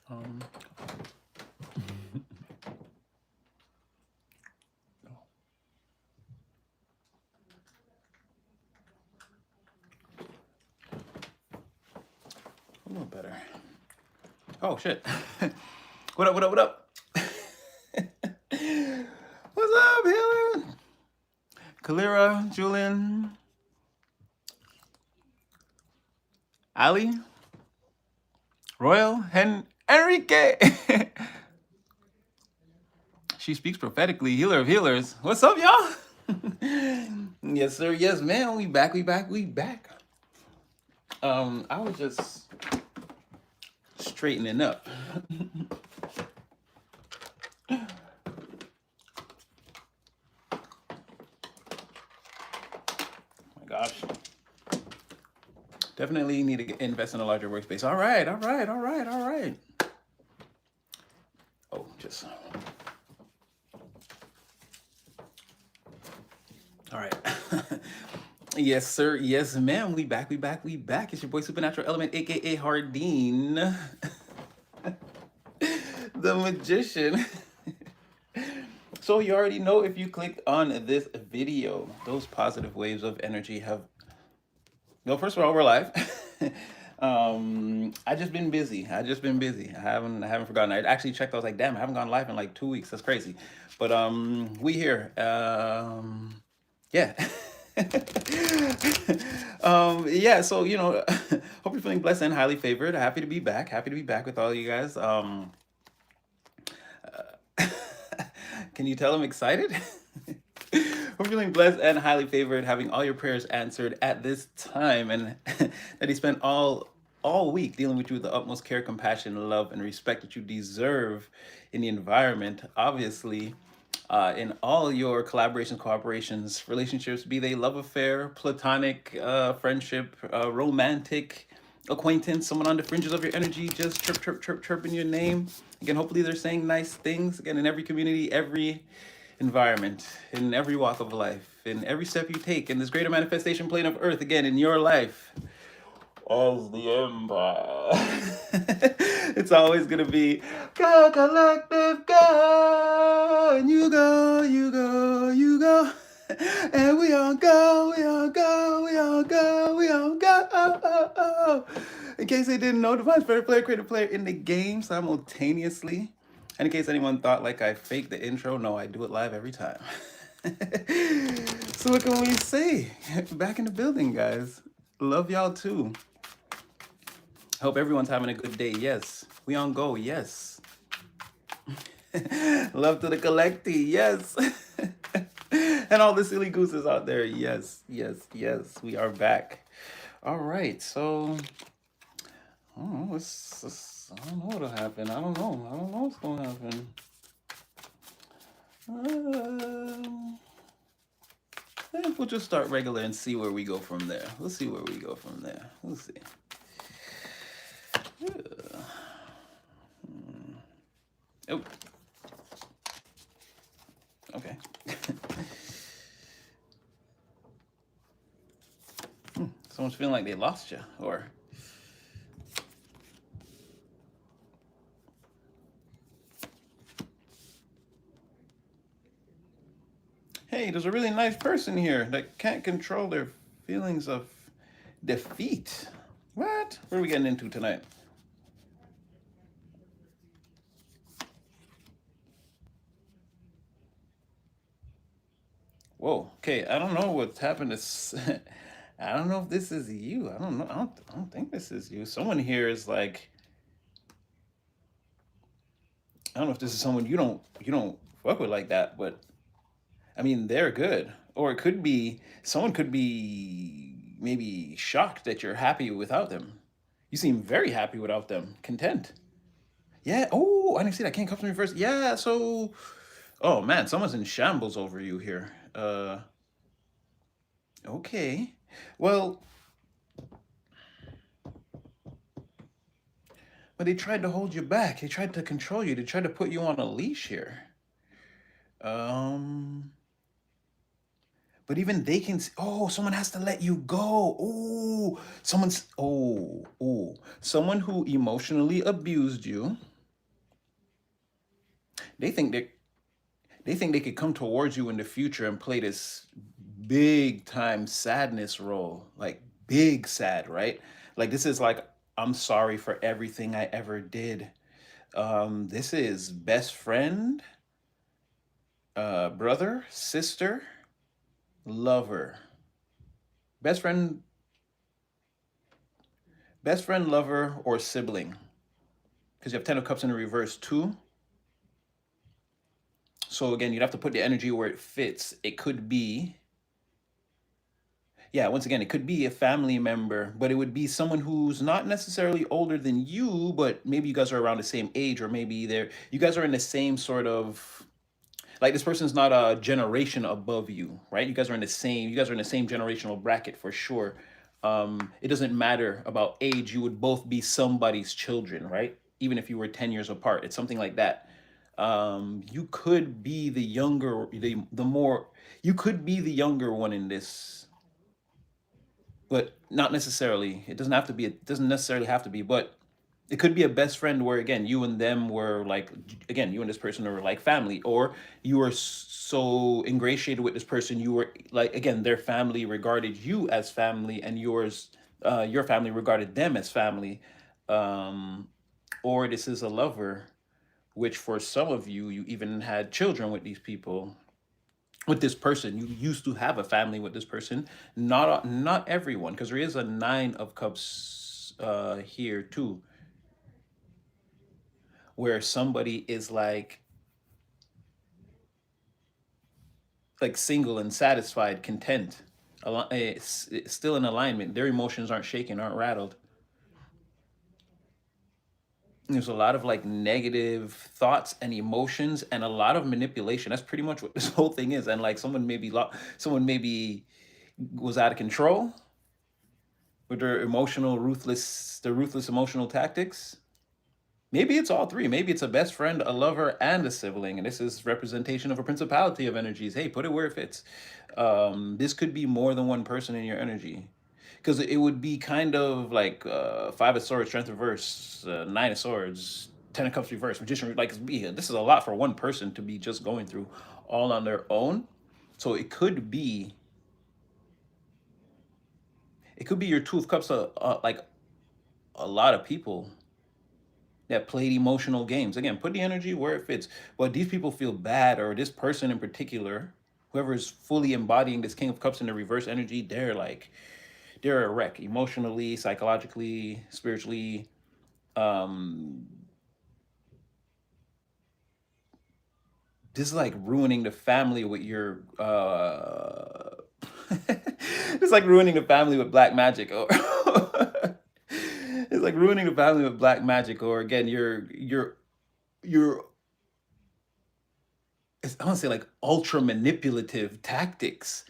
Um, a little better. Oh shit! What up? What up? What up? What's up, Helen? Kalira, Julian, Ali, Royal, Enrique. She speaks prophetically, healer of healers. What's up, y'all? Yes, sir. Yes, man. We back. We back. We back. I was just straightening up. My gosh. Definitely need to invest in a larger workspace. All right. All right. All right. All right. Oh, just. All right. Yes, sir. Yes, ma'am. We back. We back. We back. It's your boy Supernatural Element, aka Hardeen, the magician. So you already know if you clicked on this video, those positive waves of energy have. No, first of all, we're live. I just been busy. I just been busy. I haven't forgotten. I actually checked. I was like, damn, I haven't gone live in like 2 weeks. That's crazy. But we here. Yeah. Yeah, so hope you're feeling blessed and highly favored. Happy to be back. Happy to be back with all you guys. Can you tell I'm excited? We're feeling blessed and highly favored, having all your prayers answered at this time, and that He spent all week dealing with you with the utmost care, compassion, love, and respect that you deserve in the environment. Obviously, in all your collaborations, cooperations, relationships, be they love affair, platonic, friendship, romantic acquaintance, someone on the fringes of your energy, just chirp, chirp, chirp, chirping your name. Again, hopefully they're saying nice things. Again, in every community, every environment, in every walk of life, in every step you take, in this greater manifestation plane of earth, again, in your life as the empire. It's always gonna be go collective go, and you go, you go, you go, and we all go, we all go, we all go, we all go. In case they didn't know, Divine Spirit Player created a player in the game simultaneously. And in case anyone thought like I faked the intro, no, I do it live every time. So what can we say? Back in the building, guys. Love y'all too. Hope everyone's having a good day. Yes. We on go. Yes. Love to the collective. Yes. And all the silly gooses out there. Yes. Yes. Yes. We are back. All right. So, I don't know. I don't know what'll happen. I don't know. I don't know what's going to happen. I think we'll just start regular and see where we go from there. We'll see where we go from there. We'll see. Oh. Okay. Someone's feeling like they lost you, or hey, there's a really nice person here that can't control their feelings of defeat. What? What are we getting into tonight? Whoa. Okay, I don't know what's happened to. I don't know if this is you. I don't know. I don't think this is you. Someone here is like. I don't know if this is someone you don't fuck with like that, but I mean they're good. Or it could be someone could be maybe shocked that you're happy without them. You seem very happy without them, content. Yeah. Oh, I didn't see that. Can't come to me first. Yeah. So, oh man, someone's in shambles over you here. Okay. Well, but they tried to hold you back. They tried to control you. They tried to put you on a leash here. Um, But even they can oh, someone has to let you go. Oh, someone who emotionally abused you, they think that they think they could come towards you in the future and play this big time sadness role, like big sad, right? Like this is like, I'm sorry for everything I ever did. This is best friend, brother, sister, lover, best friend, lover, or sibling. Because you have 10 of cups in the reverse too. So again, you'd have to put the energy where it fits. It could be, yeah, once again, it could be a family member, but it would be someone who's not necessarily older than you, but maybe you guys are around the same age, or maybe you guys are in the same sort of, like this person's not a generation above you, right? You guys are in the same generational bracket for sure. It doesn't matter about age. You would both be somebody's children, right? Even if you were 10 years apart, it's something like that. You could be the younger, the more, you could be the younger one in this, but not necessarily. It doesn't necessarily have to be, but it could be a best friend where again, you and them were like, again, you and this person were like family, or you were so ingratiated with this person, you were like, again, their family regarded you as family, and your family regarded them as family. Um, or this is a lover, which for some of you, you even had children with these people, with this person. You used to have a family with this person. Not everyone, because there is a 9 of cups here too, where somebody is like single and satisfied, content, it's still in alignment. Their emotions aren't shaken, aren't rattled. There's a lot of like negative thoughts and emotions and a lot of manipulation. That's pretty much what this whole thing is. And like someone maybe was out of control with their ruthless emotional tactics. Maybe it's all three. Maybe it's a best friend, a lover, and a sibling. And this is representation of a principality of energies. Hey, put it where it fits. This could be more than one person in your energy. Because it would be kind of like 5 of Swords, Strength reverse, 9 of Swords, 10 of Cups reverse, Magician. Like, this is a lot for one person to be just going through all on their own. So it could be your 2 of Cups, like a lot of people that played emotional games. Again, put the energy where it fits. But these people feel bad, or this person in particular, whoever is fully embodying this King of Cups in the reverse energy, they're a wreck emotionally, psychologically, spiritually. Um, this is like ruining the family with your it's like ruining the family with black magic, or it's like ruining the family with black magic, or again, you're I want to say like ultra manipulative tactics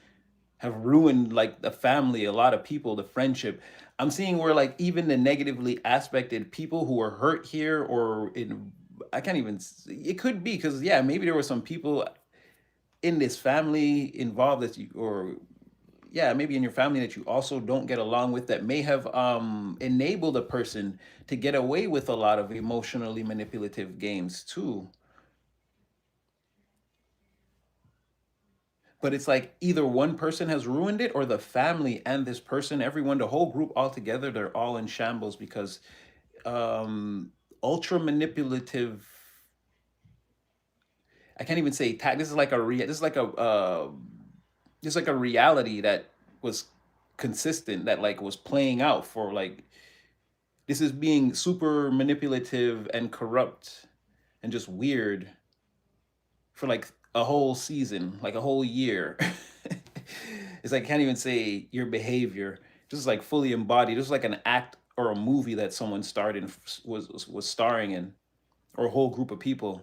have ruined like the family, a lot of people, the friendship. I'm seeing where like even the negatively aspected people who are hurt here, or in, I can't even, it could be because, yeah, maybe there were some people in this family involved that you, or yeah, maybe in your family that you also don't get along with, that may have enabled a person to get away with a lot of emotionally manipulative games too. But it's like either one person has ruined it, or the family and this person, everyone, the whole group all together, they're all in shambles because um ultra manipulative, I can't even say this is like this is like a reality that was consistent, that like was playing out for like, this is being super manipulative and corrupt and just weird for like a whole season, like a whole year. It's like, I can't even say your behavior, just like fully embodied. Just like an act or a movie that someone starred in, was starring in, or a whole group of people,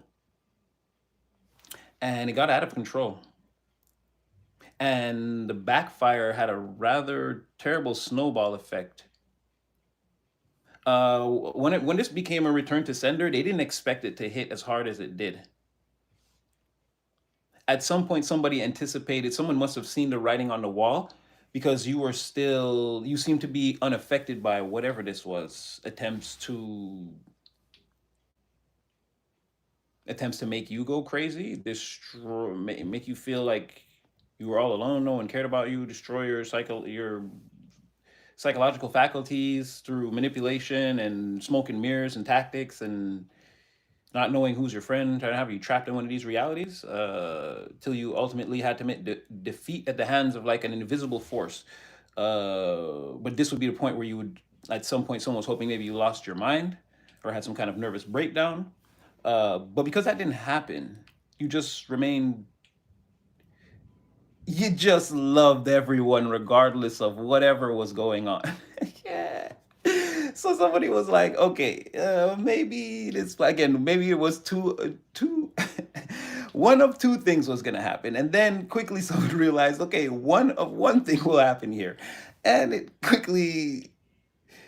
and it got out of control. And the backfire had a rather terrible snowball effect. When this became a return to sender, they didn't expect it to hit as hard as it did. at some point somebody anticipated, someone must have seen the writing on the wall, because you seem to be unaffected by whatever this was, attempts to make you go crazy, destroy, make you feel like you were all alone, no one cared about you, destroy your psychological faculties through manipulation and smoke and mirrors and tactics, and not knowing who's your friend, trying to have you trapped in one of these realities, till you ultimately had to admit defeat at the hands of like an invisible force. But this would be the point where you would, at some point, someone was hoping maybe you lost your mind or had some kind of nervous breakdown. But because that didn't happen, you just remained, you just loved everyone regardless of whatever was going on. Yeah. So somebody was like, okay, maybe this, again, maybe it was one of two things was gonna happen, and then quickly someone realized, okay, one thing will happen here, and it quickly,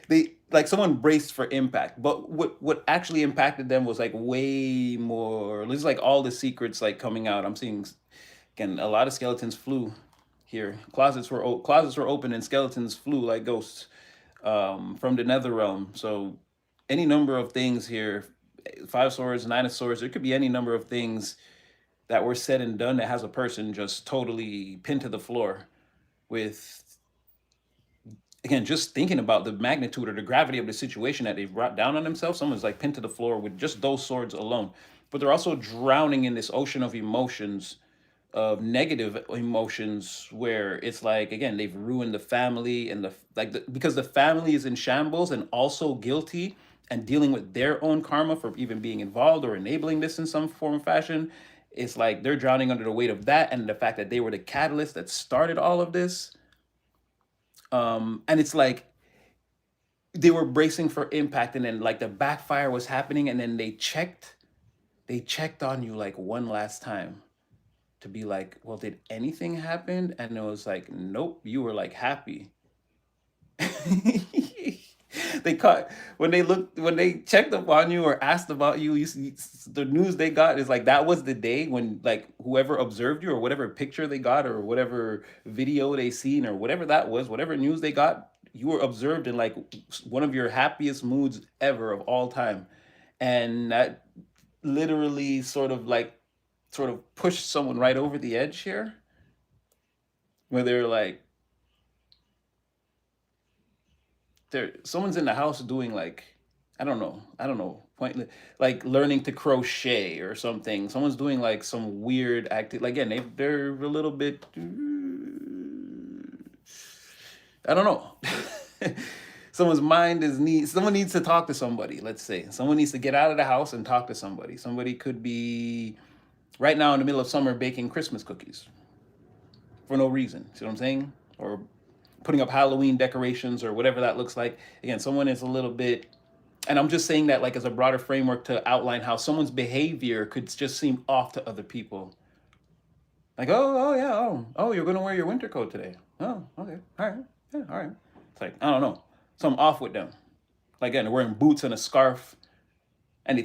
they, like, someone braced for impact, but what actually impacted them was like way more. This is like all the secrets like coming out. I'm seeing, again, a lot of skeletons flew here. Closets were open and skeletons flew like ghosts, from the nether realm. So any number of things here, five of swords, nine of swords, there could be any number of things that were said and done that has a person just totally pinned to the floor with, again, just thinking about the magnitude or the gravity of the situation that they've brought down on themselves. Someone's like pinned to the floor with just those swords alone. But they're also drowning in this ocean of emotions, of negative emotions, where it's like, again, they've ruined the family, and because the family is in shambles and also guilty and dealing with their own karma for even being involved or enabling this in some form or fashion. It's like they're drowning under the weight of that and the fact that they were the catalyst that started all of this. And it's like they were bracing for impact, and then like the backfire was happening, and then they checked on you like one last time to be like, well, did anything happen? And it was like, nope, you were like happy. They caught, when they checked up on you or asked about you, the news they got is like that was the day when like whoever observed you or whatever picture they got or whatever video they seen or whatever that was, whatever news they got, you were observed in like one of your happiest moods ever of all time. And that literally sort of pushed someone right over the edge here, where they're like, someone's in the house doing like, I don't know, pointless, like learning to crochet or something. Someone's doing like some weird acting, like, again, they're a little bit, I don't know. Someone needs to talk to somebody. Let's say someone needs to get out of the house and talk to somebody. Somebody could be right now in the middle of summer baking Christmas cookies for no reason. See what I'm saying? Or putting up Halloween decorations or whatever that looks like. Again, someone is a little bit, and I'm just saying that like as a broader framework to outline how someone's behavior could just seem off to other people. Like, oh yeah, oh, you're gonna wear your winter coat today. Oh, okay, all right, yeah, all right. It's like, I don't know, something off with them. Like, again, they're wearing boots and a scarf, and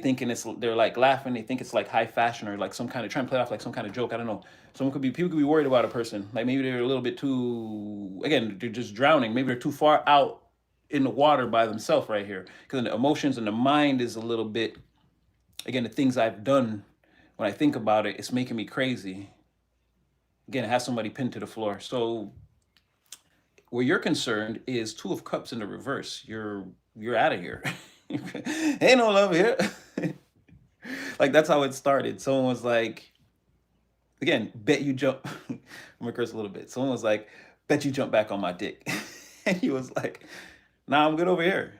they're like laughing. They think it's like high fashion or like some kind of trying to play off like some kind of joke. I don't know. People could be worried about a person. Like maybe they're a little bit too. Again, they're just drowning. Maybe they're too far out in the water by themselves right here, because the emotions and the mind is a little bit. Again, the things I've done, when I think about it, it's making me crazy. Again, it has somebody pinned to the floor. So where you're concerned is Two of Cups in the reverse. You're out of here. Ain't no love here. Like that's how it started. Someone was like, again, bet you jump. I'm gonna curse a little bit. Someone was like, bet you jump back on my dick. And he was like, nah, I'm good over here.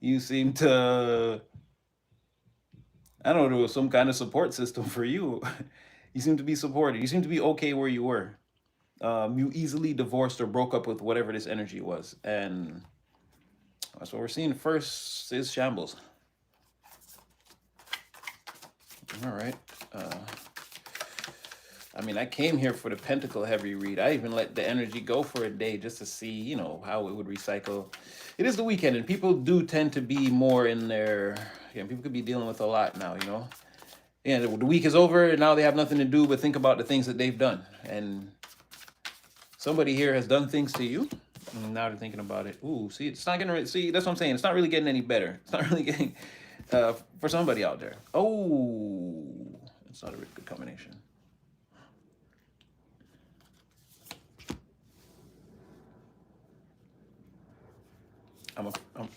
You seem to, I don't know, there was some kind of support system for you. You seem to be supported. You seem to be okay where you were. You easily divorced or broke up with whatever this energy was. And that's what we're seeing first is shambles. All right. I mean, I came here for the Pentacle heavy read. I even let the energy go for a day just to see, how it would recycle. It is the weekend, and people do tend to be more in their, people could be dealing with a lot now, Yeah, the week is over, and now they have nothing to do but think about the things that they've done. And somebody here has done things to you, and now they're thinking about it. Ooh, see, it's not getting. See, that's what I'm saying. It's not really getting any better. It's not really getting for somebody out there. Oh, it's not a really good combination. I'm a. I'm,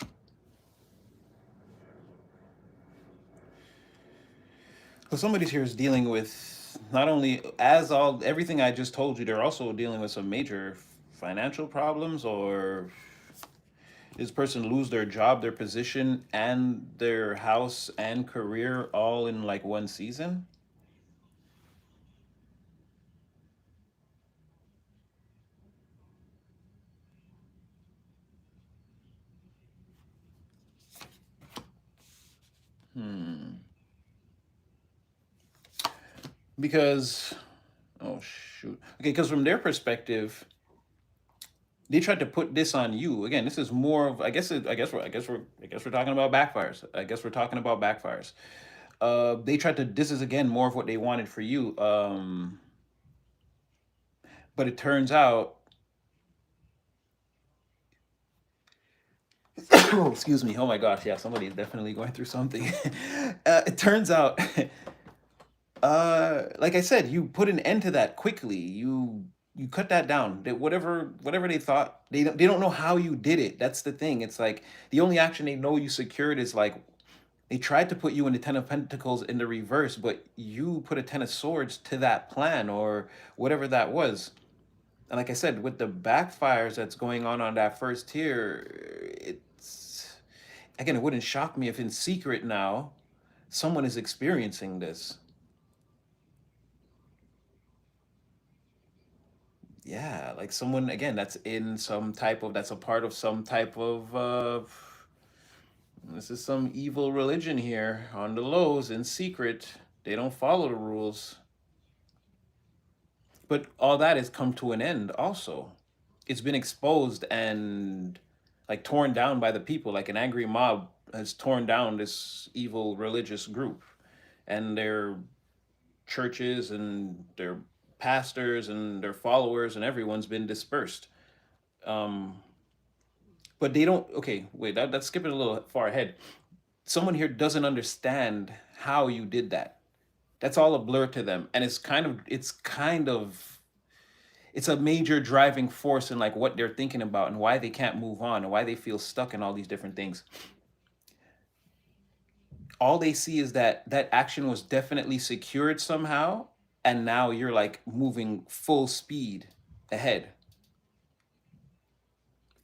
so somebody's here is dealing with not only as all everything I just told you, they're also dealing with some major financial problems, or this person lose their job, their position, and their house and career all in like one season. Hmm. Because oh shoot. Okay, because from their perspective, they tried to put this on you. Again, this is more of I guess we're talking about backfires. I guess we're talking about backfires. They tried to this is again more of what they wanted for you. But it turns out oh, excuse me. Oh my gosh, yeah, somebody is definitely going through something. It turns out like I said, you put an end to that quickly. You cut that down. That whatever they thought, they don't know how you did it. That's the thing. It's like the only action they know you secured is like they tried to put you in the Ten of Pentacles in the reverse, but you put a Ten of Swords to that plan or whatever that was. And like I said, with the backfires that's going on that first tier, it's again, it wouldn't shock me if in secret now someone is experiencing this. Yeah, like someone again that's in some type of that's a part of some type of this is some evil religion here on the lows in secret. They don't follow the rules. But all that has come to an end also. It's been exposed and like torn down by the people. Like an angry mob has torn down this evil religious group and their churches and their pastors and their followers and everyone's been dispersed. Um, but they don't okay wait that's skipping a little far ahead. Someone here doesn't understand how you did that. That's all a blur to them, and it's a major driving force in like what they're thinking about and why they can't move on and why they feel stuck in all these different things. All they see is that that action was definitely secured somehow, and now you're like moving full speed ahead.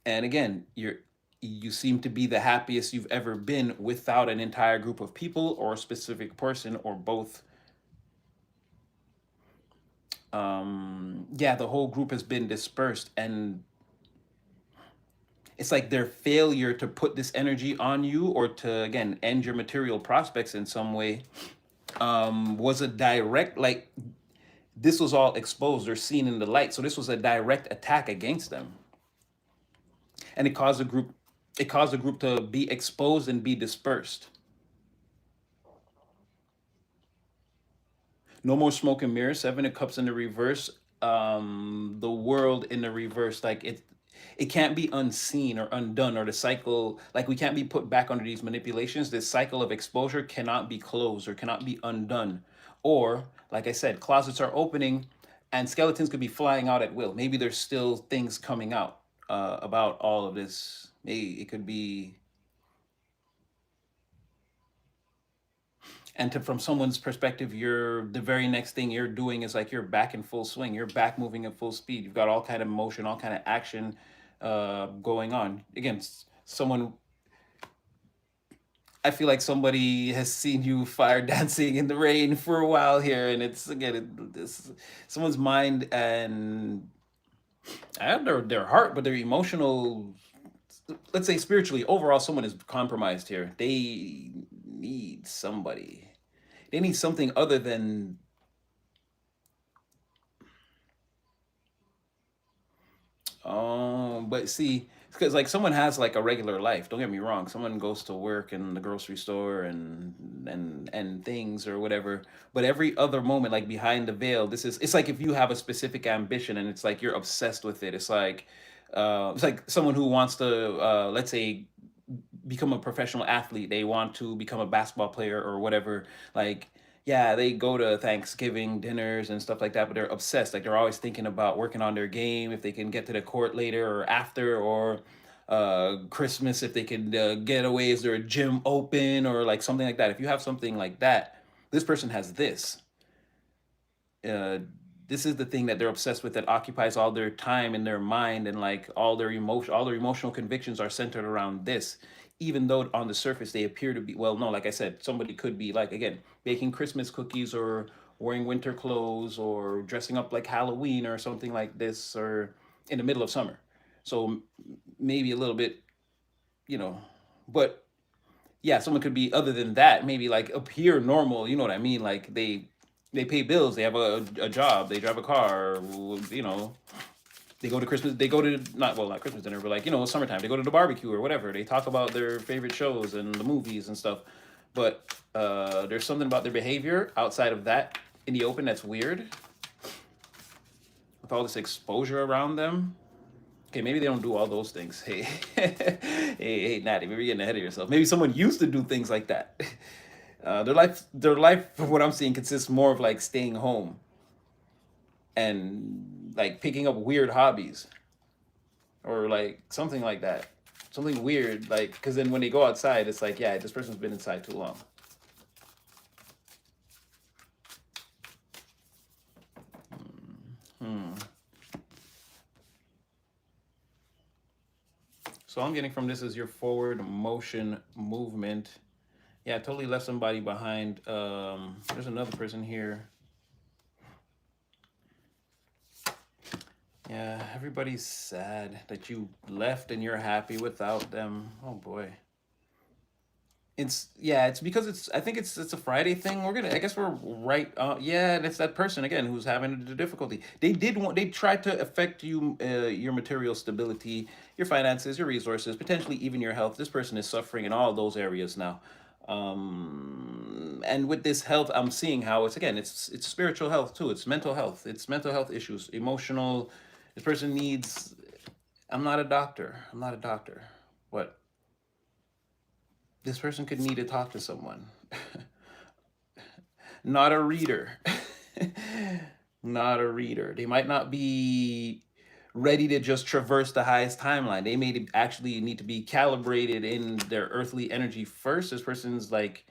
And again, you seem to be the happiest you've ever been without an entire group of people or a specific person or both. Yeah, the whole group has been dispersed, and it's like their failure to put this energy on you or to again end your material prospects in some way was a direct like this was all exposed or seen in the light, so this was a direct attack against them, and it caused the group to be exposed and be dispersed. No more smoke and mirrors. Seven of Cups in the reverse. The world in the reverse. Like it can't be unseen or undone, or the cycle. Like we can't be put back under these manipulations. This cycle of exposure cannot be closed or cannot be undone. Or, like I said, closets are opening, and skeletons could be flying out at will. Maybe there's still things coming out about all of this. Maybe it could be and to from someone's perspective, you're the very next thing you're doing is like you're back in full swing, you're back moving at full speed, you've got all kind of motion, all kind of action going on. Again, someone I feel like somebody has seen you fire dancing in the rain for a while here, and it's again this someone's mind and I have their heart, but their emotional, let's say spiritually, overall, someone is compromised here. They need somebody. They need something other than but see, because like someone has like a regular life. Don't get me wrong. Someone goes to work and the grocery store and things or whatever. But every other moment, like behind the veil, this is it's like if you have a specific ambition and it's like you're obsessed with it. It's like someone who wants to let's say become a professional athlete. They want to become a basketball player or whatever. Like, yeah, they go to Thanksgiving dinners and stuff like that, but they're obsessed. Like, they're always thinking about working on their game, if they can get to the court later or after, or Christmas, if they can get away, is there a gym open or like something like that. If you have something like that, this person has this. Uh, this is the thing that they're obsessed with that occupies all their time in their mind, and like all their emotional convictions are centered around this, even though on the surface they appear to be, well, no, like I said, somebody could be like, again, baking Christmas cookies or wearing winter clothes or dressing up like Halloween or something like this, or in the middle of summer. So maybe a little bit, you know, but yeah, someone could be other than that, maybe like appear normal, you know what I mean? Like they pay bills, they have a job, they drive a car, you know, they go to Christmas, they go to not, well, not Christmas dinner, but like, you know, summertime, they go to the barbecue or whatever. They talk about their favorite shows and the movies and stuff. But there's something about their behavior outside of that in the open that's weird with all this exposure around them. Okay, maybe they don't do all those things. Hey, hey, Natty, maybe you're getting ahead of yourself. Maybe someone used to do things like that. Their life, from what I'm seeing, consists more of like staying home and like picking up weird hobbies or like something like that. Something weird, like, because then when they go outside, it's like, yeah, this person's been inside too long. Hmm. So all I'm getting from this is your forward motion movement. Yeah, I totally left somebody behind. There's another person here. Yeah, everybody's sad that you left and you're happy without them. Oh boy. It's yeah, it's because I think it's a Friday thing. I guess we're right. Yeah, and it's that person again who's having the difficulty. They tried to affect you, your material stability, your finances, your resources, potentially even your health. This person is suffering in all those areas now. And with this health, I'm seeing how it's spiritual health too. It's mental health. It's mental health issues, emotional. This person needs. I'm not a doctor. I'm not a doctor. What? This person could need to talk to someone. Not a reader. Not a reader. They might not be ready to just traverse the highest timeline. They may actually need to be calibrated in their earthly energy first. This person's like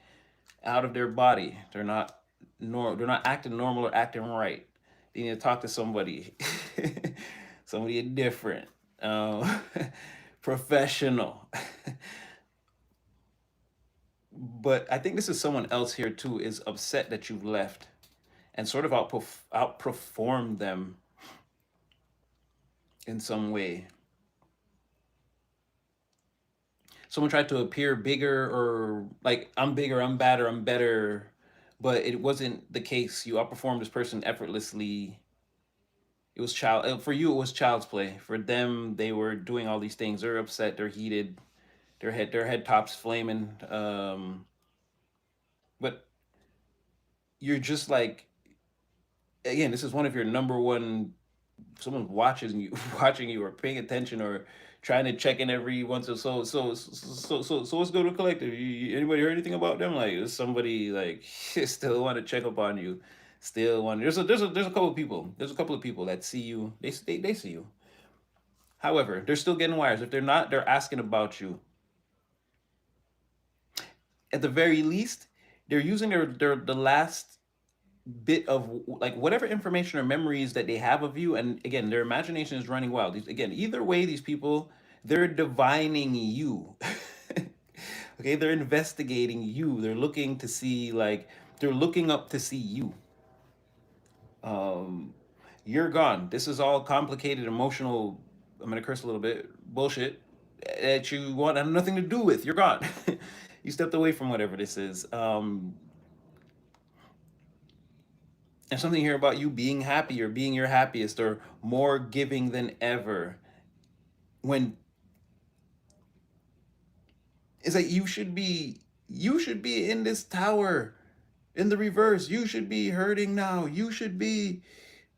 out of their body. They're not acting normal or acting right. They need to talk to somebody. Somebody different. Professional. But I think this is someone else here too is upset that you've left and sort of outperformed them in some way. Someone tried to appear bigger or like I'm bigger, I'm badder, I'm better, but it wasn't the case. You outperformed this person effortlessly. It was for you. It was child's play. For them, they were doing all these things. They're upset. They're heated. Their head tops flaming. But you're just like, again, this is one of your number one. Someone watching you, watching you, or paying attention, or trying to check in every once or so. So let's go to collective. Anybody heard anything about them? Like, is somebody like still want to check up on you? Still want. There's a couple of people. There's a couple of people that see you. They see you. However, they're still getting wires. If they're not, they're asking about you. At the very least, they're using their the last bit of like whatever information or memories that they have of you, and again their imagination is running wild. Again, either way, these people, they're divining you. Okay, they're investigating you, they're looking to see, like, they're looking up to see you. um you're gone. This is all complicated emotional, I'm gonna curse a little bit, bullshit that you want have nothing to do with. You're gone. You stepped away from whatever this is. There's something here about you being happy or being your happiest or more giving than ever. When It's like you should be in this tower in the reverse. You should be hurting now. You should be,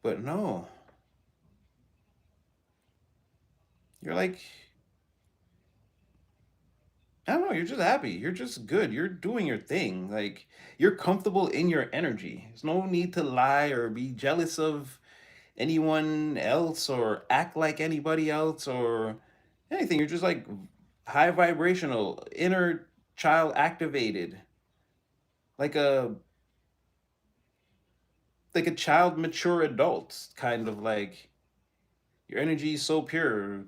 but no, you're like, I don't know, you're just happy. You're just good. You're doing your thing. Like, you're comfortable in your energy. There's no need to lie or be jealous of anyone else or act like anybody else or anything. You're just like high vibrational, inner child activated, like a like a child mature adult kind of like your energy is so pure.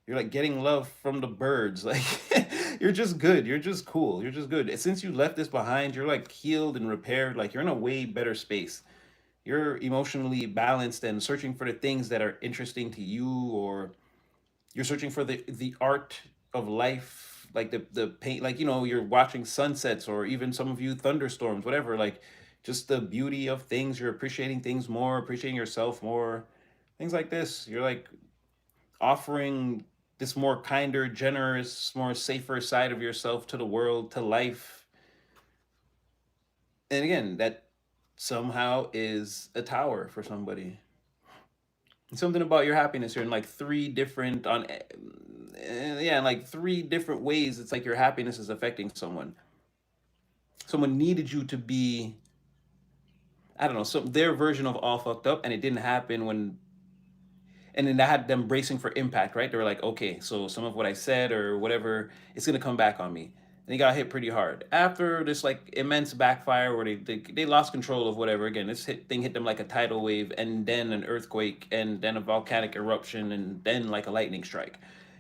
You're like getting love from the birds. Like you're just good. You're just cool. You're just good. Since you left this behind, you're like healed and repaired. Like you're in a way better space. You're emotionally balanced and searching for the things that are interesting to you, or you're searching for the art of life, like the paint, like you're watching sunsets or even some of you thunderstorms, whatever, like just the beauty of things. You're appreciating things more, appreciating yourself more, things like this. You're like offering this more kinder, generous, more safer side of yourself to the world, to life. And again, that somehow is a tower for somebody. Something about your happiness here in like three different yeah, in like three different ways. It's like your happiness is affecting someone. Someone needed you to be, I don't know, some their version of all fucked up, and it didn't happen when. And then that had them bracing for impact, right? They were like, okay, so some of what I said or whatever, it's gonna come back on me. And he got hit pretty hard after this like immense backfire where they lost control of whatever. Again, thing hit them like a tidal wave, and then an earthquake, and then a volcanic eruption, and then like a lightning strike.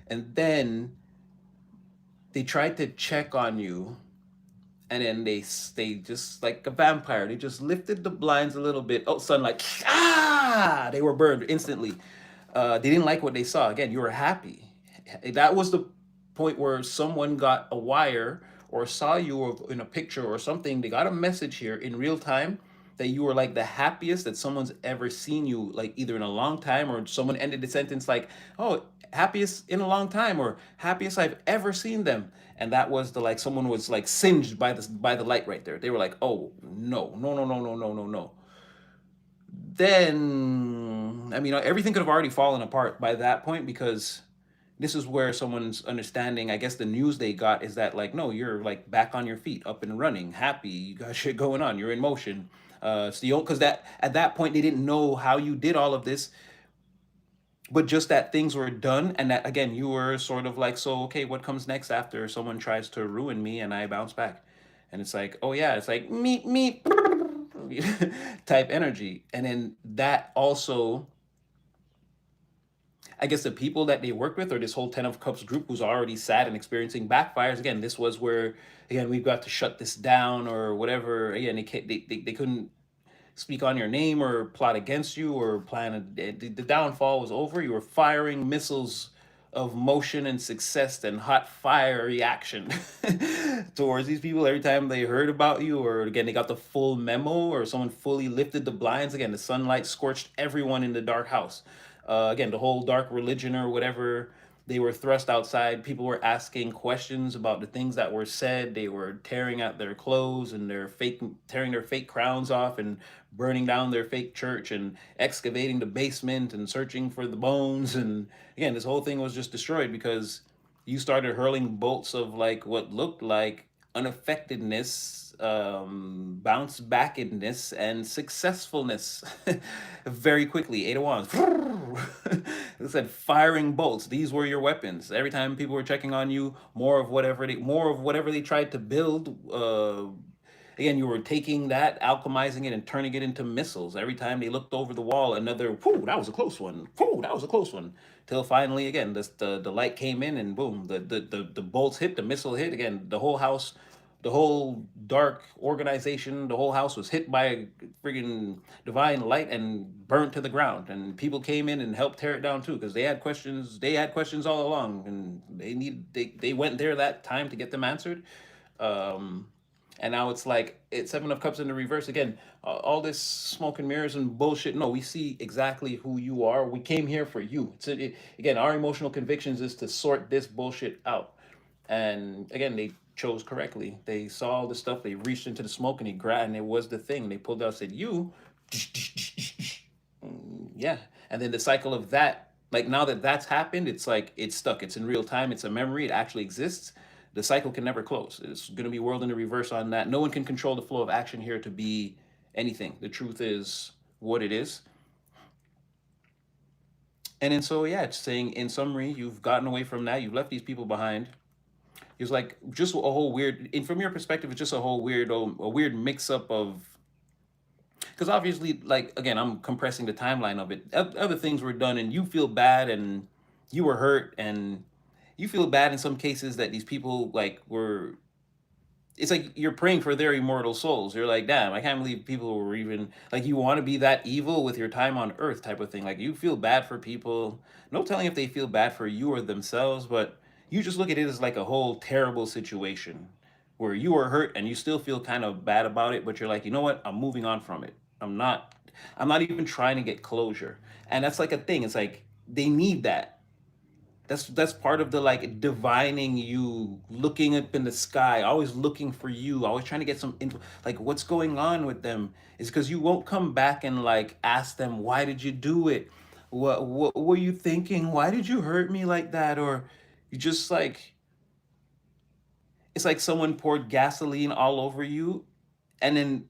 And then they tried to check on you, and then they just like a vampire. They just lifted the blinds a little bit. Oh, sunlight! Ah! They were burned instantly. They didn't like what they saw. Again, you were happy. That was the point where someone got a wire or saw you in a picture or something. They got a message here in real time that you were like the happiest that someone's ever seen you, like either in a long time, or someone ended the sentence like, "Oh, happiest in a long time," or "happiest I've ever seen them." And that was the like someone was like singed by the light right there. They were like, "Oh no, no, no, no, no, no, no, no." Then I mean everything could have already fallen apart by that point, because this is where someone's understanding, I guess the news they got is that like, no, you're like back on your feet, up and running, happy, you got shit going on, you're in motion. So you because that at that point they didn't know how you did all of this, but just that things were done, and that again you were sort of like, so okay, what comes next after someone tries to ruin me and I bounce back? And it's like, oh yeah, it's like meet me type energy. And then that also, I guess the people that they worked with, or this whole Ten of Cups group who's already sad and experiencing backfires, again, this was where, again, we've got to shut this down or whatever. Again, they couldn't speak on your name or plot against you or plan. The downfall was over. You were firing missiles of motion and success and hot fire reaction towards these people every time they heard about you, or again they got the full memo, or someone fully lifted the blinds. Again, the sunlight scorched everyone in the dark house. Again, the whole dark religion or whatever, they were thrust outside. People were asking questions about the things that were said. They were tearing out their clothes and tearing their fake crowns off and burning down their fake church and excavating the basement and searching for the bones. And again, this whole thing was just destroyed because you started hurling bolts of like what looked like unaffectedness, bounce backness, and successfulness very quickly. Eight of Wands. It said firing bolts. These were your weapons. Every time people were checking on you, more of whatever they tried to build. Again, you were taking that, alchemizing it, and turning it into missiles. Every time they looked over the wall, another, whoo, that was a close one. Whoo, that was a close one. Till finally, again, the light came in and boom, the bolts hit, the missile hit. Again, the whole house, the whole dark organization, the whole house was hit by a friggin' divine light and burnt to the ground. And people came in and helped tear it down too, because they had questions. They had questions all along, and they went there that time to get them answered. Um, and now it's like it's Seven of Cups in the reverse again. All this smoke and mirrors and bullshit. No, we see exactly who you are. We came here for you. Again, our emotional convictions is to sort this bullshit out. And again, they chose correctly. They saw all the stuff. They reached into the smoke and they grabbed, and it was the thing. They pulled out, said, "You." Yeah. And then the cycle of that, like now that that's happened, it's like it's stuck. It's in real time. It's a memory. It actually exists. The cycle can never close. It's going to be world in the reverse on that. No one can control the flow of action here to be anything. The truth is what it is. And then so yeah, it's saying in summary, you've gotten away from that. You've left these people behind. It's like just a whole weird. And from your perspective, it's just a whole weird, a weird mix up of, because obviously, like again, I'm compressing the timeline of it. Other things were done, and you feel bad, and you were hurt, and you feel bad in some cases that these people like were. It's like you're praying for their immortal souls. You're like, damn, I can't believe people were even like you want to be that evil with your time on Earth, type of thing. Like you feel bad for people. No telling if they feel bad for you or themselves, but you just look at it as like a whole terrible situation where you are hurt and you still feel kind of bad about it, but you're like, you know what? I'm moving on from it. I'm not even trying to get closure. And that's like a thing. It's like they need that. That's part of the like divining you, looking up in the sky, always looking for you, always trying to get some info, like what's going on with them is because you won't come back and like ask them, why did you do it? What were you thinking? Why did you hurt me like that? Or you just like, it's like someone poured gasoline all over you, and then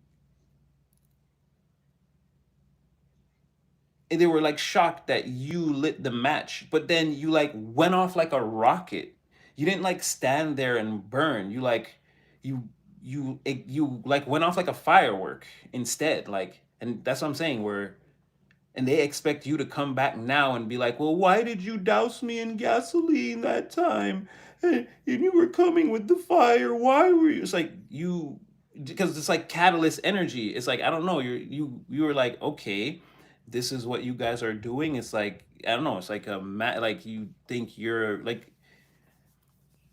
they were like shocked that you lit the match, but then you like went off like a rocket. You didn't like stand there and burn. You like you you like went off like a firework instead. Like, and that's what I'm saying. Where and they expect you to come back now and be like, well, why did you douse me in gasoline that time? And you were coming with the fire. Why were you? It's like you, because it's like catalyst energy. It's like I don't know. You were like, okay, this is what you guys are doing. It's like I don't know. It's like like you think you're like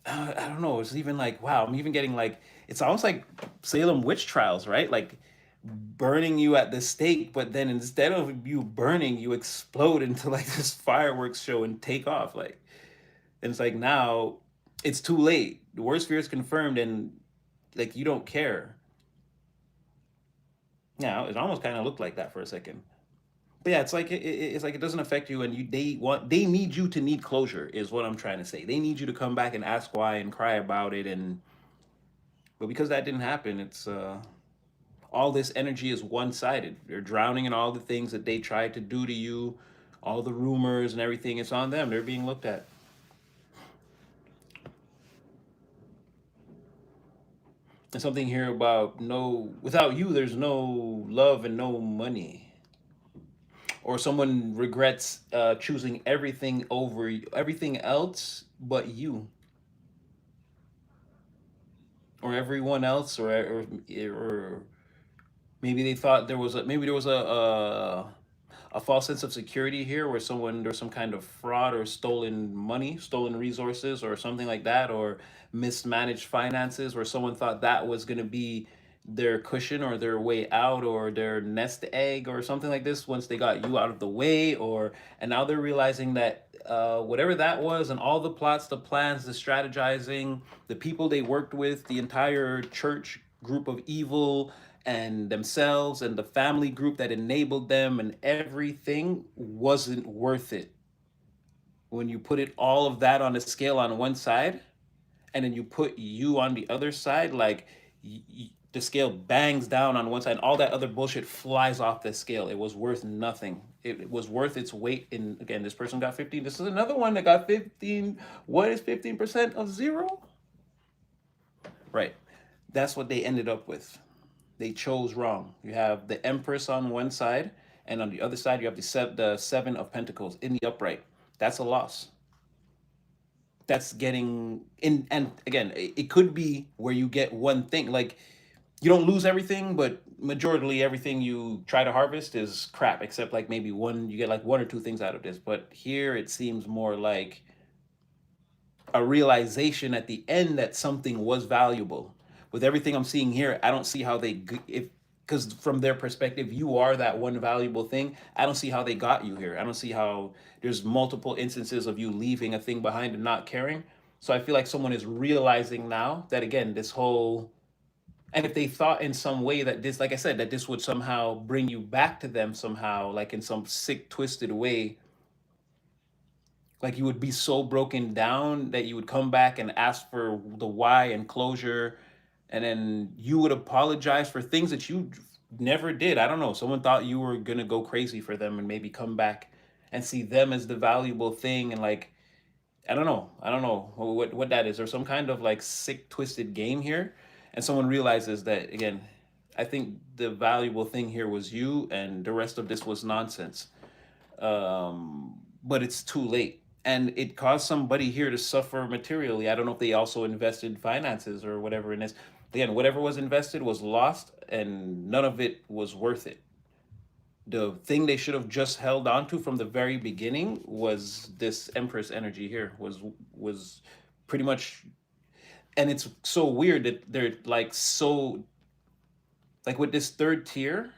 I don't know. It's even like wow. I'm even getting like it's almost like Salem witch trials, right? Like burning you at the stake, but then instead of you burning, you explode into like this fireworks show and take off. Like, and it's like now it's too late. The worst fear is confirmed, and like you don't care. Yeah, it almost kind of looked like that for a second. But yeah, it's like it's like it doesn't affect you, and they need you to need closure is what I'm trying to say. They need you to come back and ask why and cry about it, and but because that didn't happen, it's all this energy is one sided. They're drowning in all the things that they tried to do to you, all the rumors and everything. It's on them. They're being looked at. And something here about no, without you, there's no love and no money. Or someone regrets choosing everything over everything else but you, or everyone else, or maybe they thought there was maybe there was a false sense of security here where someone there's some kind of fraud or stolen money, stolen resources or something like that, or mismanaged finances where someone thought that was going to be their cushion or their way out or their nest egg or something like this once they got you out of the way, or and now they're realizing that whatever that was and all the plots, the plans, the strategizing, the people they worked with, the entire church group of evil and themselves and the family group that enabled them and everything wasn't worth it. When you put it all of that on a scale on one side and then you put you on the other side, like the scale bangs down on one side and all that other bullshit flies off the scale. It was worth nothing. It was worth its weight in, again, this person got 15. This is another one that got 15. What is 15% of zero? Right. That's what they ended up with. They chose wrong. You have the Empress on one side, and on the other side, you have the Seven of Pentacles in the upright. That's a loss. That's getting in, and again, it could be where you get one thing. Like you don't lose everything, but majorly everything you try to harvest is crap, except like maybe one. You get like one or two things out of this. But here, it seems more like a realization at the end that something was valuable. With everything I'm seeing here, I don't see how if because from their perspective, you are that one valuable thing. I don't see how they got you here. I don't see how there's multiple instances of you leaving a thing behind and not caring. So I feel like someone is realizing now that, again, this whole, and if they thought in some way that this, like I said, that this would somehow bring you back to them somehow, like in some sick, twisted way, like you would be so broken down that you would come back and ask for the why and closure, and then you would apologize for things that you never did. I don't know, someone thought you were gonna go crazy for them and maybe come back and see them as the valuable thing, and like, I don't know what that is, or some kind of like sick twisted game here, and someone realizes that, again, I think the valuable thing here was you, and the rest of this was nonsense. But it's too late. And it caused somebody here to suffer materially. I don't know if they also invested finances or whatever in this. Again, whatever was invested was lost, and none of it was worth it. The thing they should have just held on to from the very beginning was this Empress energy here. Was pretty much, and it's so weird that they're like so, like with this third tier,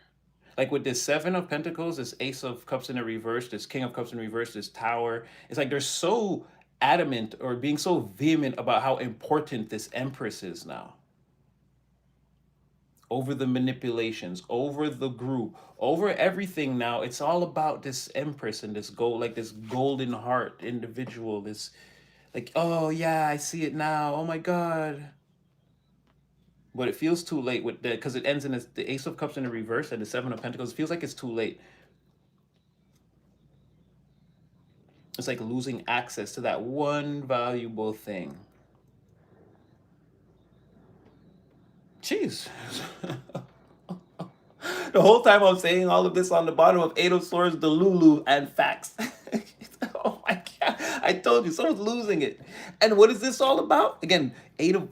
like with this Seven of Pentacles, this Ace of Cups in the reverse, this King of Cups in reverse, this Tower. It's like they're so adamant or being so vehement about how important this Empress is now. Over the manipulations, over the group, over everything now. It's all about this Empress and this gold, like this golden heart individual, this, like, oh yeah, I see it now. Oh my God. But it feels too late with that, because it ends in this, the Ace of Cups in the reverse and the Seven of Pentacles. It feels like it's too late. It's like losing access to that one valuable thing. Jeez. The whole time I'm saying all of this on the bottom of Eight of Swords, the Lulu, and facts. Oh my God. I told you, someone's losing it. And what is this all about? Again, Eight of,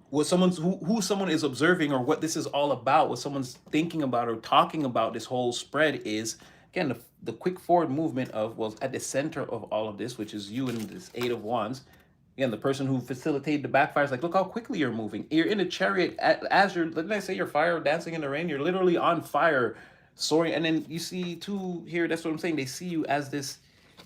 what someone's, who someone is observing, or what this is all about, what someone's thinking about or talking about this whole spread is, again, the quick forward movement of, well, at the center of all of this, which is you and this Eight of Wands. Again, the person who facilitated the backfire is like, look how quickly you're moving. You're in a chariot as you're, didn't I say you're fire dancing in the rain? You're literally on fire, soaring. And then you see two here, that's what I'm saying. They see you as this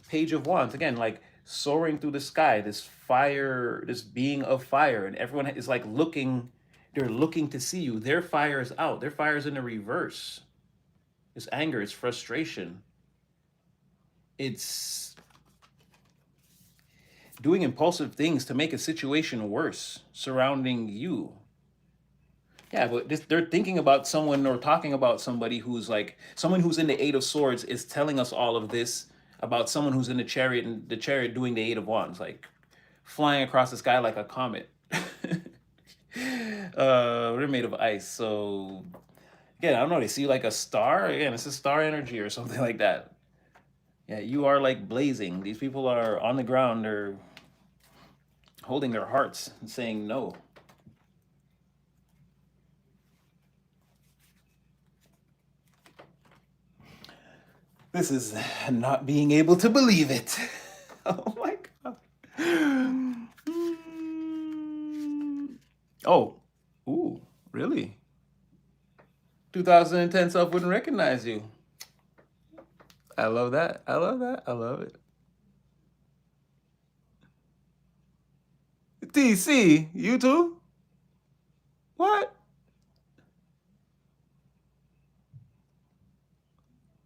Page of Wands. Again, like soaring through the sky, this fire, this being of fire. And everyone is like looking, they're looking to see you. Their fire is out. Their fire is in the reverse. It's anger, it's frustration. It's doing impulsive things to make a situation worse surrounding you. Yeah, but this, they're thinking about someone or talking about somebody who's like, someone who's in the Eight of Swords is telling us all of this about someone who's in the chariot, and the chariot doing the Eight of Wands, like flying across the sky like a comet. They're made of ice. So again, I don't know, they see like a star. Again, it's a star energy or something like that. Yeah, you are like blazing. These people are on the ground. They're holding their hearts and saying no. This is not being able to believe it. Oh my God. Oh, ooh, really? 2010 self wouldn't recognize you. I love that. I love that. I love it. DC, you too? What?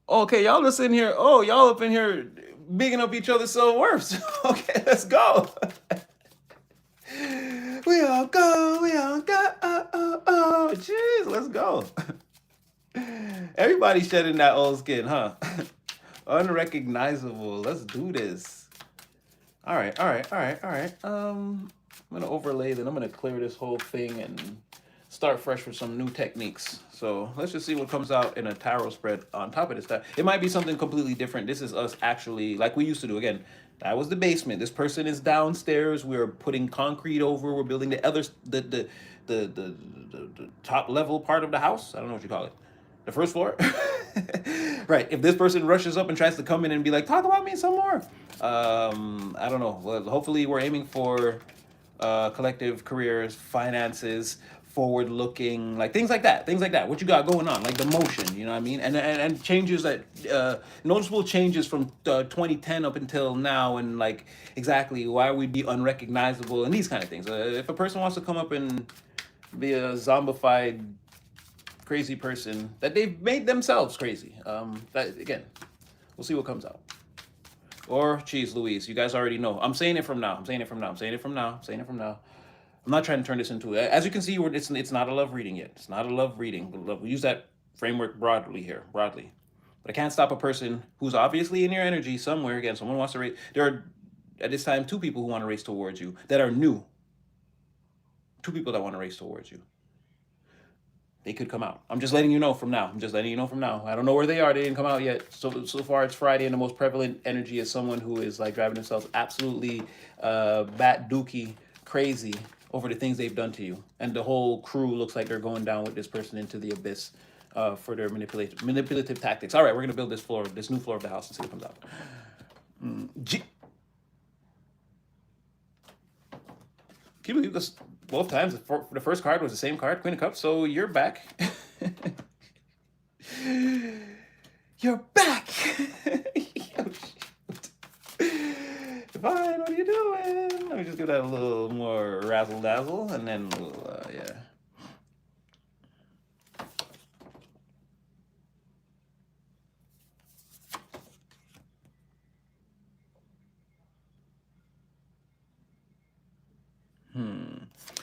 Okay, y'all just in here. Oh, y'all up in here bigging up each other's self-worths. Okay, let's go. We all go. We all go. Jeez, let's go. Everybody shedding that old skin, huh? Unrecognizable. Let's do this. All right, all right, all right, all right. I'm gonna overlay, then I'm gonna clear this whole thing and start fresh with some new techniques. So let's just see what comes out in a tarot spread on top of this stuff. It might be something completely different. This is us actually, like we used to do. Again, that was the basement. This person is downstairs. We're putting concrete over. We're building the other, the top level part of the house. I don't know what you call it. The first floor. Right. If this person rushes up and tries to come in and be like, talk about me some more. I don't know. Well, hopefully we're aiming for collective careers, finances, forward looking, like things like that. What you got going on, like the motion, you know what I mean? And changes that noticeable changes from 2010 up until now, and like exactly why we'd be unrecognizable and these kind of things. If a person wants to come up and be a zombified crazy person that they've made themselves crazy, that again, we'll see what comes out. Or, geez, Louise, you guys already know. I'm saying it from now. I'm saying it from now. I'm saying it from now. I'm saying it from now. I'm not trying to turn this into, as you can see, it's not a love reading yet. It's not a love reading. We use that framework broadly here, broadly. But I can't stop a person who's obviously in your energy somewhere. Again, someone wants to race. There are, at this time, two people who want to race towards you that are new. Two people that want to race towards you. They could come out. I'm just letting you know from now. I'm just letting you know from now. I don't know where they are. They didn't come out yet. So far, it's Friday, and the most prevalent energy is someone who is like driving themselves absolutely bat dookie crazy over the things they've done to you, and the whole crew looks like they're going down with this person into the abyss for their manipulative tactics. All right, we're gonna build this new floor of the house, and see what comes out. Can you believe this? Both times, the first card was the same card, Queen of Cups. So you're back. You're back. Oh, Divine, what are you doing? Let me just give that a little more razzle dazzle, and then we'll, yeah.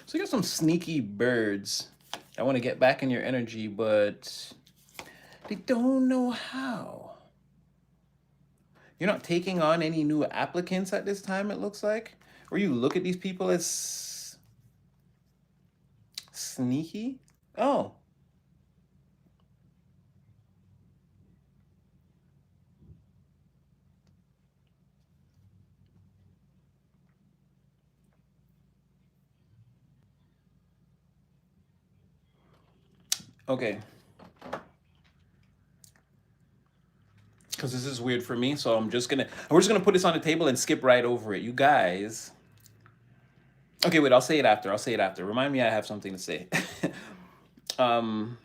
So you got some sneaky birds that want to get back in your energy, but they don't know how. You're not taking on any new applicants at this time, it looks like. Or you look at these people as sneaky. Oh, okay. Because this is weird for me, so we're just gonna put this on the table and skip right over it. You guys. Okay, wait, I'll say it after. I'll say it after. Remind me I have something to say. um,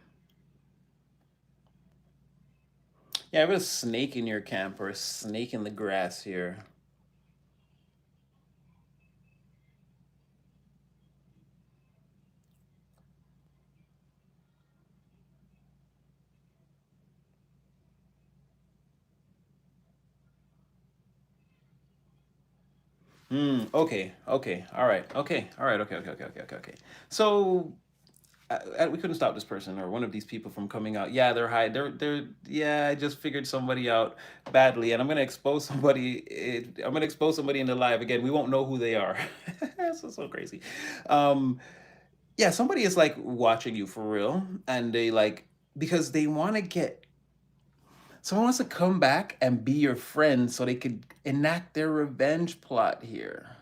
yeah, I have a snake in your camp or a snake in the grass here. Okay, okay, all right, okay, all right, okay, okay, okay, okay, okay, okay. So we couldn't stop this person or one of these people from coming out. Yeah, they're high. Yeah, I just figured somebody out badly, and I'm gonna expose somebody. I'm gonna expose somebody in the live again. We won't know who they are. So crazy. Um, yeah, somebody is like watching you for real, and they like because they want to get. Someone wants to come back and be your friend so they could enact their revenge plot here,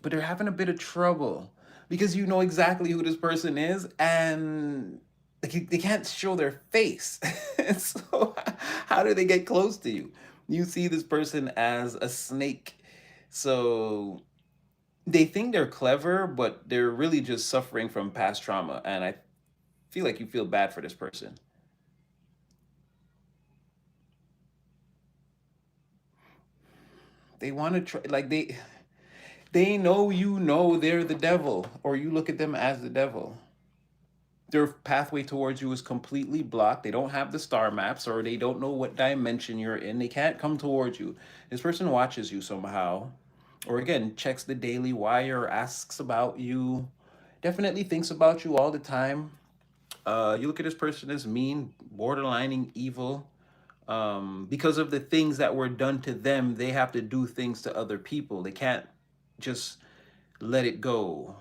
but they're having a bit of trouble because you know exactly who this person is, and like they can't show their face. So how do they get close to you? You see this person as a snake, so they think they're clever, but they're really just suffering from past trauma, and I feel like you feel bad for this person. They want to try, like they know you know they're the devil, or you look at them as the devil. Their pathway towards you is completely blocked. They don't have the star maps, or they don't know what dimension you're in. They can't come towards you. This person watches you somehow, or again, checks the daily wire, asks about you, definitely thinks about you all the time. You look at this person as mean, borderlining evil. Because of the things that were done to them, they have to do things to other people. They can't just let it go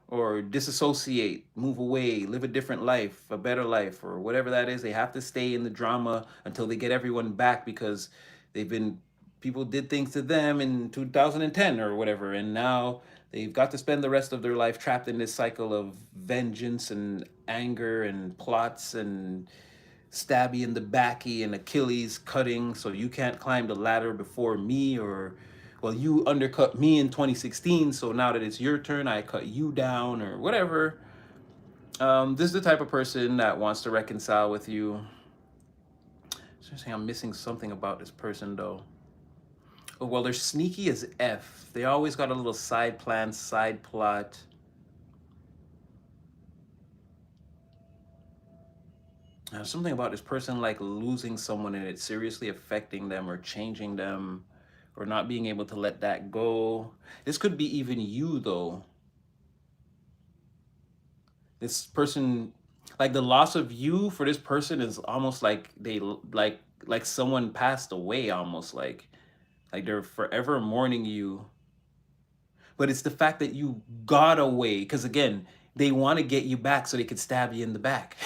or disassociate, move away, live a different life, a better life, or whatever that is. They have to stay in the drama until they get everyone back because they've been, people did things to them in 2010 or whatever, and now they've got to spend the rest of their life trapped in this cycle of vengeance and anger and plots and stabby in the backy and Achilles cutting, so you can't climb the ladder before me, or well, you undercut me in 2016, so now that it's your turn, I cut you down or whatever. This is the type of person that wants to reconcile with you. Saying I'm missing something about this person though. Oh, well, they're sneaky as F. They always got a little side plan, side plot. Something about this person like losing someone and it seriously affecting them or changing them or not being able to let that go. This could be even you though. This person, like the loss of you for this person is almost like they like someone passed away, almost like they're forever mourning you. But it's the fact that you got away, because again, they want to get you back so they could stab you in the back.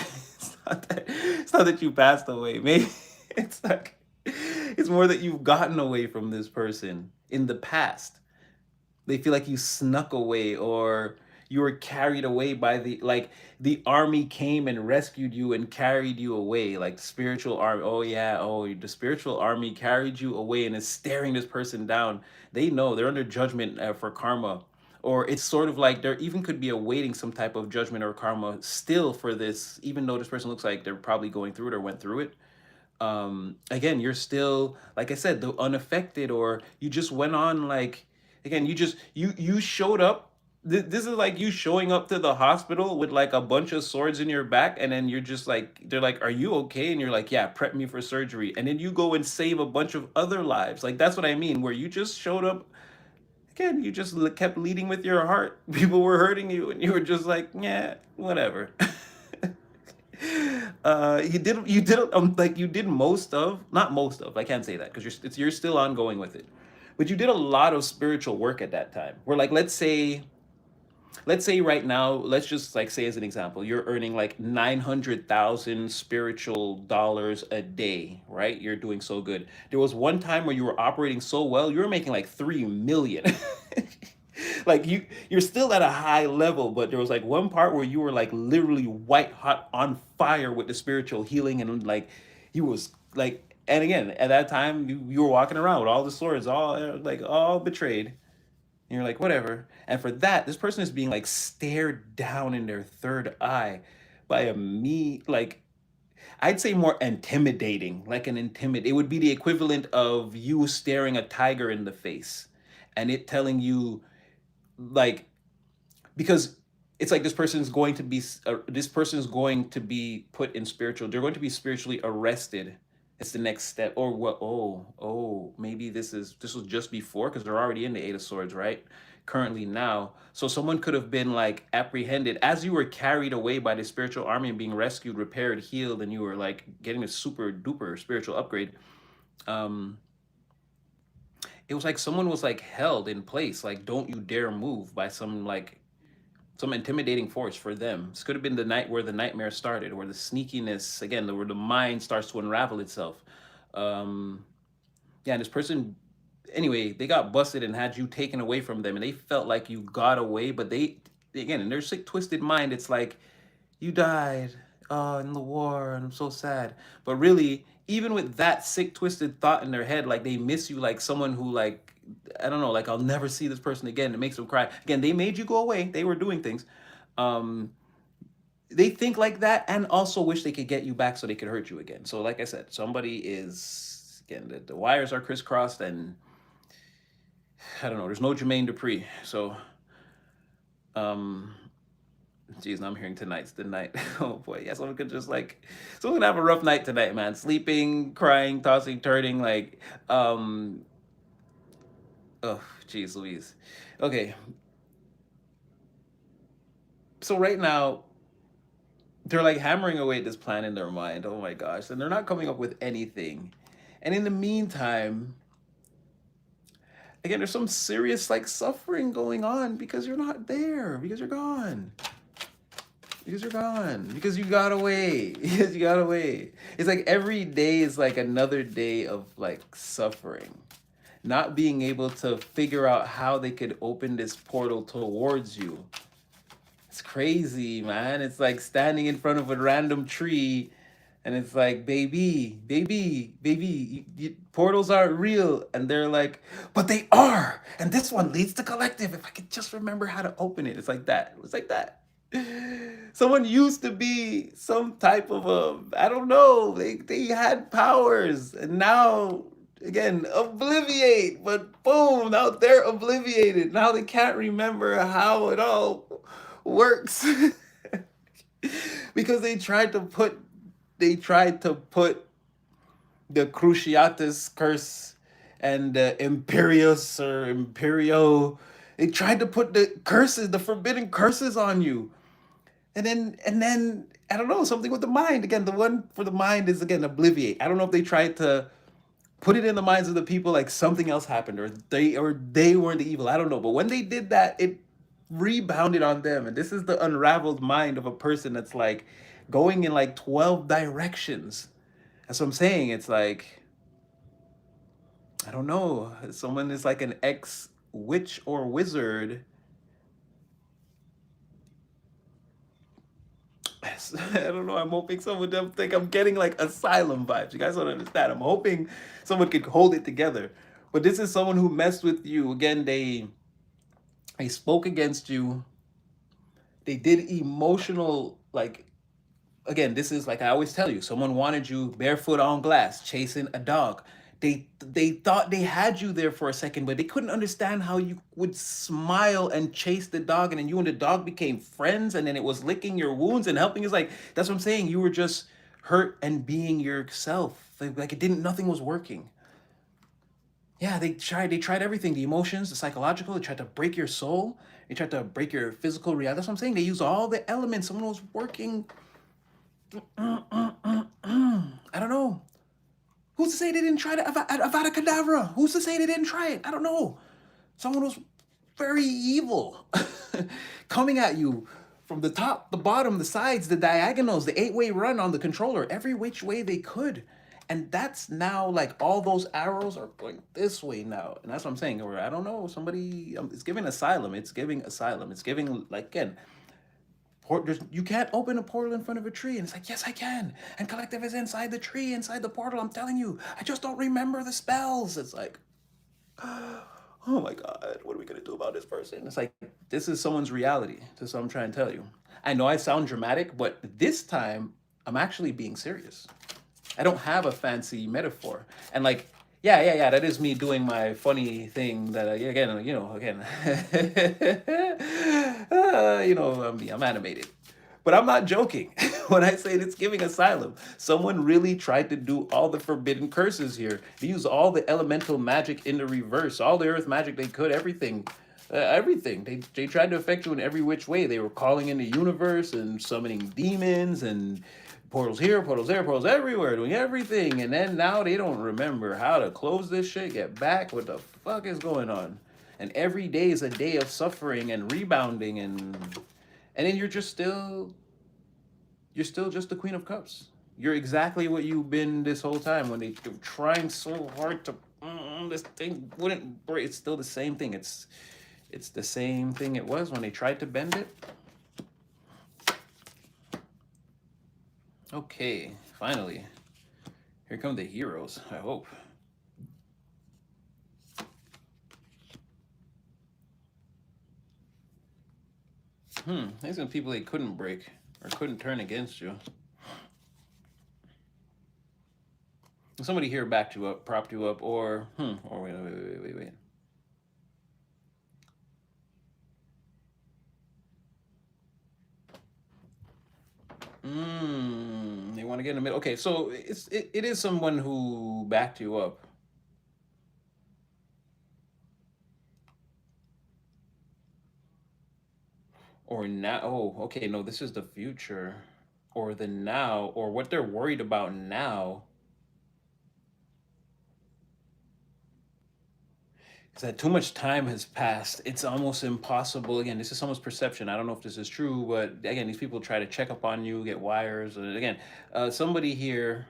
It's not that you passed away. Maybe it's like it's more that you've gotten away from this person in the past. They feel like you snuck away or you were carried away by the army came and rescued you and carried you away, like the spiritual army. Oh yeah, oh, the spiritual army carried you away and is staring this person down. They know they're under judgment for karma, or it's sort of like there even could be awaiting some type of judgment or karma still for this, even though this person looks like they're probably going through it or went through it. Again, you're still, like I said, the unaffected, or you just went on, like, again, you showed up. This is like you showing up to the hospital with like a bunch of swords in your back, and then you're just like, they're like, are you okay? And you're like, yeah, prep me for surgery. And then you go and save a bunch of other lives. Like, that's what I mean, where you just showed up. Again, you just kept leading with your heart. People were hurting you, and you were just like, yeah, whatever. You did most of, not most of, I can't say that because you're still ongoing with it, but you did a lot of spiritual work at that time, where like let's say right now, let's just like say as an example, you're earning like 900,000 spiritual dollars a day, right? You're doing so good. There was one time where you were operating so well, you were making like 3 million. Like you're still at a high level, but there was like one part where you were like literally white hot on fire with the spiritual healing, and like you was like, and again at that time you were walking around with all the swords, all like all betrayed. And you're like, whatever. And for that, this person is being like stared down in their third eye by a me, like I'd say more intimidating, like an intimid. It would be the equivalent of you staring a tiger in the face and it telling you, like, because it's like this person's going to be put in spiritual, they're going to be spiritually arrested. It's the next step. Or what? Oh, maybe this was just before, because they're already in the Eight of Swords, right? Currently now. So someone could have been like apprehended as you were carried away by the spiritual army and being rescued, repaired, healed, and you were like getting a super duper spiritual upgrade. um it was like someone was like held in place, like don't you dare move, by some intimidating force for them. This could have been the night where the nightmare started, where the sneakiness, again, where the mind starts to unravel itself. Um, yeah, and this person, anyway, they got busted and had you taken away from them, and they felt like you got away, but again, in their sick, twisted mind, it's like, you died in the war, and I'm so sad. But really, even with that sick, twisted thought in their head, like they miss you, like someone who, like, I don't know, like I'll never see this person again. It makes them cry. Again, they made you go away. They were doing things. Um, they think like that and also wish they could get you back so they could hurt you again. So, like I said, somebody is, again, the wires are crisscrossed, and I don't know. There's no Jermaine Dupri. So, um, geez, I'm hearing tonight's the night. Oh boy, yeah, someone could just like, someone could have a rough night tonight, man. Sleeping, crying, tossing, turning, like, oh, geez, Louise. Okay, so right now they're like hammering away at this plan in their mind. Oh my gosh, and they're not coming up with anything. And in the meantime, again, there's some serious like suffering going on because you're not there, because you're gone. Because you're gone. Because you got away. Because you got away. It's like every day is like another day of like suffering. Not being able to figure out how they could open this portal towards you. It's crazy, man. It's like standing in front of a random tree And it's like, baby, portals aren't real. And they're like, but they are. And this one leads to collective. If I could just remember how to open it. It's like that. It's like that. Someone used to be some type of a, I don't know, they had powers. And now, again, obliviate. But boom, now they're obliviated. Now they can't remember how it all works. Because they tried to put the Cruciatus curse and the Imperius or Imperio. They tried to put the curses, the forbidden curses on you. And then I don't know, something with the mind. Again, the one for the mind is again obliviate. I don't know if they tried to put it in the minds of the people like something else happened or they weren't the evil. I don't know. But when they did that, it rebounded on them. And this is the unraveled mind of a person that's like going in like 12 directions. That's what I'm saying. It's like, I don't know. Someone is like an ex witch or wizard. I don't know. I'm hoping someone doesn't think I'm getting like asylum vibes. You guys don't understand. I'm hoping someone could hold it together. But this is someone who messed with you. Again, they spoke against you. They did emotional, like, again, this is like I always tell you, someone wanted you barefoot on glass chasing a dog. They thought they had you there for a second, but they couldn't understand how you would smile and chase the dog, and then you and the dog became friends, and then it was licking your wounds and helping. It's like, that's what I'm saying. You were just hurt and being yourself. Like it didn't, nothing was working. Yeah, they tried everything, the emotions, the psychological. They tried to break your soul. They tried to break your physical reality. That's what I'm saying. They used all the elements. Someone was working. I don't know. Who's to say they didn't try to Avada Kedavra? Who's to say they didn't try it? I don't know. Someone was very evil, coming at you from the top, the bottom, the sides, the diagonals, the eight-way run on the controller, every which way they could. And that's now like all those arrows are going this way now. And that's what I'm saying. Or I don't know, somebody, it's giving asylum. It's giving asylum. It's giving, like, again, you can't open a portal in front of a tree. And it's like, yes, I can. And collective is inside the tree, inside the portal. I'm telling you, I just don't remember the spells. It's like, oh my God, what are we going to do about this person? It's like, this is someone's reality. This is what I'm trying to tell you. I know I sound dramatic, but this time I'm actually being serious. I don't have a fancy metaphor. And like, yeah, that is me doing my funny thing that, again, I'm animated. But I'm not joking when I say it's giving asylum. Someone really tried to do all the forbidden curses here. They used all the elemental magic in the reverse, all the earth magic they could, everything. Everything. They tried to affect you in every which way. They were calling in the universe and summoning demons and portals here, portals there, portals everywhere, doing everything. And then now they don't remember how to close this shit, get back. What the fuck is going on? And every day is a day of suffering and rebounding, and then you're still just the Queen of Cups. You're exactly what you've been this whole time. When they're trying so hard to, this thing wouldn't break. It's still the same thing. It's the same thing it was when they tried to bend it. Okay, finally. Here come the heroes, I hope. These are people they couldn't break or couldn't turn against you. Somebody here backed you up, propped you up, or wait. They want to get in the middle. Okay, so it is someone who backed you up. Or now, oh, okay, no, this is the future. Or the now, or what they're worried about now is that too much time has passed. It's almost impossible. Again, this is someone's perception. I don't know if this is true, but again, these people try to check up on you, get wires. And again, somebody here,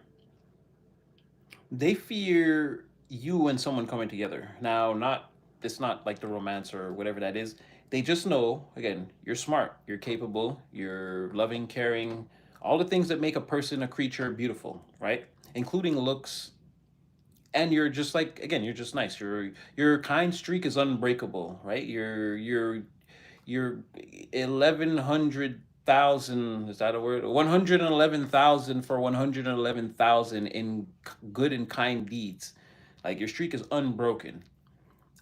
they fear you and someone coming together. Now, not it's not like the romance or whatever that is. They just know, again, you're smart, you're capable, you're loving, caring, all the things that make a person, a creature beautiful, right? Including looks. And you're just like, again, you're just nice. Your kind streak is unbreakable, right? You're 1100,000, is that a word? 111,000 for 111,000 in good and kind deeds. Like your streak is unbroken.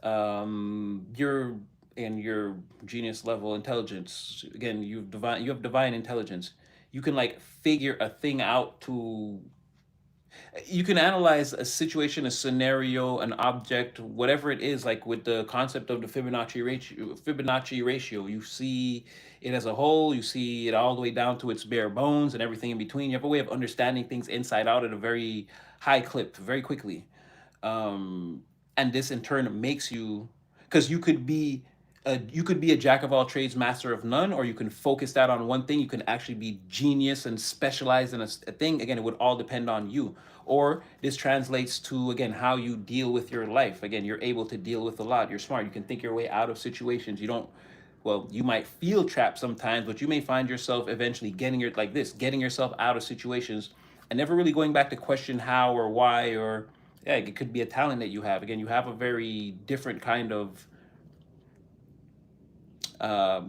Your and your genius level intelligence, again, you have divine intelligence. You can like figure a thing out to, you can analyze a situation, a scenario, an object, whatever it is, like with the concept of the Fibonacci ratio. You see it as a whole, you see it all the way down to its bare bones and everything in between. You have a way of understanding things inside out at a very high clip, very quickly. And this in turn makes you, because you could be a jack of all trades, master of none, or you can focus that on one thing. You can actually be genius and specialize in a thing. Again, it would all depend on you. Or this translates to, again, how you deal with your life. Again, you're able to deal with a lot. You're smart. You can think your way out of situations. You don't, well, you might feel trapped sometimes, but you may find yourself eventually getting yourself out of situations and never really going back to question how or why, or yeah, it could be a talent that you have. Again, you have a very different kind of,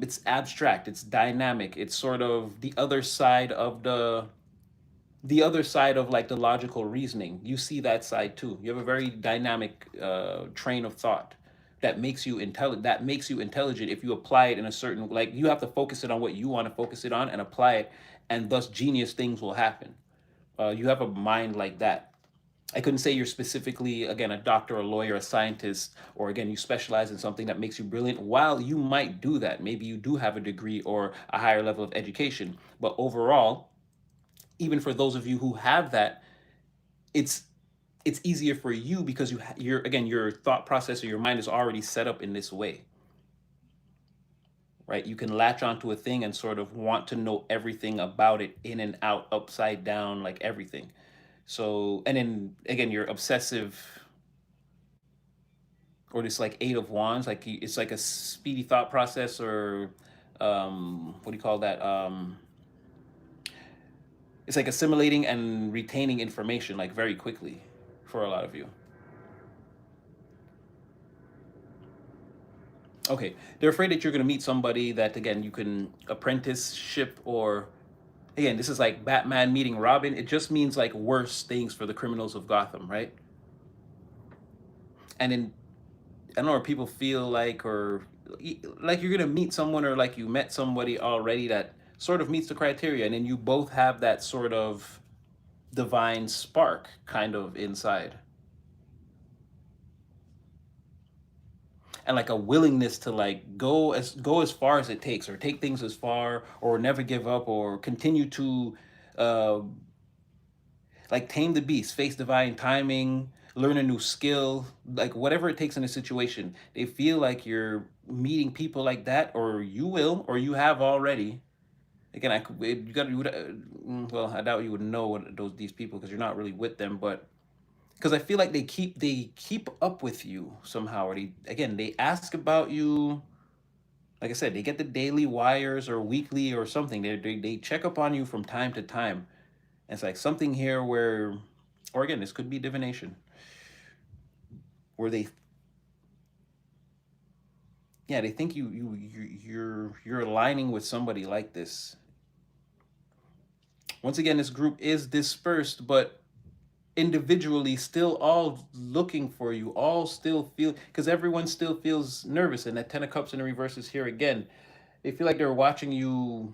it's abstract, it's dynamic, it's sort of the other side of like the logical reasoning. You see that side too. You have a very dynamic train of thought that makes you intelligent if you apply it in a certain, like you have to focus it on what you want to focus it on and apply it, and thus genius things will happen. You have a mind like that. I couldn't say you're specifically, again, a doctor, a lawyer, a scientist, or again, you specialize in something that makes you brilliant. While you might do that, maybe you do have a degree or a higher level of education. But overall, even for those of you who have that, it's it's easier for you because you're, again, your thought process or your mind is already set up in this way, right? You can latch onto a thing and sort of want to know everything about it, in and out, upside down, like everything. So, and then again, you're obsessive, or this like eight of wands, like it's like a speedy thought process, or what do you call that? It's like assimilating and retaining information like very quickly for a lot of you. Okay, they're afraid that you're going to meet somebody that, again, you can apprenticeship, or again, this is like Batman meeting Robin. It just means like worse things for the criminals of Gotham, right? And in, I don't know, if people feel like, or like you're gonna meet someone, or like you met somebody already that sort of meets the criteria, and then you both have that sort of divine spark kind of inside, and like a willingness to like go as far as it takes, or take things as far, or never give up, or continue to uh, like tame the beast, face divine timing, learn a new skill, like whatever it takes in a situation. They feel like you're meeting people like that, or you will, or you have already. Again, you got you would, well, I doubt you would know what these people, because you're not really with them, but because I feel like they keep up with you somehow, or they ask about you. Like I said, they get the daily wires or weekly or something. They check up on you from time to time. And it's like something here where, or again, this could be divination, where they think you're aligning with somebody like this. Once again, this group is dispersed, but individually still all looking for you, all still feel, because everyone still feels nervous. And that 10 of cups in the reverse is here again. They feel like they're watching you,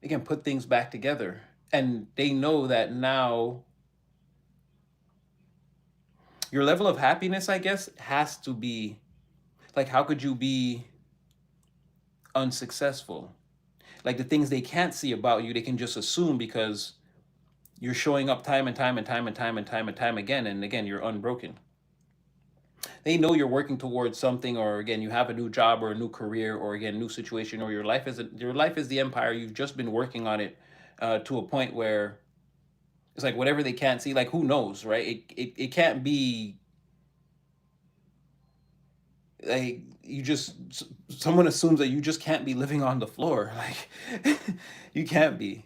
again, put things back together, and they know that now your level of happiness, I guess, has to be like, how could you be unsuccessful? Like the things they can't see about you, they can just assume, because you're showing up time and time and time and time and time and time again, and again, you're unbroken. They know you're working towards something, or again, you have a new job or a new career, or again, new situation, or your life is the empire. You've just been working on it to a point where it's like whatever they can't see, like who knows, right? It can't be like you just someone assumes that you just can't be living on the floor. Like you can't be.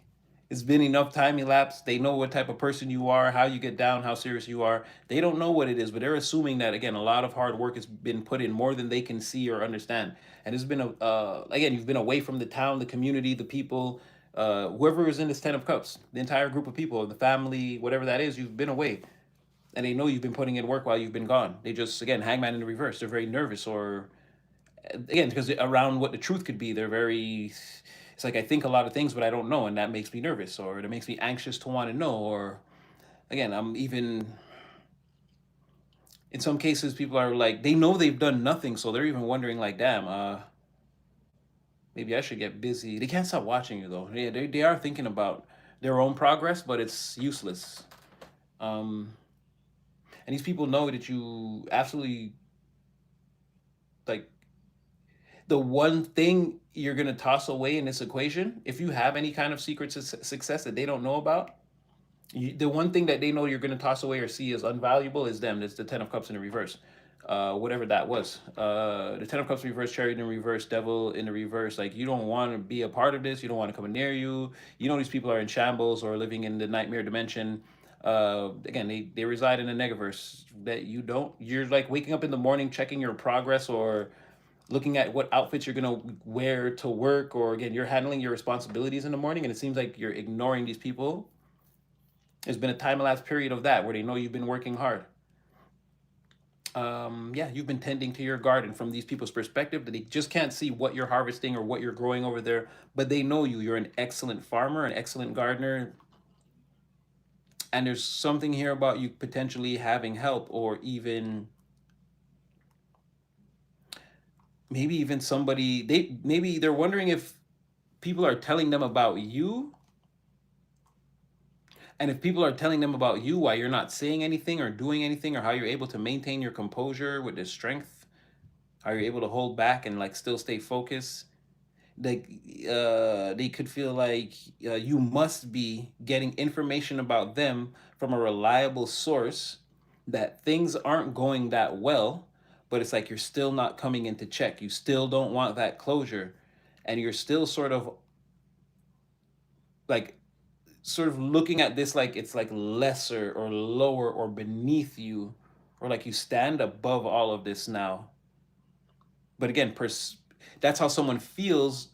It's been enough time elapsed. They know what type of person you are, how you get down, how serious you are. They don't know what it is, but they're assuming that again a lot of hard work has been put in, more than they can see or understand. And it's been a again, you've been away from the town, the community, the people, whoever is in this 10 of cups, the entire group of people, the family, whatever that is. You've been away, and they know you've been putting in work while you've been gone. They just, again, hangman in the reverse. They're very nervous, or again, because around what the truth could be, they're very. It's like I think a lot of things, but I don't know, and that makes me nervous, or it makes me anxious to want to know, or again, I'm even. In some cases, people are like they know they've done nothing, so they're even wondering like, damn, maybe I should get busy. They can't stop watching you though. Yeah, they are thinking about their own progress, but it's useless. Um, and these people know that you absolutely like the one thing you're going to toss away in this equation, if you have any kind of secret success that they don't know about, the one thing that they know you're going to toss away or see as unvaluable is them. It's the 10 of cups in the reverse. Whatever that was, the 10 of cups in reverse, chariot in reverse, devil in the reverse. Like you don't want to be a part of this. You don't want to come near you. You know these people are in shambles or living in the nightmare dimension. Again, they reside in a negaverse that you don't. You're like waking up in the morning, checking your progress, or looking at what outfits you're gonna wear to work, or again, you're handling your responsibilities in the morning, and it seems like you're ignoring these people. There's been a time elapsed period of that where they know you've been working hard. Yeah, you've been tending to your garden from these people's perspective, that they just can't see what you're harvesting or what you're growing over there, but they know you. You're an excellent farmer, an excellent gardener, and there's something here about you potentially having help, or even maybe even somebody maybe they're wondering if people are telling them about you. And if people are telling them about you, why you're not saying anything or doing anything, or how you're able to maintain your composure with this strength, how you're able to hold back and like still stay focused, like they could feel like you must be getting information about them from a reliable source, that things aren't going that well, but it's like you're still not coming into check. You still don't want that closure, and you're still like sort of looking at this like it's like lesser or lower or beneath you, or like you stand above all of this now. But again, that's how someone feels,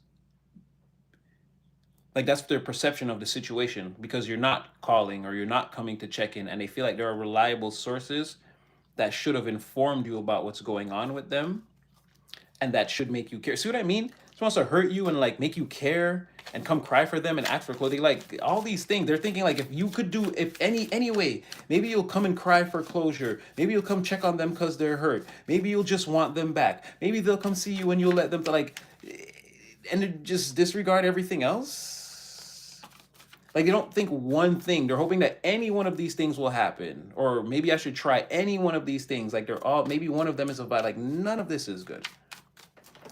like that's their perception of the situation, because you're not calling or you're not coming to check in, and they feel like there are reliable sources that should have informed you about what's going on with them, and that should make you care. See what I mean? Someone wants to hurt you and like make you care and come cry for them and ask for clothing, like all these things. They're thinking like if you could do, if anyway, maybe you'll come and cry for closure. Maybe you'll come check on them because they're hurt. Maybe you'll just want them back. Maybe they'll come see you and you'll let them like, and just disregard everything else. Like they don't think one thing. They're hoping that any one of these things will happen, or maybe I should try any one of these things. Like they're all, maybe one of them is a vibe. Like none of this is good.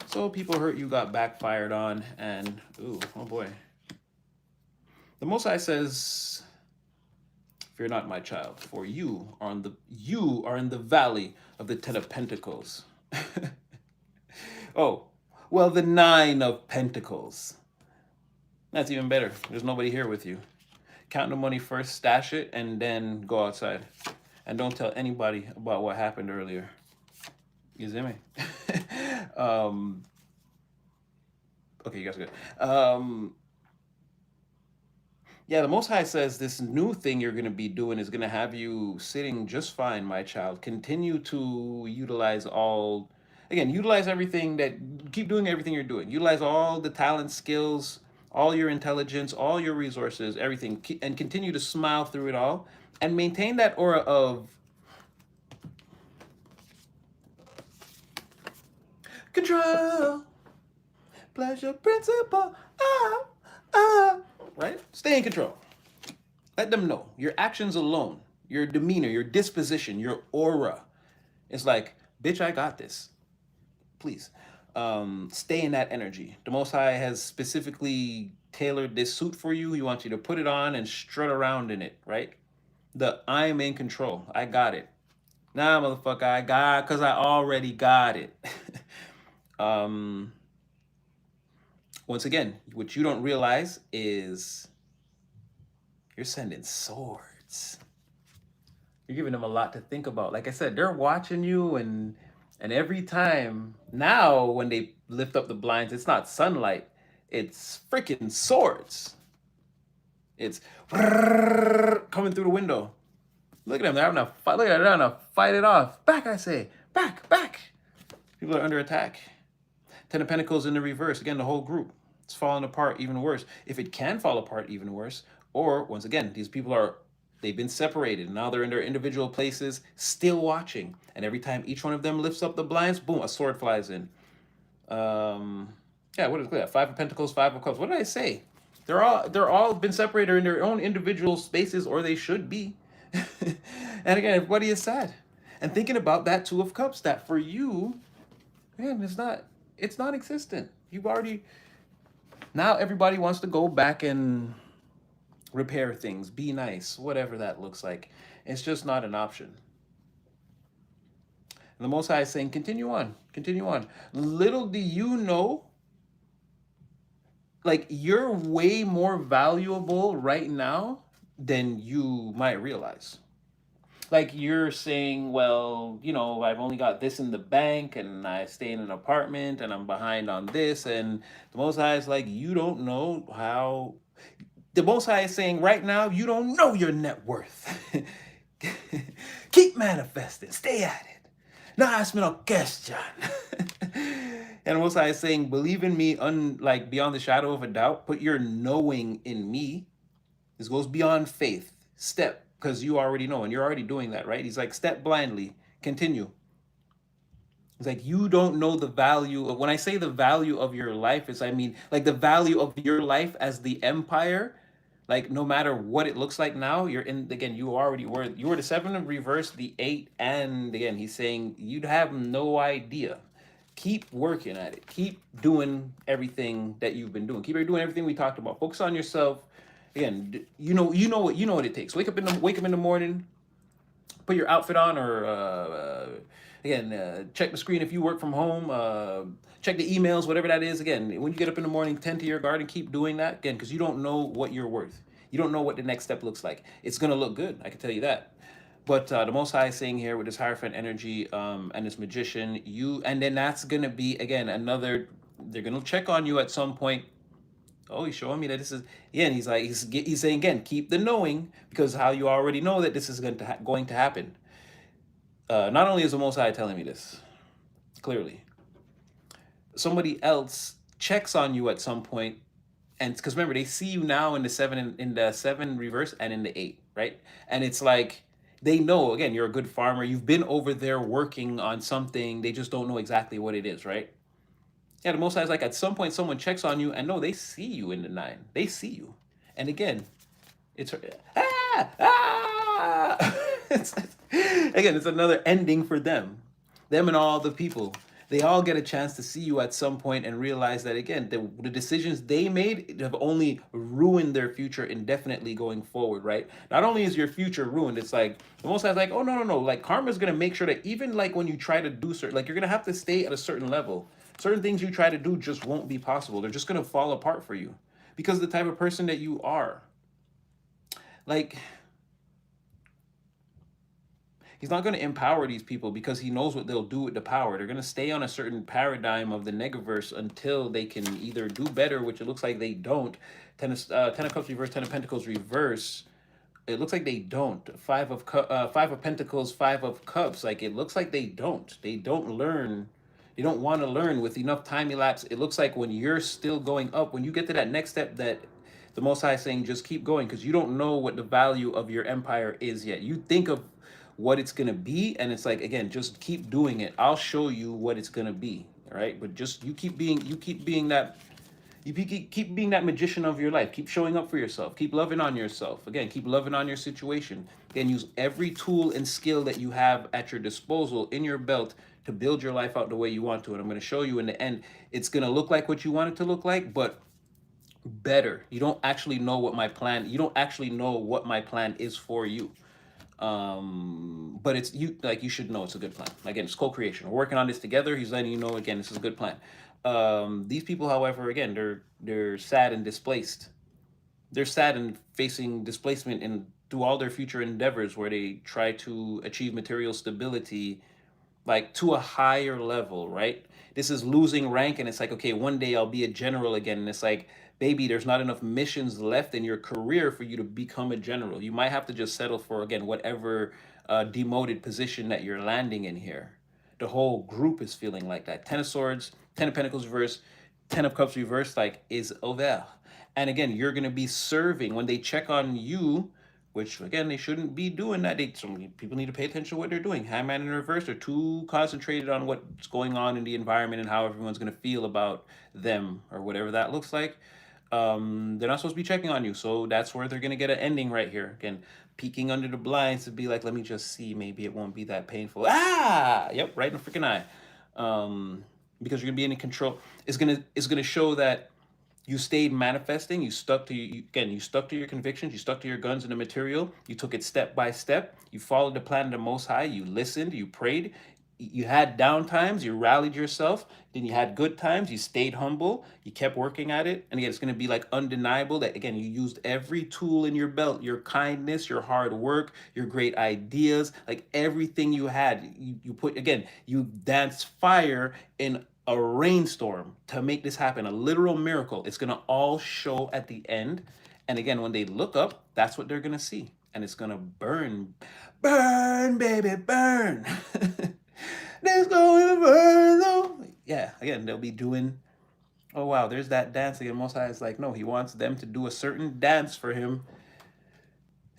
So people hurt you, got backfired on, and ooh, oh boy. The Most High says, "Fear not, my child, for you are in the valley of the 10 of Pentacles." Oh, well, the 9 of Pentacles. That's even better. There's nobody here with you. Count the money first, stash it, and then go outside. And don't tell anybody about what happened earlier. You see me? um, okay, you guys are good. Yeah, the Most High says this new thing you're going to be doing is going to have you sitting just fine, my child. Continue to utilize again, utilize everything keep doing everything you're doing. Utilize all the talent, skills, all your intelligence, all your resources, everything, and continue to smile through it all, and maintain that aura of control, pleasure, principle, right? Stay in control. Let them know your actions alone, your demeanor, your disposition, your aura. It's like, bitch, I got this. Please, stay in that energy. The Most High has specifically tailored this suit for you. He wants you to put it on and strut around in it, right? The I am in control. I got it. Nah, motherfucker, I got, because I already got it. um, Once again, what you don't realize is you're sending swords. You're giving them a lot to think about. Like I said, they're watching you, and every time now when they lift up the blinds, it's not sunlight, it's freaking swords. It's coming through the window. Look at them. They're having a fight. Look at them. They're having to fight it off. Back, I say. Back, back. People are under attack. Ten of Pentacles in the reverse. Again, the whole group. It's falling apart even worse. If it can fall apart even worse, or once again, these people are, they've been separated. Now they're in their individual places, still watching. And every time each one of them lifts up the blinds, boom, a sword flies in. Yeah, what is that? Five of Pentacles, Five of Cups. What did I say? They're all been separated in their own individual spaces, or they should be. And again, everybody is sad. And thinking about that Two of Cups, that for you, man, it's not existent. You've already, now everybody wants to go back and repair things, be nice, whatever that looks like. It's just not an option. And the Most High is saying, continue on, continue on. Little do you know, like you're way more valuable right now than you might realize. Like you're saying, well, I've only got this in the bank and I stay in an apartment and I'm behind on this. And the Most High is like, you don't know how. The Most High is saying right now, you don't know your net worth. Keep manifesting, stay at it. Naas me no question. And the Most High is saying, believe in me, like beyond the shadow of a doubt. Put your knowing in me. This goes beyond faith. Step, because you already know, and you're already doing that, right? He's like, step blindly, continue. It's like, you don't know the value of, when I say the value of your life, is I mean, like the value of your life as the empire. Like, no matter what it looks like now, you're in, again, you were the seven of reverse, the eight, and again, he's saying, you'd have no idea. Keep working at it. Keep doing everything that you've been doing. Keep doing everything we talked about. Focus on yourself. Again, you know what it takes. Wake up in the morning, put your outfit on, or again, check the screen if you work from home. Check the emails, whatever that is. Again, when you get up in the morning, tend to your garden. Keep doing that again, because you don't know what you're worth. You don't know what the next step looks like. It's gonna look good, I can tell you that. But the Most High is saying here with this Hierophant energy and this magician, and then that's gonna be again another. They're gonna check on you at some point. Oh, he's showing me that this is, yeah, and he's saying again, keep the knowing, because how you already know that this is going to happen. Not only is the Most High telling me this clearly, somebody else checks on you at some point, and because remember they see you now in the seven, in the seven reverse and in the eight, right? And it's like they know again you're a good farmer. You've been over there working on something. They just don't know exactly what it is, right? Yeah, the Most High is like at some point someone checks on you, and no, they see you in the nine. They see you, and again, it's it's, again, it's another ending for them, and all the people. They all get a chance to see you at some point and realize that again, the decisions they made have only ruined their future indefinitely going forward, right? Not only is your future ruined, it's like the Most High's like, oh no, no, no, like karma's gonna make sure that even like when you try to do certain, like you're gonna have to stay at a certain level. Certain things you try to do just won't be possible. They're just gonna fall apart for you because of the type of person that you are. Like, he's not going to empower these people because he knows what they'll do with the power. They're going to stay on a certain paradigm of the Negaverse until they can either do better, which it looks like they don't. Ten of Cups reverse, Ten of Pentacles reverse. It looks like they don't. Five of Pentacles, Five of Cups. Like it looks like they don't. They don't learn. They don't want to learn with enough time elapse. It looks like when you're still going up, when you get to that next step, that the Most High is saying, just keep going, because you don't know what the value of your empire is yet. You think of what it's gonna be, and it's like again, just keep doing it. I'll show you what it's gonna be. All right, but just you keep being that magician of your life. Keep showing up for yourself. Keep loving on yourself. Again, keep loving on your situation. Again, use every tool and skill that you have at your disposal in your belt to build your life out the way you want to. And I'm going to show you in the end, it's going to look like what you want it to look like, but better. You don't actually know what my plan is for you. But it's you like you should know it's a good plan. Again, it's co-creation. We're working on this together. He's letting you know again this is a good plan. These people, however, again, they're sad and displaced. They're sad and facing displacement in through all their future endeavors where they try to achieve material stability like to a higher level, right? This is losing rank, and it's like, okay, one day I'll be a general again. And it's like, baby, there's not enough missions left in your career for you to become a general. You might have to just settle for, again, whatever demoted position that you're landing in here. The whole group is feeling like that. Ten of Swords, Ten of Pentacles reversed, Ten of Cups reversed, like, is over. And again, you're going to be serving when they check on you, which again they shouldn't be doing that. Some people need to pay attention to what they're doing. Hangman in reverse, they're too concentrated on what's going on in the environment and how everyone's going to feel about them or whatever that looks like. They're not supposed to be checking on you, so that's where they're going to get an ending right here. Again, peeking under the blinds to be like, let me just see, maybe it won't be that painful. Yep, right in the freaking eye. Because you're gonna be in control. It's gonna show that you stayed manifesting. You stuck to again. You stuck to your convictions. You stuck to your guns and the material. You took it step by step. You followed the plan of the Most High. You listened. You prayed. You had down times. You rallied yourself. Then you had good times. You stayed humble. You kept working at it. And again, it's going to be like undeniable that again you used every tool in your belt. Your kindness, your hard work, your great ideas, like everything you had. You put again. You danced fire in a rainstorm to make this happen, a literal miracle. It's going to all show at the end. And again, when they look up, that's what they're going to see. And it's going to burn. Burn, baby, burn. Let's go and burn, though. Yeah, again, they'll be doing, oh, wow, there's that dance again. Most High is like, no, he wants them to do a certain dance for him.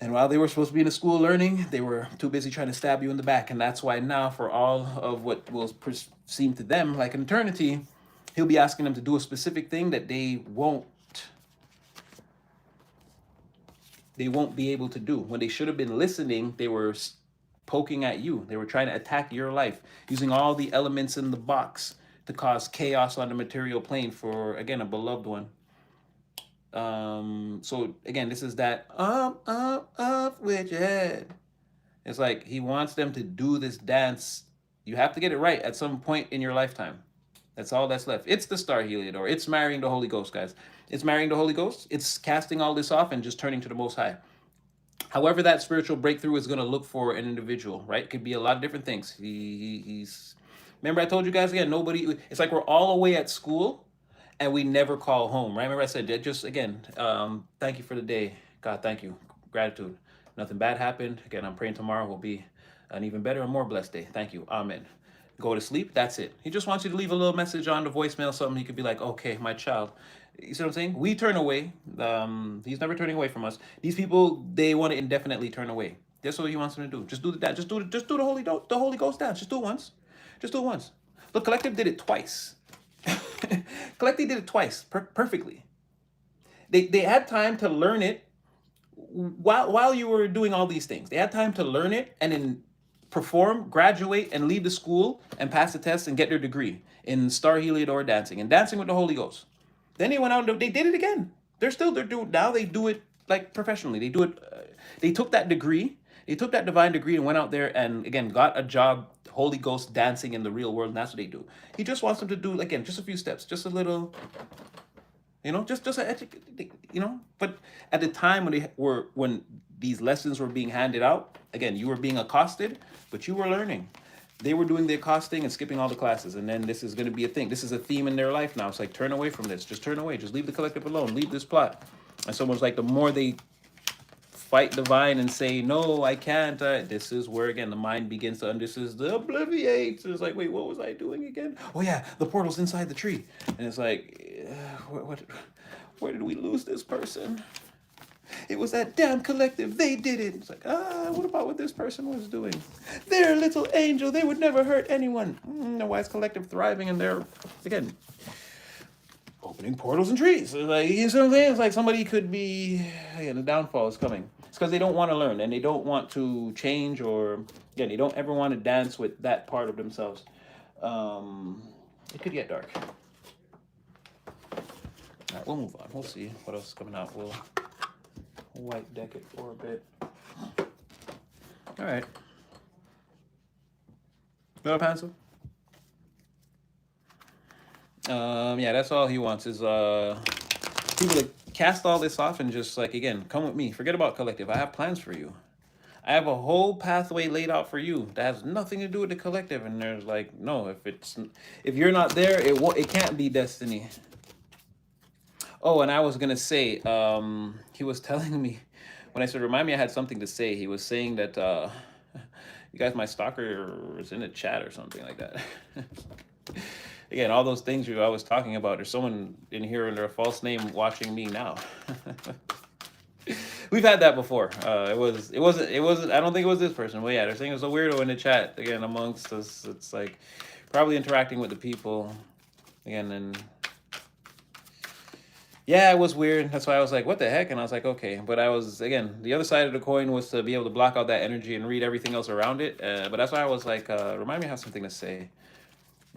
And while they were supposed to be in the school learning, they were too busy trying to stab you in the back. And that's why now, for all of what will seem to them like an eternity, he'll be asking them to do a specific thing that they won't be able to do. When they should have been listening, they were poking at you. They were trying to attack your life, using all the elements in the box to cause chaos on the material plane for, again, a beloved one. So again, this is that up with your head. It's like he wants them to do this dance. You have to get it right at some point in your lifetime. That's all that's left. It's the Star Heliodor. It's marrying the Holy Ghost, guys. It's marrying the Holy Ghost. It's casting all this off and just turning to the Most High. However, that spiritual breakthrough is going to look for an individual, right? It could be a lot of different things. He's. Remember, I told you guys again. Nobody. It's like we're all away at school, and we never call home, right? Remember, I said that just again. Thank you for the day, God. Thank you, gratitude. Nothing bad happened. Again, I'm praying tomorrow will be an even better and more blessed day. Thank you. Amen. Go to sleep. That's it. He just wants you to leave a little message on the voicemail, something he could be like, okay, my child. You see what I'm saying? We turn away. He's never turning away from us. These people, they want to indefinitely turn away. That's what he wants them to do. Just do that. Just do the Holy Ghost dance. Just do it once. Just do it once. Look, Collective did it twice. Collective did it twice perfectly. They had time to learn it while you were doing all these things. They had time to learn it and then perform, graduate, and leave the school and pass the test and get their degree in Star Heliodor dancing and dancing with the Holy Ghost. Then they went out and they did it again. They're doing now. They do it like professionally. They do it. They took that degree. They took that divine degree and went out there and again got a job. Holy Ghost dancing in the real world. And that's what they do. He just wants them to do again just a few steps, just a little. But at the time when these lessons were being handed out, again, you were being accosted, but you were learning. They were doing the accosting and skipping all the classes, and then this is going to be a thing. This is a theme in their life now. It's like, turn away from this. Just turn away. Just leave the collective alone. Leave this plot. And someone's like, the more they fight divine and say, no, I can't. This is where, again, the mind begins to, this is the obliviate. It's like, wait, what was I doing again? Oh, yeah, the portal's inside the tree. And it's like, where did we lose this person? It was that damn collective. They did it. It's like, what about what this person was doing? They're a little angel. They would never hurt anyone. Why is collective thriving and they're, again, opening portals and trees? Like, you know what I'm saying? It's like somebody could be, again, the downfall is coming. It's because they don't want to learn and they don't want to change or, again, they don't ever want to dance with that part of themselves. It could get dark. All right, we'll move on. We'll see what else is coming out. We'll white deck it for a bit. All right. Got a pencil? Yeah, that's all he wants is people to cast all this off and just like again, come with me. Forget about collective. I have plans for you. I have a whole pathway laid out for you that has nothing to do with the collective. And there's like, no, if you're not there, it can't be destiny. Oh, and I was gonna say, he was telling me when I said remind me I had something to say. He was saying that you guys, my stalker was in a chat or something like that. Again, all those things I was talking about. There's someone in here under a false name watching me now. We've had that before. It wasn't. I don't think it was this person. But yeah, they're saying it was a weirdo in the chat again amongst us. It's like probably interacting with the people again, and yeah, it was weird. That's why I was like, what the heck? And I was like, okay. But I was again, the other side of the coin was to be able to block out that energy and read everything else around it. But that's why I was like, remind me I have something to say.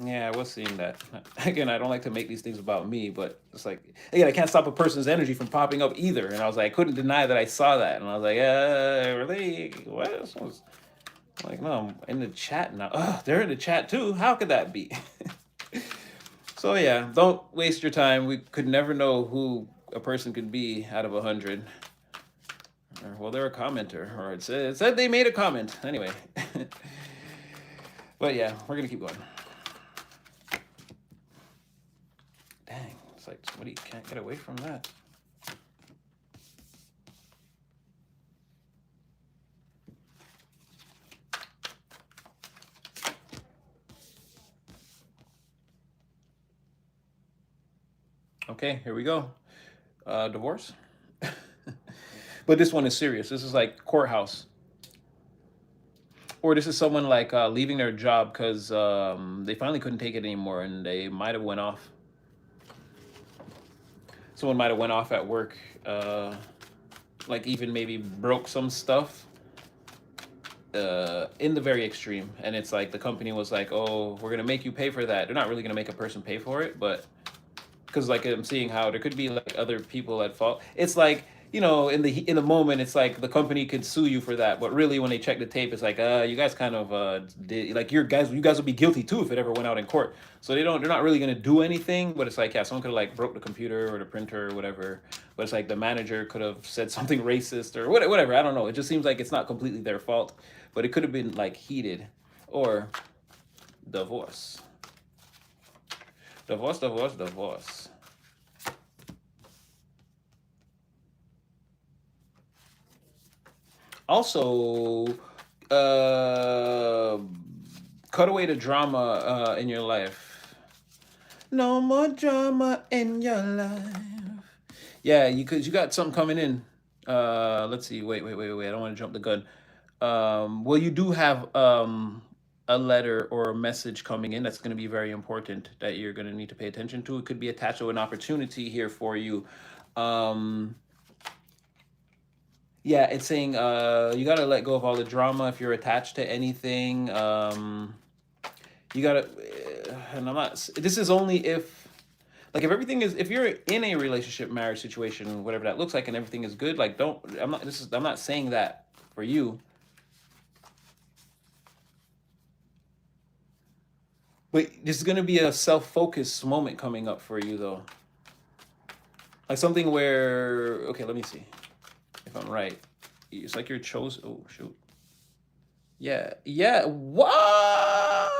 Yeah, I was seeing that. Again, I don't like to make these things about me, but it's like, again, I can't stop a person's energy from popping up either. And I was like, I couldn't deny that I saw that. And I was like, really? What? I'm like, no, I'm in the chat now. Ugh, they're in the chat too. How could that be? So yeah, don't waste your time. We could never know who a person could be out of 100. Well, they're a commenter, or it said they made a comment. Anyway. But yeah, we're going to keep going. Dang, it's like somebody can't get away from that. Okay, here we go. Divorce. But this one is serious. This is like courthouse. Or this is someone like leaving their job because they finally couldn't take it anymore and they might have went off. Someone might have went off at work, like even maybe broke some stuff in the very extreme. And it's like the company was like, oh, we're going to make you pay for that. They're not really going to make a person pay for it, but because like I'm seeing how there could be like other people at fault. It's like in the moment, it's like the company could sue you for that, but really when they check the tape, it's like you guys kind of did like you guys would be guilty too if it ever went out in court. So they're not really gonna do anything, but it's like yeah, someone could have like broke the computer or the printer or whatever. But it's like the manager could have said something racist or whatever. I don't know. It just seems like it's not completely their fault, but it could have been like heated or divorce. Divorce, divorce, divorce. Also, uh, cut away the drama in your life. No more drama in your life. Yeah, because you got something coming in. Let's see. Wait. I don't want to jump the gun. Well, you do have a letter or a message coming in that's going to be very important that you're going to need to pay attention to. It could be attached to an opportunity here for you. Um, yeah, it's saying you got to let go of all the drama if you're attached to anything. You got to, and I'm not, this is only if everything is, if you're in a relationship, marriage situation, whatever that looks like, and everything is good, like I'm not saying that for you. But there's going to be a self-focused moment coming up for you, though. Like something where, okay, let me see if I'm right. It's like you're chosen. Oh, shoot. Yeah. Yeah. What?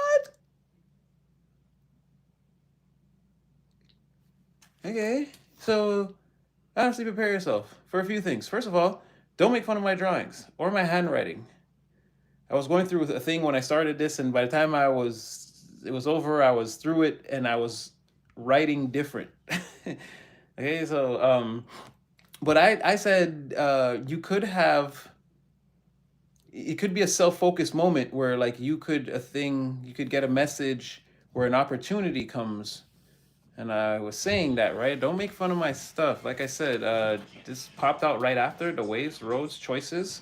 Okay. So, honestly, prepare yourself for a few things. First of all, don't make fun of my drawings or my handwriting. I was going through a thing when I started this, and by the time it was over, I was through it, and I was writing different. Okay, so but I said you could have. It could be a self-focused moment where like you could get a message where an opportunity comes. And I was saying that, right? Don't make fun of my stuff. Like I said, this popped out right after the ways, roads, choices,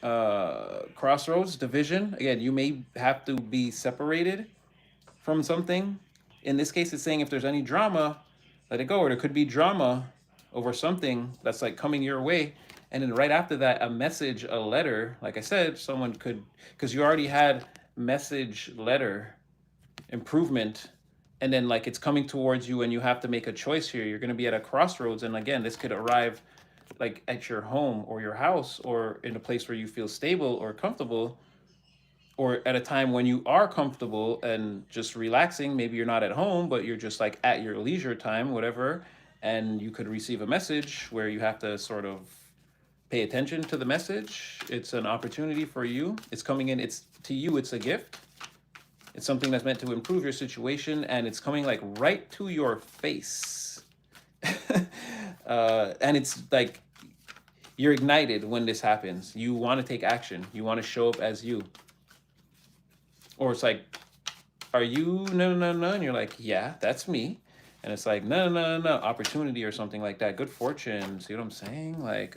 crossroads, division. Again, you may have to be separated from something. In this case, it's saying if there's any drama, let it go. Or there could be drama over something that's like coming your way. And then right after that, a message, a letter, like I said, someone could, because you already had message, letter, improvement, and then like it's coming towards you and you have to make a choice here. You're going to be at a crossroads. And again, this could arrive like at your home or your house or in a place where you feel stable or comfortable, or at a time when you are comfortable and just relaxing. Maybe you're not at home, but you're just like at your leisure time, whatever. And you could receive a message where you have to sort of pay attention to the message. It's an opportunity for you. It's coming in. It's to you. It's a gift. It's something that's meant to improve your situation, and it's coming like right to your face. And it's like you're ignited when this happens. You want to take action. You want to show up as you. Or it's like, are you no no no? And you're like, yeah, that's me. And it's like, no no no no, opportunity or something like that. Good fortune. See what I'm saying? Like,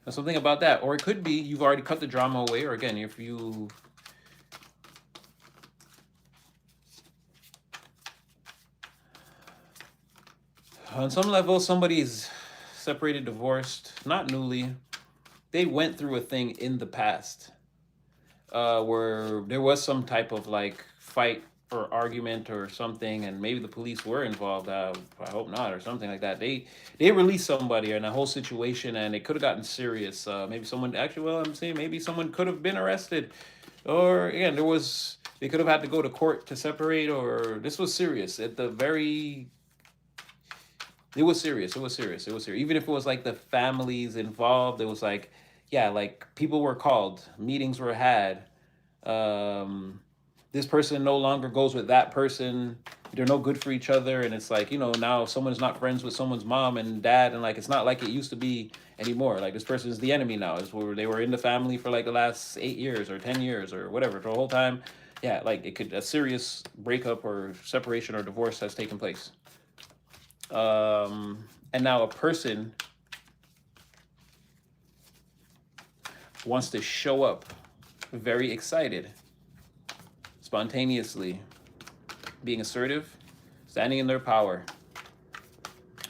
something about that. Or it could be you've already cut the drama away, or again, if you on some level somebody's separated, divorced, not newly. They went through a thing in the past where there was some type of like fight or argument or something, and maybe the police were involved. I hope not, or something like that. They released somebody in a whole situation, and it could have gotten serious. Maybe someone actually, well, I'm saying maybe someone could have been arrested, or again, there was they could have had to go to court to separate, or this was serious at the very. It was serious. It was serious. It was serious. Even if it was like the families involved, it was like, yeah, like people were called, meetings were had, this person no longer goes with that person. They're no good for each other, and it's like, now someone's not friends with someone's mom and dad, and like it's not like it used to be anymore. Like this person is the enemy now. Is where they were in the family for like the last 8 years or 10 years or whatever for the whole time. Yeah, like it could a serious breakup or separation or divorce has taken place. And now a person wants to show up very excited, spontaneously, being assertive, standing in their power,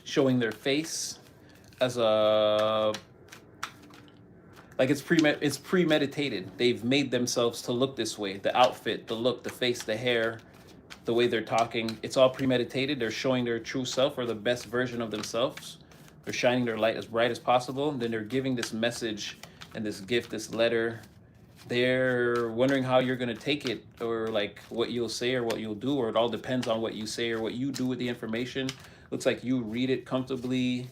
showing their face as a like it's premeditated. They've made themselves to look this way. The outfit, the look, the face, the hair, the way they're talking, it's all premeditated. They're showing their true self or the best version of themselves. They're shining their light as bright as possible. And then they're giving this message and this gift, this letter. They're wondering how you're going to take it, or like what you'll say or what you'll do, or it all depends on what you say or what you do with the information. Looks like you read it comfortably,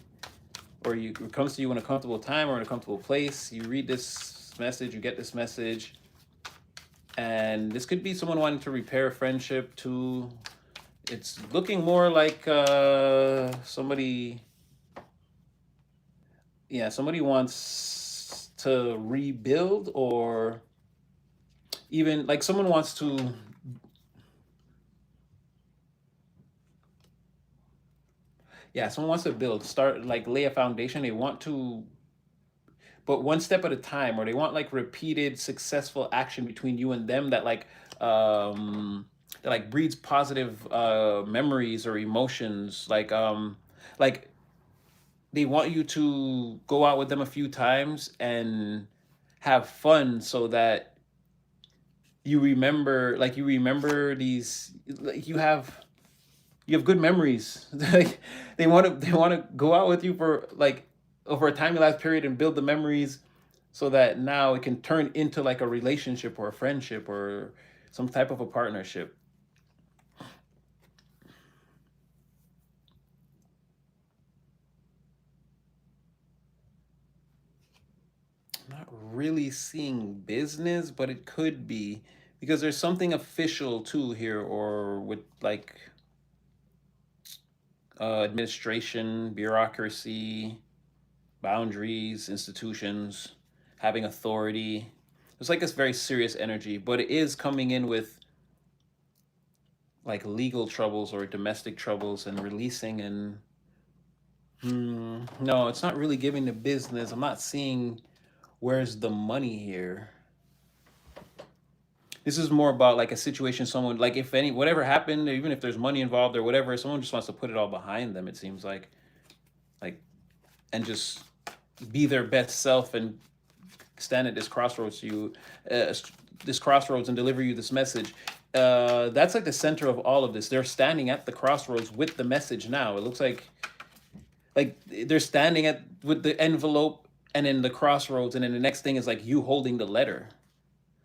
or it comes to you in a comfortable time or in a comfortable place. You read this message, you get this message, and this could be someone wanting to repair a friendship too. It's looking more like somebody, yeah, somebody wants to rebuild, or even like someone wants to, yeah, someone wants to build, start like lay a foundation. They want to, but one step at a time, or they want like repeated successful action between you and them that like breeds positive memories or emotions, like they want you to go out with them a few times and have fun, so that you remember these, like you have good memories. Like they want to go out with you for like over a time elapsed period and build the memories, so that now it can turn into like a relationship or a friendship or some type of a partnership. Not really seeing business, but it could be because there's something official too here, or with like administration, bureaucracy, boundaries, institutions, having authority. It's like this very serious energy, but it is coming in with like legal troubles or domestic troubles and releasing and no, it's not really giving the business. I'm not seeing where's the money here. This is more about like a situation, someone like if any whatever happened, even if there's money involved or whatever, someone just wants to put it all behind them. It seems like and just be their best self and stand at this crossroads to you, this crossroads and deliver you this message. That's like the center of all of this. They're standing at the crossroads with the message now. It looks like they're standing at with the envelope and then the crossroads, and then the next thing is like you holding the letter,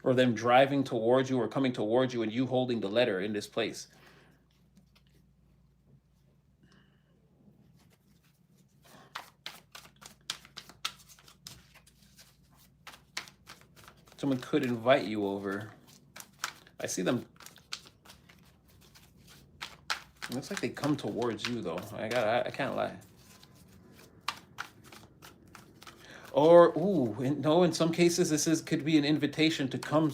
or them driving towards you or coming towards you and you holding the letter in this place. Someone could invite you over. I see them. It looks like they come towards you though. I can't lie. Or ooh, no, in some cases this is could be an invitation to come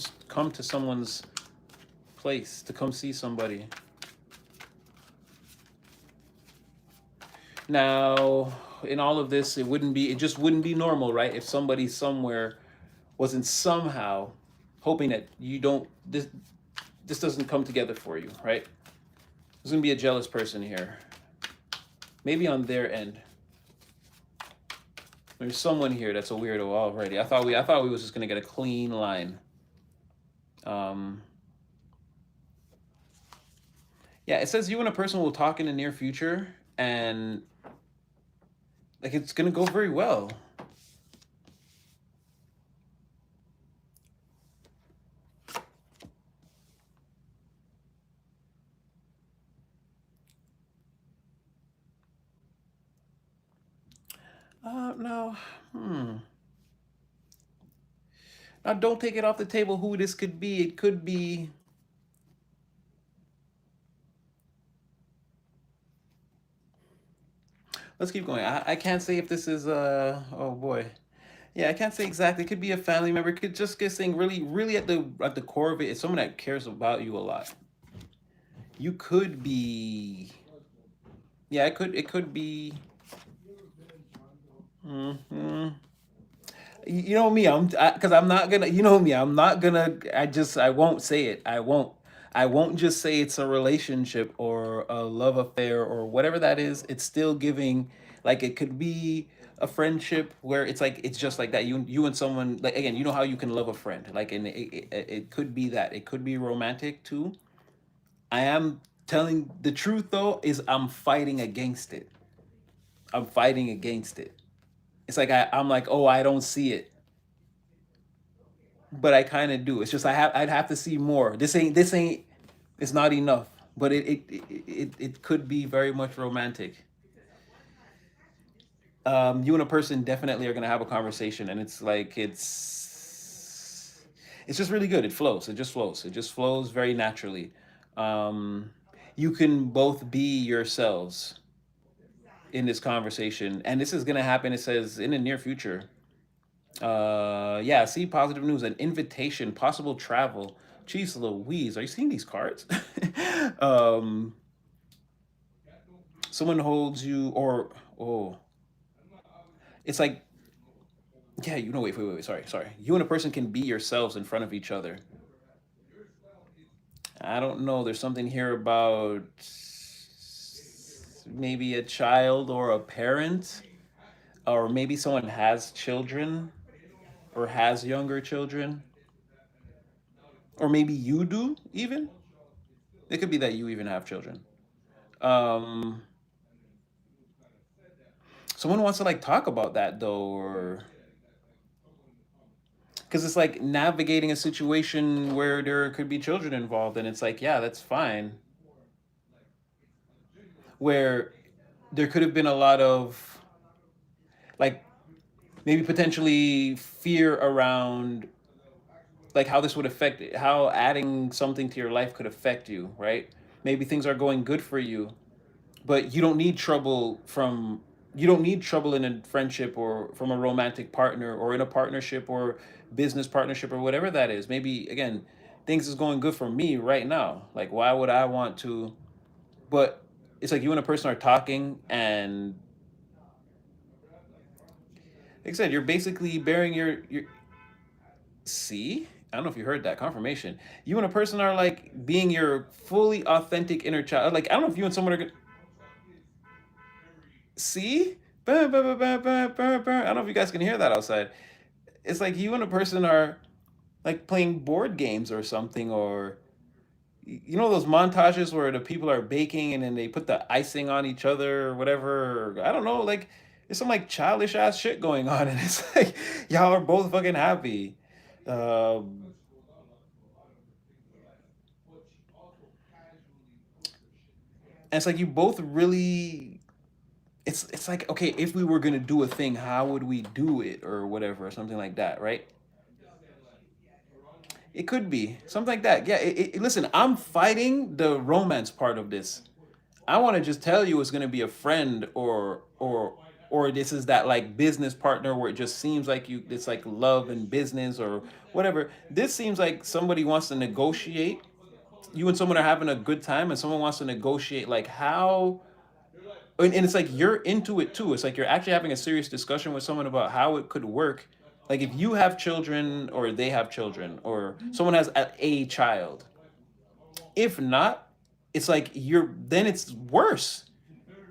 to someone's place to come see somebody. Now, in all of this, it just wouldn't be normal, right? If somebody somewhere wasn't somehow hoping that you don't this doesn't come together for you, right? There's gonna be a jealous person here. Maybe on their end. There's someone here that's a weirdo already. I thought we was just gonna get a clean line. Um, yeah, it says you and a person will talk in the near future, and like it's gonna go very well. Now, now don't take it off the table. Who this could be? It could be. Let's keep going. I can't say if this is oh boy. Yeah, I can't say exactly. It could be a family member. It could just get saying really, really at the core of it, it's someone that cares about you a lot. You could be, yeah, it could be. Hmm. You know me, because I'm not gonna. You know me, I'm not gonna. I won't say it. I won't just say it's a relationship or a love affair or whatever that is. It's still giving, like it could be a friendship where it's like it's just like that. You and someone like again, you know how you can love a friend, like and it could be that. It could be romantic too. I am telling the truth though is I'm fighting against it. I'm fighting against it. It's like I'm like, oh, I don't see it, but I kind of do. It's just I'd have to see more. This ain't it's not enough. But it could be very much romantic. You and a person definitely are gonna have a conversation, and it's like it's just really good. It flows. It just flows. It just flows very naturally. Um, you can both be yourselves in this conversation, and this is gonna happen. It says in the near future. Yeah, see positive news, an invitation, possible travel. Jeez Louise, are you seeing these cards? um, someone holds you, or oh, it's like yeah, wait, sorry. You and a person can be yourselves in front of each other. I don't know. There's something here about maybe a child or a parent, or maybe someone has children or has younger children, or maybe you do even. It could be that you even have children. Um, someone wants to like talk about that though, or because it's like navigating a situation where there could be children involved, and it's like, yeah, that's fine. Where there could have been a lot of like maybe potentially fear around like how this would affect how adding something to your life could affect you, right? Maybe things are going good for you, but you don't need trouble in a friendship or from a romantic partner or in a partnership or business partnership or whatever that is. Maybe again, things is going good for me right now. Like why would I want to, but it's like you and a person are talking, and like I said, you're basically bearing your see. I don't know if you heard that confirmation. You and a person are like being your fully authentic inner child. Like I don't know if you and someone are gonna see. Bah, bah, bah, bah, bah, bah, bah. I don't know if you guys can hear that outside. It's like you and a person are like playing board games or something, or you know those montages where the people are baking and then they put the icing on each other or whatever. Or, I don't know, like there's some like childish ass shit going on, and it's like y'all are both fucking happy. Um, and it's like you both really. It's like okay, if we were gonna do a thing, how would we do it or whatever or something like that, right? It could be something like that. Yeah. Listen, I'm fighting the romance part of this. I want to just tell you it's going to be a friend or this is that like business partner where it just seems like you it's like love and business or whatever. This seems like somebody wants to negotiate. You and someone are having a good time and someone wants to negotiate like how and it's like you're into it too. It's like you're actually having a serious discussion with someone about how it could work. Like if you have children or they have children or someone has a child. If not, it's like you're then it's worse.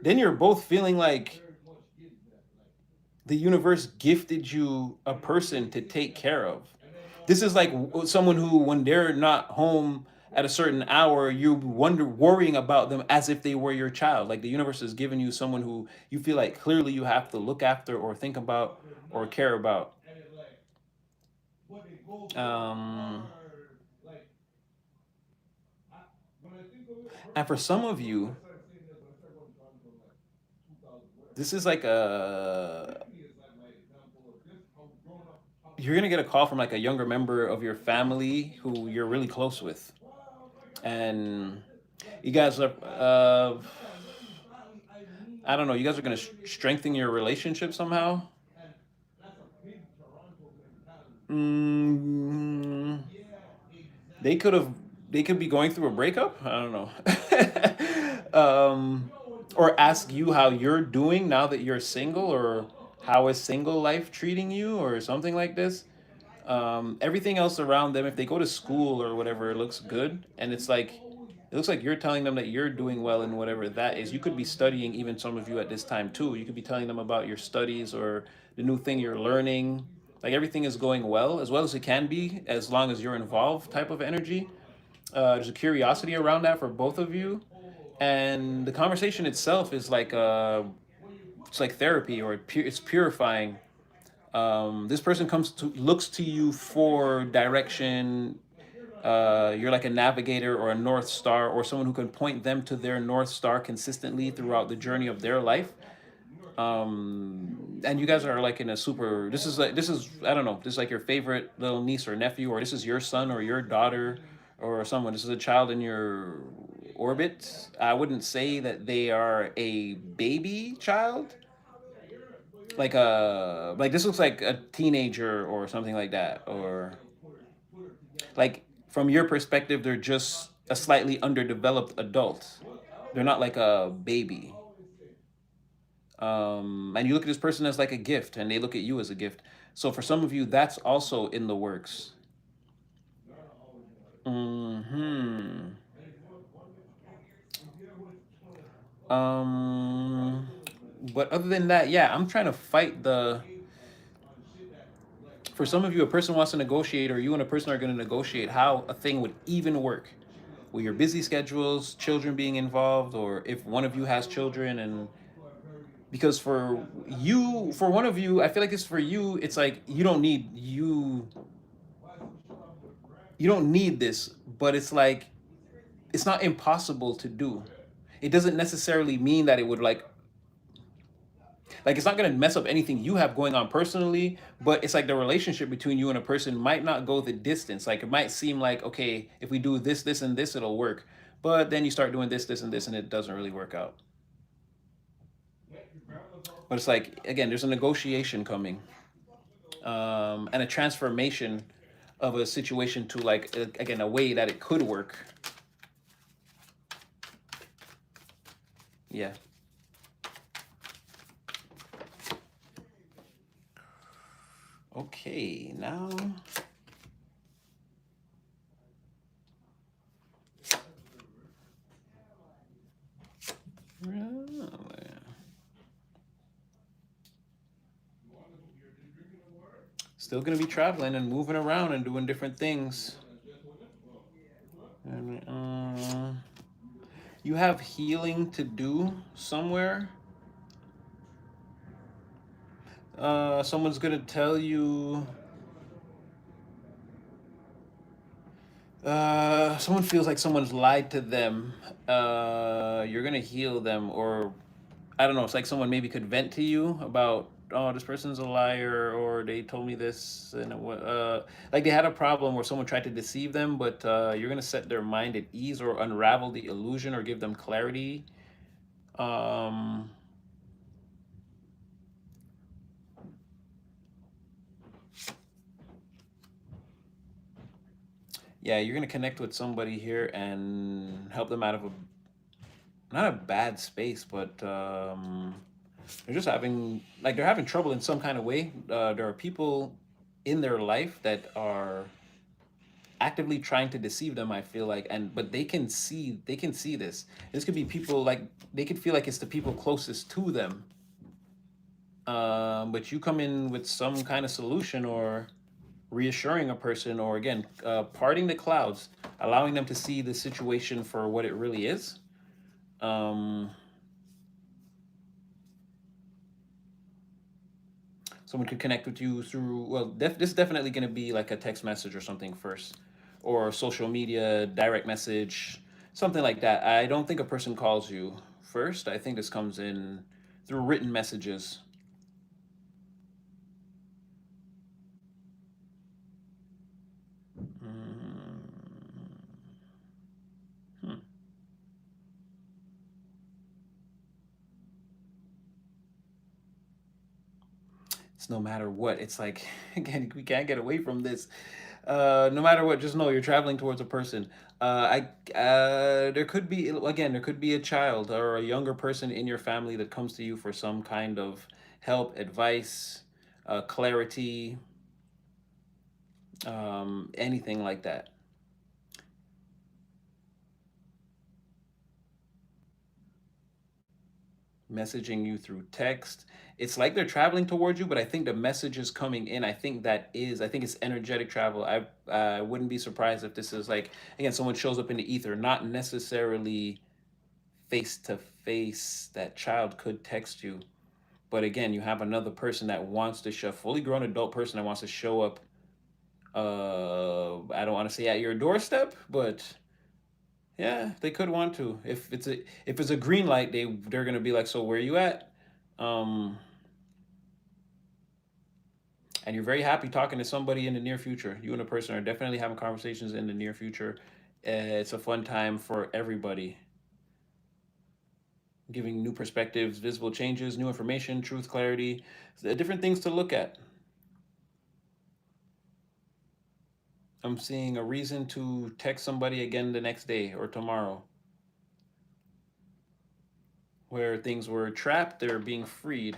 Then you're both feeling like the universe gifted you a person to take care of. This is like someone who, when they're not home at a certain hour, you wonder worrying about them as if they were your child. Like the universe has given you someone who you feel like clearly you have to look after or think about or care about. Um, and for some of you, this is like a you're gonna get a call from like a younger member of your family who you're really close with, and you guys are I don't know, you guys are gonna strengthen your relationship somehow. Mm, they could have they could be going through a breakup. I don't know. Or ask you how you're doing now that you're single, or how is single life treating you, or something like this. Everything else around them, if they go to school or whatever, it looks good, and it's like it looks like you're telling them that you're doing well in whatever that is. You could be studying, even some of you at this time too. You could be telling them about your studies or the new thing you're learning. Like everything is going well as it can be, as long as you're involved, type of energy. There's a curiosity around that for both of you, and the conversation itself is like it's like therapy, or it's purifying. This person comes to looks to you for direction. You're like a navigator or a north star, or someone who can point them to their north star consistently throughout the journey of their life. And you guys are like in a super. This is I don't know. This is like your favorite little niece or nephew, or this is your son or your daughter, or someone. This is a child in your orbit. I wouldn't say that they are a baby child, like this looks like a teenager or something like that, or like from your perspective they're just a slightly underdeveloped adult. They're not like a baby. And you look at this person as like a gift and they look at you as a gift. So for some of you that's also in the works. Hmm. um but other than that, yeah, I'm trying to fight the for some of you, a person wants to negotiate, or you and a person are going to negotiate how a thing would even work with your busy schedules, children being involved, or if one of you has children. And because for you, for one of you, I feel like it's for you, it's like you don't need this, but it's like it's not impossible to do. It doesn't necessarily mean that it would like it's not going to mess up anything you have going on personally, but it's like the relationship between you and a person might not go the distance. Like it might seem like okay, if we do this and this it'll work, but then you start doing this and this and it doesn't really work out. But it's like again there's a negotiation coming, and a transformation of a situation to like again a way that it could work. Yeah. Okay, now still gonna be traveling and moving around and doing different things. And you have healing to do somewhere. Someone's gonna tell you. Someone feels like someone's lied to them. You're gonna heal them, or I don't know. It's like someone maybe could vent to you about, oh, this person's a liar, or they told me this, and like they had a problem where someone tried to deceive them, but you're gonna set their mind at ease or unravel the illusion or give them clarity. Um, yeah, you're gonna connect with somebody here and help them out of a not a bad space, but they're just having like they're having trouble in some kind of way. There are people in their life that are actively trying to deceive them. I feel like, and but they can see this. This could be people like they could feel like it's the people closest to them. But you come in with some kind of solution or reassuring a person, or again, parting the clouds, allowing them to see the situation for what it really is. Um, Someone could connect with you through, well, this is definitely going to be like a text message or something first, or social media, direct message, something like that. I don't think a person calls you first. I think this comes in through written messages. Mm, hmm. It's no matter what. It's like, again, we can't get away from this. No matter what, just know you're traveling towards a person. There could be, again, there could be a child or a younger person in your family that comes to you for some kind of help, advice, clarity, anything like that. Messaging you through text. It's like they're traveling towards you, but I think the message is coming in. I think it's energetic travel. I wouldn't be surprised if this is like, again, someone shows up in the ether, not necessarily face to face. That child could text you, but again, you have another person that wants to show, fully grown adult person that wants to show up. I don't want to say at your doorstep, but yeah, they could want to. If it's a green light, they're gonna be like, so where you at? Um, and you're very happy talking to somebody in the near future. You and a person are definitely having conversations in the near future. It's a fun time for everybody, giving new perspectives, visible changes, new information, truth, clarity, different things to look at. I'm seeing a reason to text somebody again the next day or tomorrow. Where things were trapped, they're being freed.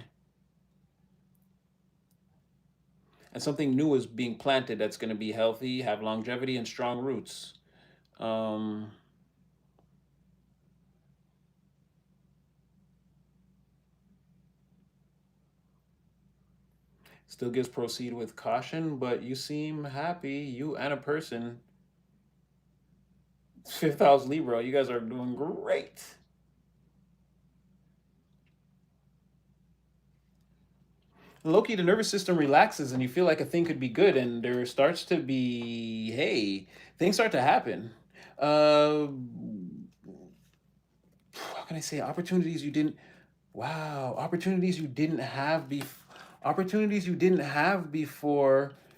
And something new is being planted that's going to be healthy, have longevity, and strong roots. Um, Still gives proceed with caution, but you seem happy. You and a person, fifth house Libra, you guys are doing great. Loki, the nervous system relaxes and you feel like a thing could be good, and there starts to be, hey, things start to happen. Uh, how can I say opportunities you didn't, wow, opportunities you didn't have before,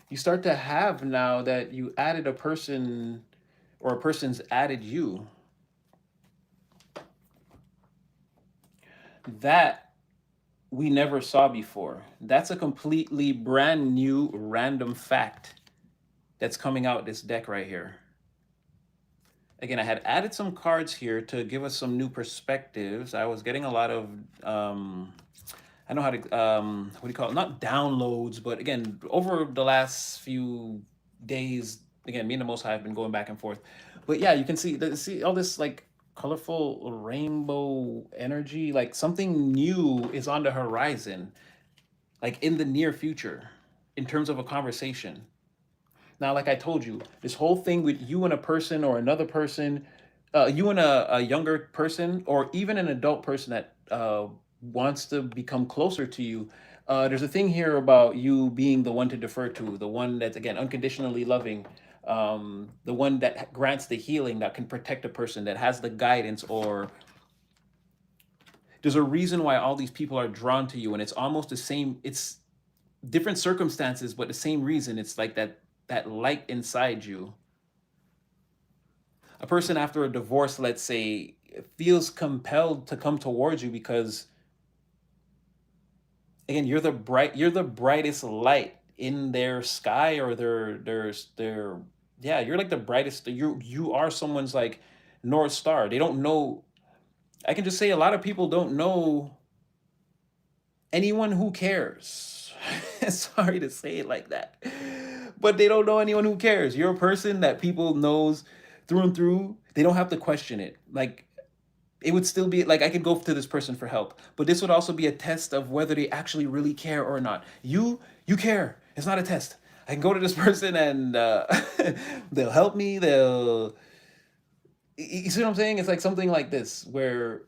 you start to have now that you added a person or a person's added you. That we never saw before. That's a completely brand new random fact that's coming out this deck right here. Again, I had added some cards here to give us some new perspectives. I was getting a lot of I know how to what do you call it? Not downloads, but again, over the last few days, again, me and the Most High have been going back and forth. But yeah, you can see all this like colorful rainbow energy, like something new is on the horizon, like in the near future. in terms of a conversation. Now, like I told you, this whole thing with you and a person or another person, you and a younger person, or even an adult person that wants to become closer to you, there's a thing here about you being the one to defer to, the one that's, again, unconditionally loving, the one that grants the healing, that can protect a person, that has the guidance, or there's a reason why all these people are drawn to you, and it's almost the same. It's different circumstances, but the same reason. It's like that light inside you. A person after a divorce, let's say, feels compelled to come towards you because, again, you're the brightest light in their sky, or their yeah, you're like the brightest. You are someone's like North Star. They don't know. I can just say a lot of people don't know anyone who cares. Sorry to say it like that, but they don't know anyone who cares. You're a person that people knows through and through. They don't have to question it. Like, it would still be like I could go to this person for help, but this would also be a test of whether they actually really care or not. You care. It's not a test. I can go to this person and they'll help me. You see what I'm saying? It's like something like this where,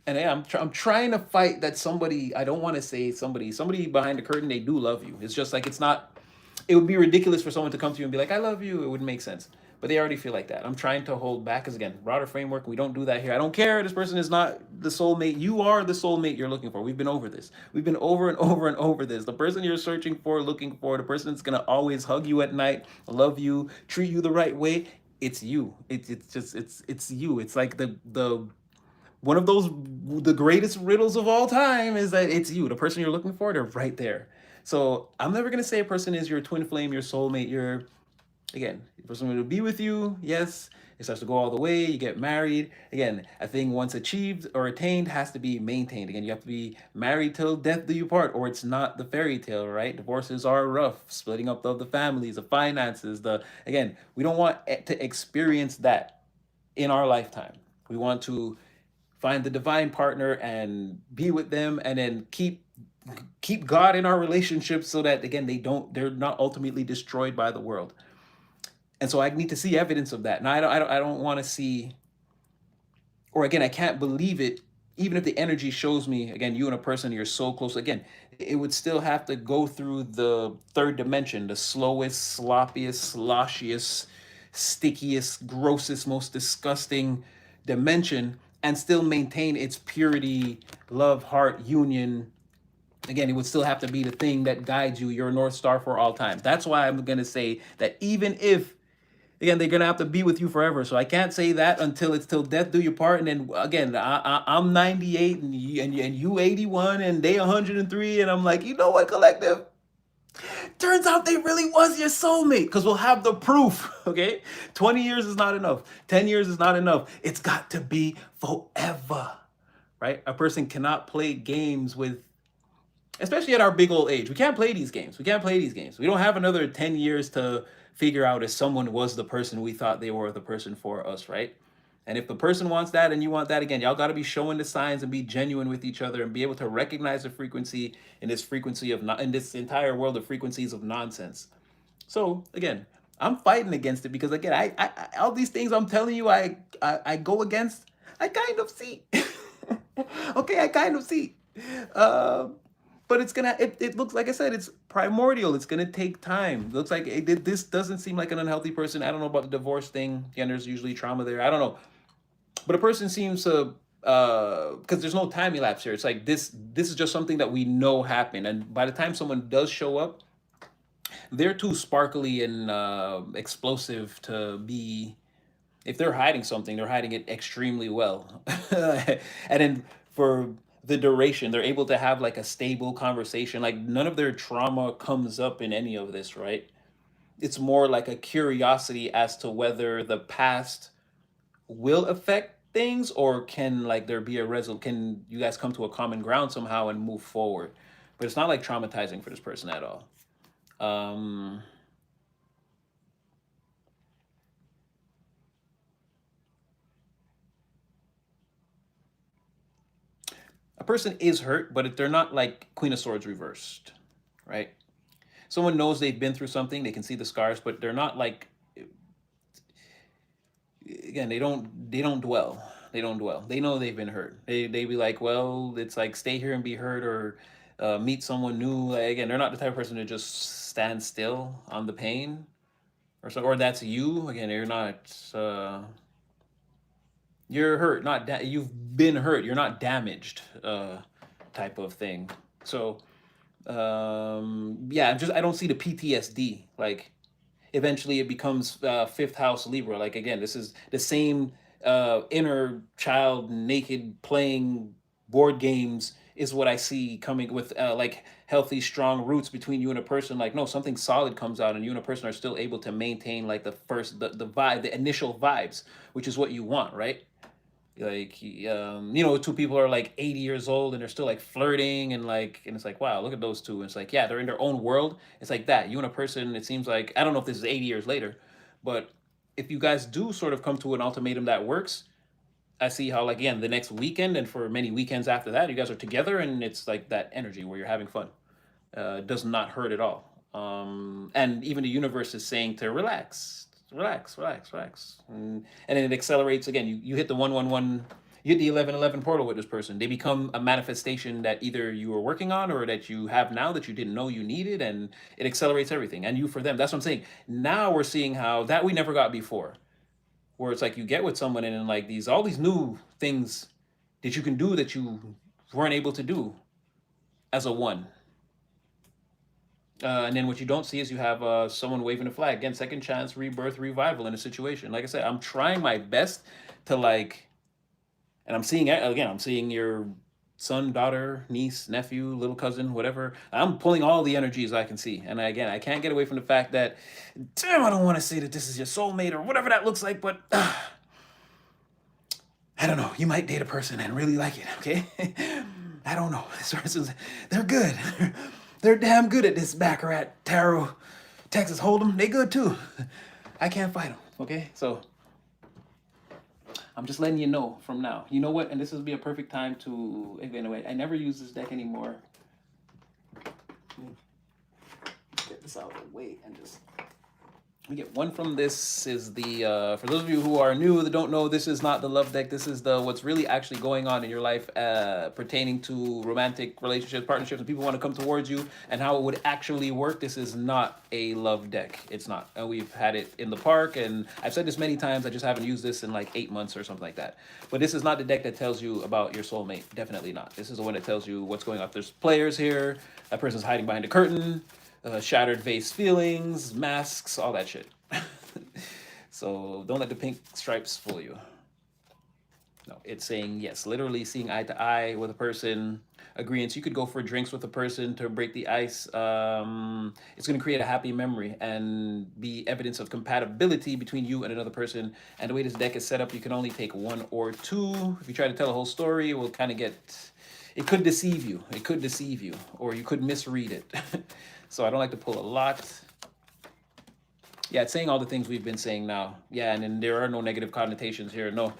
and yeah, I'm trying to fight that somebody, I don't want to say somebody behind the curtain, they do love you. It's just like, it's not, it would be ridiculous for someone to come to you and be like, I love you. It wouldn't make sense. But they already feel like that. I'm trying to hold back because, again, broader framework, we don't do that here. I don't care. This person is not the soulmate. You are the soulmate you're looking for. We've been over this. We've been over and over and over this. The person you're searching for, looking for, the person that's going to always hug you at night, love you, treat you the right way, it's you. It's just, it's you. It's like the one of those, the greatest riddles of all time is that it's you. The person you're looking for, they're right there. So I'm never gonna say a person is your twin flame, your soulmate, your, again, the person will be with you. Yes, it starts to go all the way. You get married. Again, a thing once achieved or attained has to be maintained. Again, you have to be married till death do you part, or it's not the fairy tale, right? Divorces are rough, splitting up of the families, the finances. The, again, we don't want to experience that in our lifetime. We want to find the divine partner and be with them, and then keep God in our relationships so that, again, they're not ultimately destroyed by the world. And so I need to see evidence of that. And I don't want to see, or again, I can't believe it. Even if the energy shows me, again, you and a person, you're so close, again, it would still have to go through the third dimension, the slowest, sloppiest, sloshiest, stickiest, grossest, most disgusting dimension, and still maintain its purity, love, heart, union. Again, it would still have to be the thing that guides you, your North Star for all time. That's why I'm going to say that even if, again, they're gonna have to be with you forever. So I can't say that until it's till death do you part. And then again, I'm 98 and you 81 and they 103, and I'm like, you know what, collective? Turns out they really was your soulmate because we'll have the proof. Okay, 20 years is not enough. 10 years is not enough. It's got to be forever, right? A person cannot play games with, especially at our big old age. We can't play these games. We can't play these games. We don't have another 10 years to figure out if someone was the person we thought they were the person for us, right? And if the person wants that and you want that, again, y'all got to be showing the signs and be genuine with each other and be able to recognize the frequency in this frequency of in this entire world of frequencies of nonsense. So again, I'm fighting against it because, again, all these things I'm telling you, I go against. I kind of see. Okay, I kind of see. Um, but it looks, like I said, it's primordial. It's gonna take time. Looks like this doesn't seem like an unhealthy person. I don't know about the divorce thing. Again, there's usually trauma there. I don't know, but a person seems to, because there's no time elapse here. It's like this is just something that we know happened, and by the time someone does show up, they're too sparkly and explosive to be. If they're hiding something, they're hiding it extremely well. And then for the duration, they're able to have like a stable conversation. Like, none of their trauma comes up in any of this, right? It's more like a curiosity as to whether the past will affect things, or can, like, there be a can you guys come to a common ground somehow and move forward. But it's not like traumatizing for this person at all. um a person is hurt, but if they're not like Queen of Swords reversed, right? someone knows they've been through something, they can see the scars, but they're not like, again, they don't dwell. They don't dwell. They know they've been hurt. They be like, well, it's like stay here and be hurt, or meet someone new. Like, again, they're not the type of person to just stand still on the pain, or so, or that's you. Again, you're not. You're hurt, not you've been hurt. You're not damaged, type of thing. So yeah, I don't see the PTSD. Like eventually it becomes fifth house Libra. Like again, this is the same inner child naked playing board games is what I see coming with like healthy strong roots between you and a person. Like no, something solid comes out and you and a person are still able to maintain like the vibe, the initial vibes, which is what you want, right? Like two people are like 80 years old and they're still like flirting and it's like wow, look at those two. And it's like yeah, they're in their own world. It's like that you and a person, it seems like, I don't know if this is 80 years later, but if you guys do sort of come to an ultimatum that works, I see how like again the next weekend and for many weekends after that you guys are together and it's like that energy where you're having fun. Does not hurt at all. And even the universe is saying to relax, relax, relax, relax, and then it accelerates again. You hit the 111, you hit the 1111 portal with this person. They become a manifestation that either you were working on or that you have now that you didn't know you needed, and it accelerates everything. And you for them. That's what I'm saying. Now we're seeing how that we never got before, where it's like you get with someone and then like these all these new things that you can do that you weren't able to do as a one. And then what you don't see is you have someone waving a flag. Again, second chance, rebirth, revival in a situation. Like I said, I'm trying my best to like, and I'm seeing, again, I'm seeing your son, daughter, niece, nephew, little cousin, whatever. I'm pulling all the energies I can see. And again, I can't get away from the fact that, damn, I don't want to say that this is your soulmate or whatever that looks like, but I don't know. You might date a person and really like it, okay? I don't know. This person's, they're good. They're damn good at this baccarat, tarot, Texas Hold'em. They good too. I can't fight them, okay? So I'm just letting you know from now. You know what? And this would be a perfect time to, anyway, I never use this deck anymore. Get this out of the way and just we get one from this is the for those of you who are new that don't know, this is not the love deck. This is the what's really actually going on in your life pertaining to romantic relationships, partnerships, and people want to come towards you and how it would actually work. This is not a love deck. It's not. And we've had it in the park and I've said this many times. I just haven't used this in like 8 months or something like that. But this is not the deck that tells you about your soulmate. Definitely not. This is the one that tells you what's going on. There's players here. That person's hiding behind a curtain. Shattered vase feelings, masks, all that shit. So don't let the pink stripes fool you. No, it's saying yes, literally seeing eye to eye with a person, agreeance. You could go for drinks with a person to break the ice. It's going to create a happy memory and be evidence of compatibility between you and another person. And the way this deck is set up, you can only take one or two. If you try to tell a whole story, it will kind of get, it could deceive you. It could deceive you, or you could misread it. So I don't like to pull a lot. Yeah, it's saying all the things we've been saying now. Yeah, and then there are no negative connotations here. No,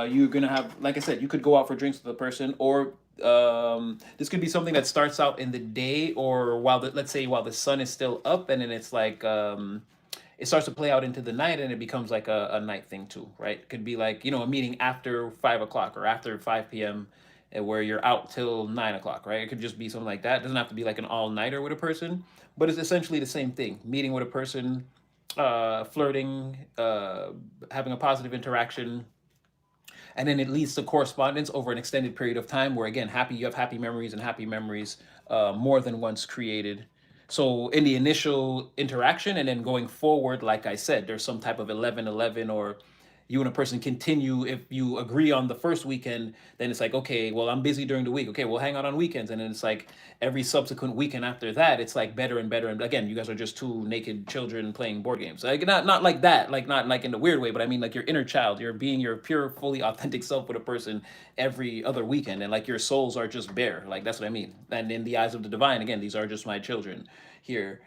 you're gonna have, like I said, you could go out for drinks with a person, or this could be something that starts out in the day, or while let's say while the sun is still up, and then it's like it starts to play out into the night, and it becomes like a night thing too, right? It could be like a meeting after 5 o'clock or after 5 p.m. Where you're out till 9 o'clock, right? It could just be something like that. It doesn't have to be like an all-nighter with a person, but it's essentially the same thing. Meeting with a person, flirting, having a positive interaction, and then it leads to correspondence over an extended period of time where again you have happy memories and happy memories more than once created. So in the initial interaction and then going forward, like I said, there's some type of 11-11, or you and a person continue. If you agree on the first weekend, then it's like, okay, well, I'm busy during the week. Okay, we'll hang out on weekends. And then it's like every subsequent weekend after that, it's like better and better. And again, you guys are just two naked children playing board games. Like not like that, like not like in the weird way, but I mean like your inner child. You're being your pure, fully authentic self with a person every other weekend. And like your souls are just bare. Like that's what I mean. And in the eyes of the divine, again, these are just my children here.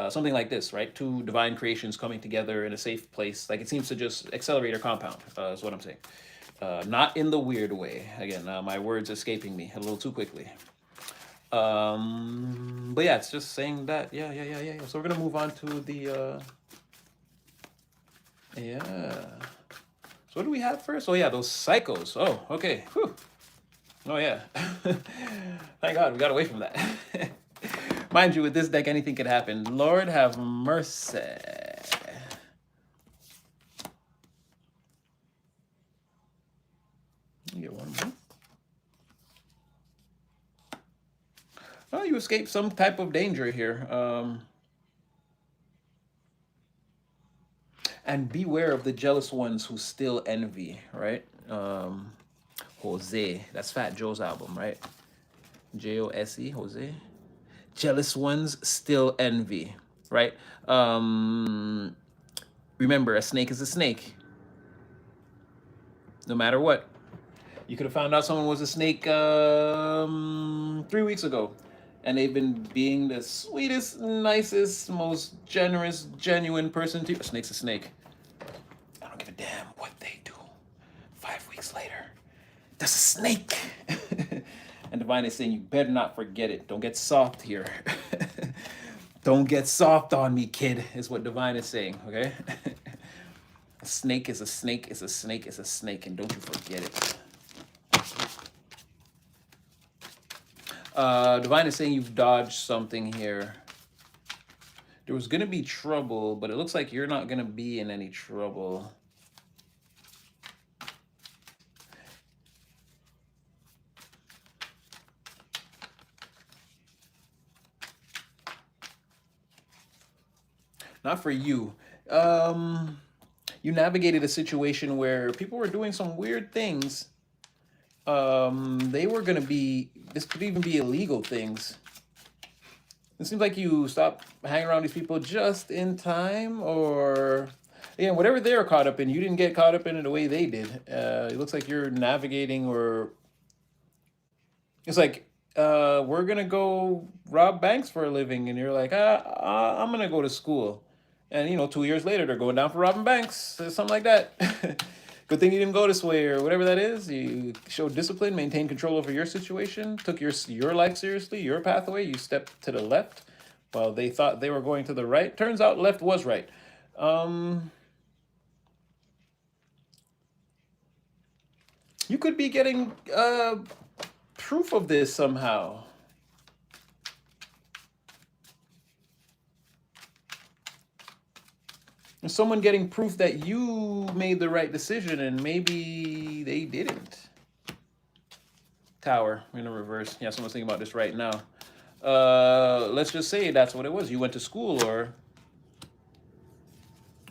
Something like this, right? Two divine creations coming together in a safe place. Like it seems to just accelerate or compound, is what I'm saying. Not in the weird way. Again, my words escaping me a little too quickly. But yeah, it's just saying that. Yeah, yeah, yeah, yeah, yeah. So we're gonna move on to the yeah. So what do we have first? Oh yeah, those psychos. Oh, okay. Whew. Oh yeah. Thank God we got away from that. Mind you, with this deck, anything could happen. Lord have mercy. You get one more. Oh, you escape some type of danger here. And beware of the jealous ones who still envy, right? Jose, that's Fat Joe's album, right? Jose, Jose. Jealous ones still envy, right? Remember, a snake is a snake, no matter what. You could have found out someone was a snake 3 weeks ago, and they've been being the sweetest, nicest, most generous, genuine person to you. A snake's a snake. I don't give a damn what they do. 5 weeks later, there's a snake. And Divine is saying, you better not forget it. Don't get soft here. Don't get soft on me, kid, is what Divine is saying, okay? A snake is a snake is a snake is a snake, and don't you forget it. Divine is saying you've dodged something here. There was going to be trouble, but it looks like you're not going to be in any trouble. Not for you. You navigated a situation where people were doing some weird things. They were going to be, this could even be illegal things. It seems like you stopped hanging around these people just in time, or again, whatever they're caught up in, you didn't get caught up in it the way they did. It looks like you're navigating, or it's like we're gonna go rob banks for a living, and you're like, I'm gonna go to school, and 2 years later they're going down for robbing banks, something like that. Good thing you didn't go this way, or whatever that is. You showed discipline, maintained control over your situation, took your life seriously, your pathway. You stepped to the left while they thought they were going to the right. Turns out left was right. You could be getting proof of this somehow. Someone getting proof that you made the right decision and maybe they didn't. Tower in the reverse. Yeah, someone's thinking about this right now. Let's just say that's what it was. You went to school, or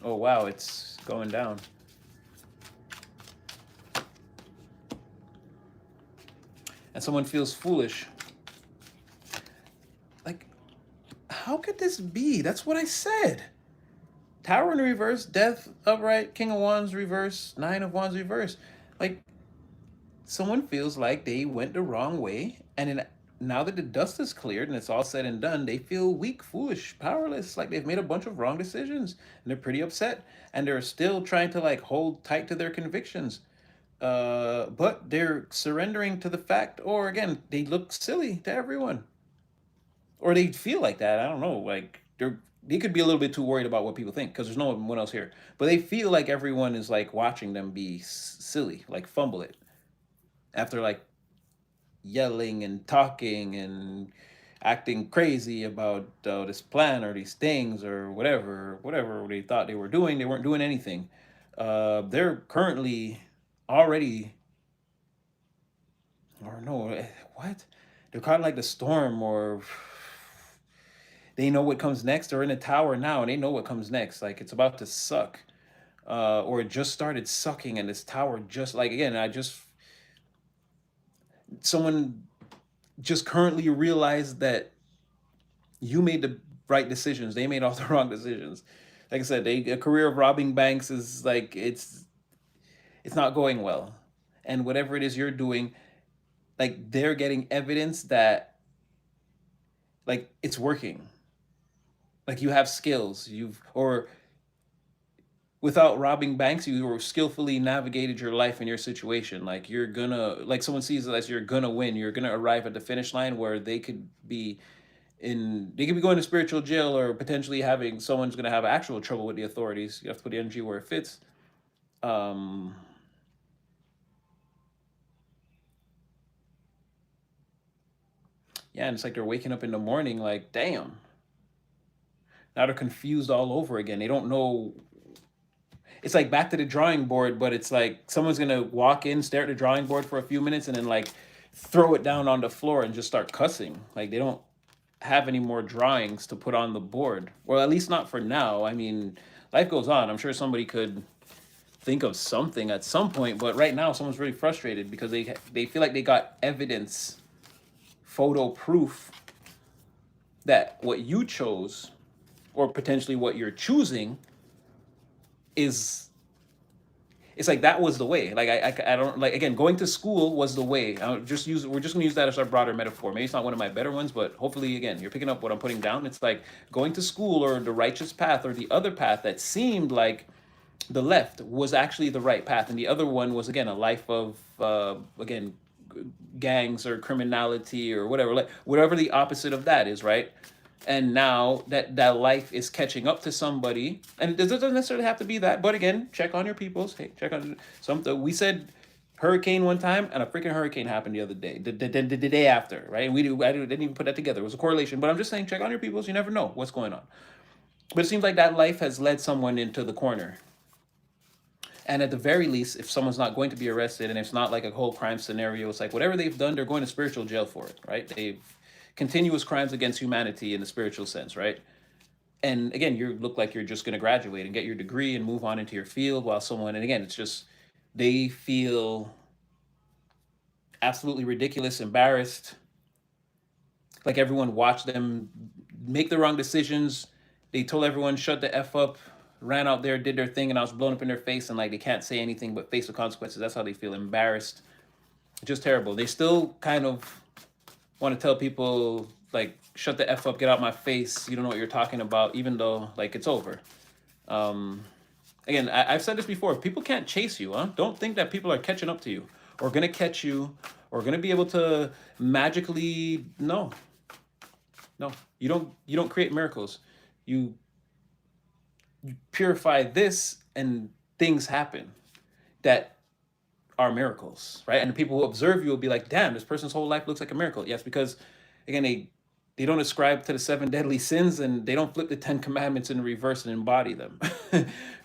oh wow, it's going down. And someone feels foolish. Like, how could this be? That's what I said. Tower in reverse, death upright, king of wands reverse, nine of wands reverse. Like, someone feels like they went the wrong way, and now that the dust is cleared and it's all said and done, they feel weak, foolish, powerless, like they've made a bunch of wrong decisions, and they're pretty upset, and they're still trying to like hold tight to their convictions. But they're surrendering to the fact, or again, they look silly to everyone, or they feel like that. I don't know, like they could be a little bit too worried about what people think because there's no one else here, but they feel like everyone is like watching them be silly, like fumble it after like yelling and talking and acting crazy about this plan or these things or whatever they thought they were doing. They weren't doing anything. They're currently already, or no, what? They're caught in like the storm, or they know what comes next. They're in a tower now and they know what comes next. Like it's about to suck. Or it just started sucking, and this tower just like again, someone just currently realized that you made the right decisions. They made all the wrong decisions. Like I said, a career of robbing banks is like it's not going well, and whatever it is you're doing, like they're getting evidence that like it's working. Like you have skills, you've or without robbing banks, you were skillfully navigated your life and your situation. Like you're gonna, like someone sees it as you're gonna win. You're gonna arrive at the finish line where they could be going to spiritual jail or potentially having someone's gonna have actual trouble with the authorities. You have to put the energy where it fits. Um, yeah, and it's like they're waking up in the morning, like, damn. Now they're confused all over again. They don't know. It's like back to the drawing board, but it's like someone's gonna walk in, stare at the drawing board for a few minutes, and then like throw it down on the floor and just start cussing. Like they don't have any more drawings to put on the board, or at least not for now. I mean, life goes on. I'm sure somebody could think of something at some point, but right now someone's really frustrated because they feel like they got evidence, photo proof that what you chose or potentially what you're choosing is, it's like that was the way. Like I don't like, again, going to school was the way. We're just gonna use that as our broader metaphor. Maybe it's not one of my better ones, but hopefully again you're picking up what I'm putting down. It's like going to school or the righteous path or the other path that seemed like the left was actually the right path, and the other one was again a life of again gangs or criminality or whatever, like whatever the opposite of that is, right? And now that life is catching up to somebody, and it doesn't necessarily have to be that, but again, check on your peoples. Hey, check on something. We said hurricane one time, and a freaking hurricane happened the other day, the day after, right? And I didn't even put that together. It was a correlation, but I'm just saying, check on your peoples. You never know what's going on. But it seems like that life has led someone into the corner. And at the very least, if someone's not going to be arrested and it's not like a whole crime scenario, it's like whatever they've done, they're going to spiritual jail for it, right? They've continuous crimes against humanity in the spiritual sense, right? And again, you look like you're just going to graduate and get your degree and move on into your field, while someone, and again, it's just they feel absolutely ridiculous, embarrassed, like everyone watched them make the wrong decisions. They told everyone shut the f up, ran out there, did their thing, and I was blown up in their face, and like they can't say anything but face the consequences. That's how they feel, embarrassed, just terrible. They still kind of want to tell people like shut the f up, get out my face. You don't know what you're talking about, even though like it's over. Um, Again, I've said this before. People can't chase you, huh? Don't think that people are catching up to you or gonna catch you or gonna be able to magically. No, no. You don't create miracles. You purify this and things happen that are miracles, right? And the people who observe you will be like, damn, this person's whole life looks like a miracle. Yes, because again, they don't ascribe to the seven deadly sins and they don't flip the 10 commandments in reverse and embody them.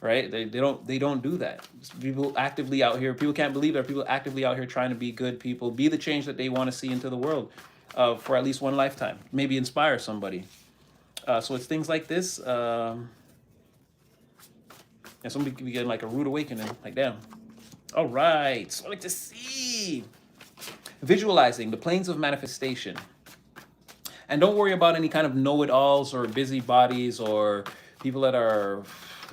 Right? They don't do that. People actively out here, people can't believe that people actively out here trying to be good people, be the change that they want to see into the world for at least one lifetime, maybe inspire somebody. So it's things like this. And somebody could be getting like a rude awakening, like damn. All right, so I like to see visualizing the planes of manifestation. And don't worry about any kind of know-it-alls or busybodies or people that are,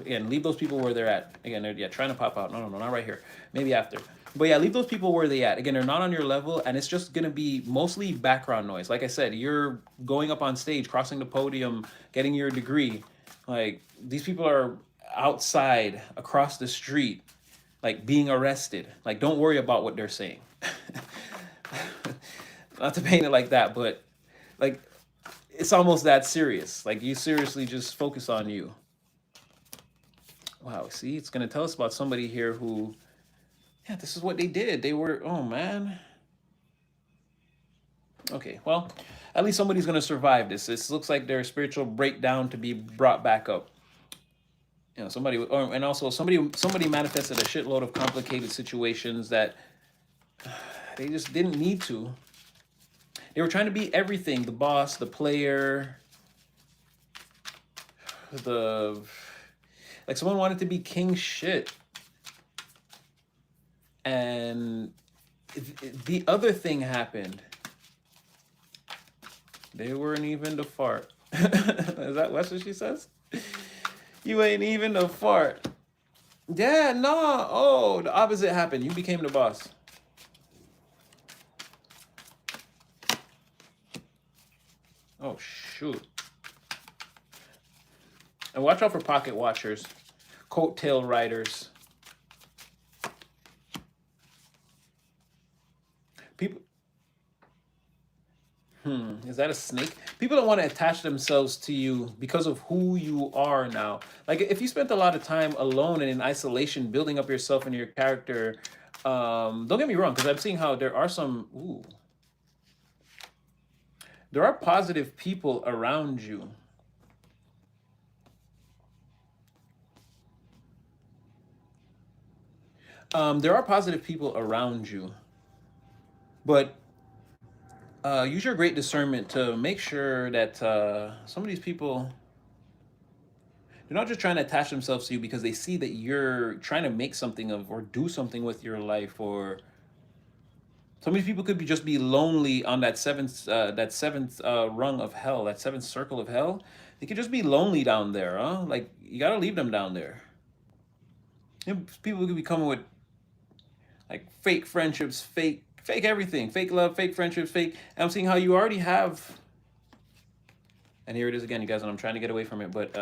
again, leave those people where they're at. Again, they're trying to pop out. No, not right here. Maybe after. But yeah, leave those people where they at. Again, they're not on your level, and it's just gonna be mostly background noise. Like I said, you're going up on stage, crossing the podium, getting your degree. Like these people are outside, across the street, like being arrested. Like don't worry about what they're saying. Not to paint it like that, but like it's almost that serious. Like you seriously just focus on you. Wow, see, it's gonna tell us about somebody here who, yeah, this is what they did. They were, oh man. Okay, well, at least somebody's gonna survive this. This looks like their spiritual breakdown to be brought back up. You know, somebody, and also somebody manifested a shitload of complicated situations that they just didn't need to. They were trying to be everything: the boss, the player, the like someone wanted to be king shit. And the other thing happened. They weren't even the fart. That's what she says? You ain't even the fart. Yeah, no. Oh, the opposite happened. You became the boss. Oh, shoot. And watch out for pocket watchers coattail riders. People, is that a snake? People don't want to attach themselves to you because of who you are now. Like if you spent a lot of time alone and in isolation, building up yourself and your character. Don't get me wrong, because I'm seeing how there are some. Ooh, there are positive people around you. There are positive people around you, but use your great discernment to make sure that some of these people, they're not just trying to attach themselves to you because they see that you're trying to make something of or do something with your life, or some of these people could be just be lonely on that seventh rung of hell, that seventh circle of hell. They could just be lonely down there, huh? Like you gotta leave them down there. You know, people could be coming with like fake friendships, fake everything, fake love, fake friendships, fake. And I'm seeing how you already have, and here it is again, you guys, and I'm trying to get away from it, but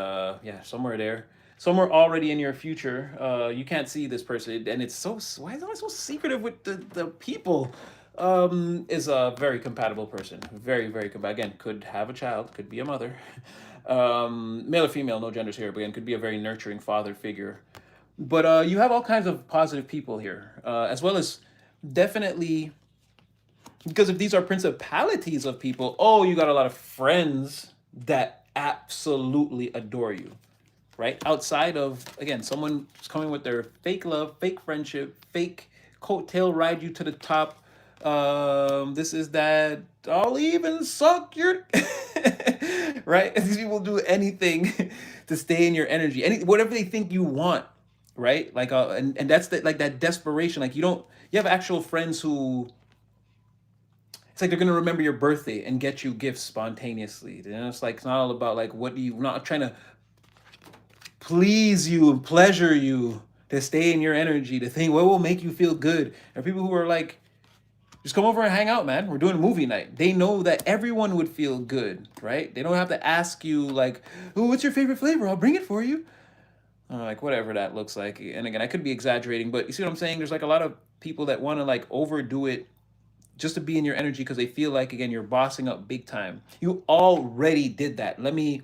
yeah, somewhere there, somewhere already in your future, you can't see this person, and it's so, why is it so secretive with the people? Is a very compatible person, very very compatible. Again, could have a child, could be a mother, male or female, no genders here, but again, could be a very nurturing father figure. But you have all kinds of positive people here, as well as definitely, because if these are principalities of people, oh, you got a lot of friends that absolutely adore you, right? Outside of, again, someone coming with their fake love, fake friendship, fake coattail ride you to the top. This is that. I'll even suck your right. These people do anything to stay in your energy, any whatever they think you want, right? Like, and that's the, like that desperation. Like you don't, you have actual friends who, it's like they're gonna remember your birthday and get you gifts spontaneously. You know, it's like it's not all about like what do you, not trying to please you and pleasure you to stay in your energy, to think what will make you feel good. There are people who are like, just come over and hang out, man. We're doing movie night. They know that everyone would feel good, right? They don't have to ask you like, oh, what's your favorite flavor? I'll bring it for you. Like whatever that looks like. And again, I could be exaggerating, but you see what I'm saying? There's like a lot of people that want to like overdo it just to be in your energy because they feel like again you're bossing up big time. You already did that. Let me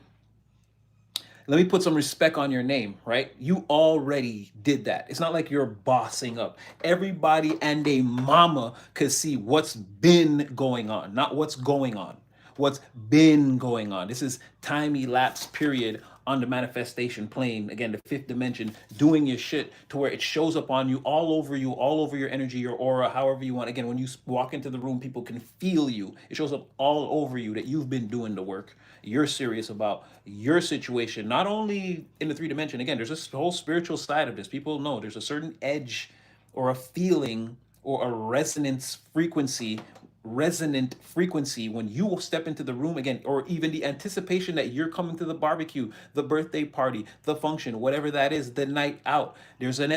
put some respect on your name, right? You already did that. It's not like you're bossing up. Everybody and a mama could see what's been going on, not what's going on. What's been going on. This is time elapsed period on the manifestation plane. Again, the fifth dimension, doing your shit to where it shows up on you, all over your energy, your aura, however you want. Again, when you walk into the room, people can feel you. It shows up all over you that you've been doing the work. You're serious about your situation, not only in the three dimension. Again, there's this whole spiritual side of this. People know there's a certain edge or a feeling or a resonant frequency when you step into the room again, or even the anticipation that you're coming to the barbecue, the birthday party, the function, whatever that is, the night out. There's an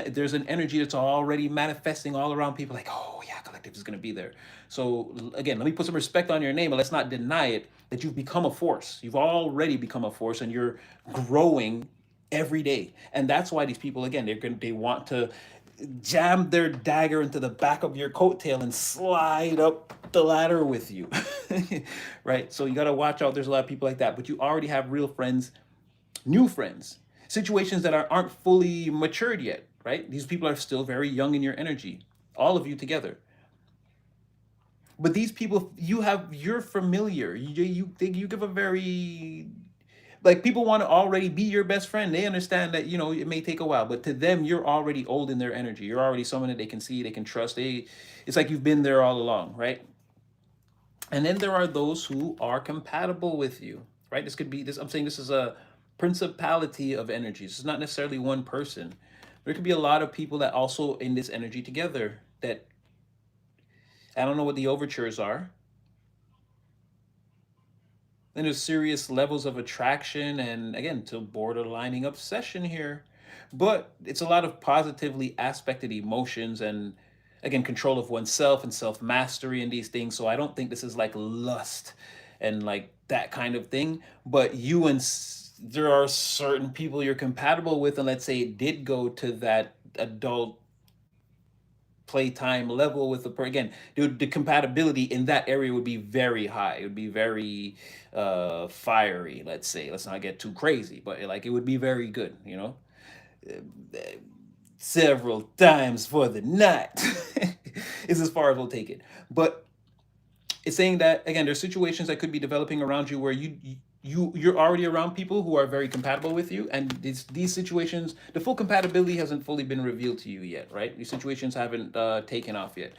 energy that's already manifesting all around people, like, oh yeah, collective is going to be there. So again, let me put some respect on your name, but let's not deny it that you've become a force. You've already become a force, and you're growing every day. And that's why these people, again, they want to jam their dagger into the back of your coattail and slide up the ladder with you. Right? So you got to watch out. There's a lot of people like that, but you already have real friends, new friends, situations that aren't fully matured yet, right? These people are still very young in your energy, all of you together. But these people, you're familiar. You give a very, like, people want to already be your best friend. They understand that it may take a while, but to them you're already old in their energy. You're already someone that they can see, they can trust. It's like you've been there all along, right? And then there are those who are compatible with you, right? This could be this. I'm saying this is a principality of energies. It's not necessarily one person. There could be a lot of people that also in this energy together that, I don't know what the overtures are. Then there's serious levels of attraction and again to borderlining obsession here. But it's a lot of positively aspected emotions and again control of oneself and self-mastery and these things. So I don't think this is like lust. and like that kind of thing. But there are certain people you're compatible with, and let's say it did go to that adult playtime level with the again, dude, the compatibility in that area would be very high. It would be very fiery, let's say. Let's not get too crazy, but like it would be very good, you know? Several times for the night is as far as we'll take it. But it's saying that again, there's situations that could be developing around you where you're already around people who are very compatible with you, and these situations, the full compatibility hasn't fully been revealed to you yet, right? These situations haven't taken off yet.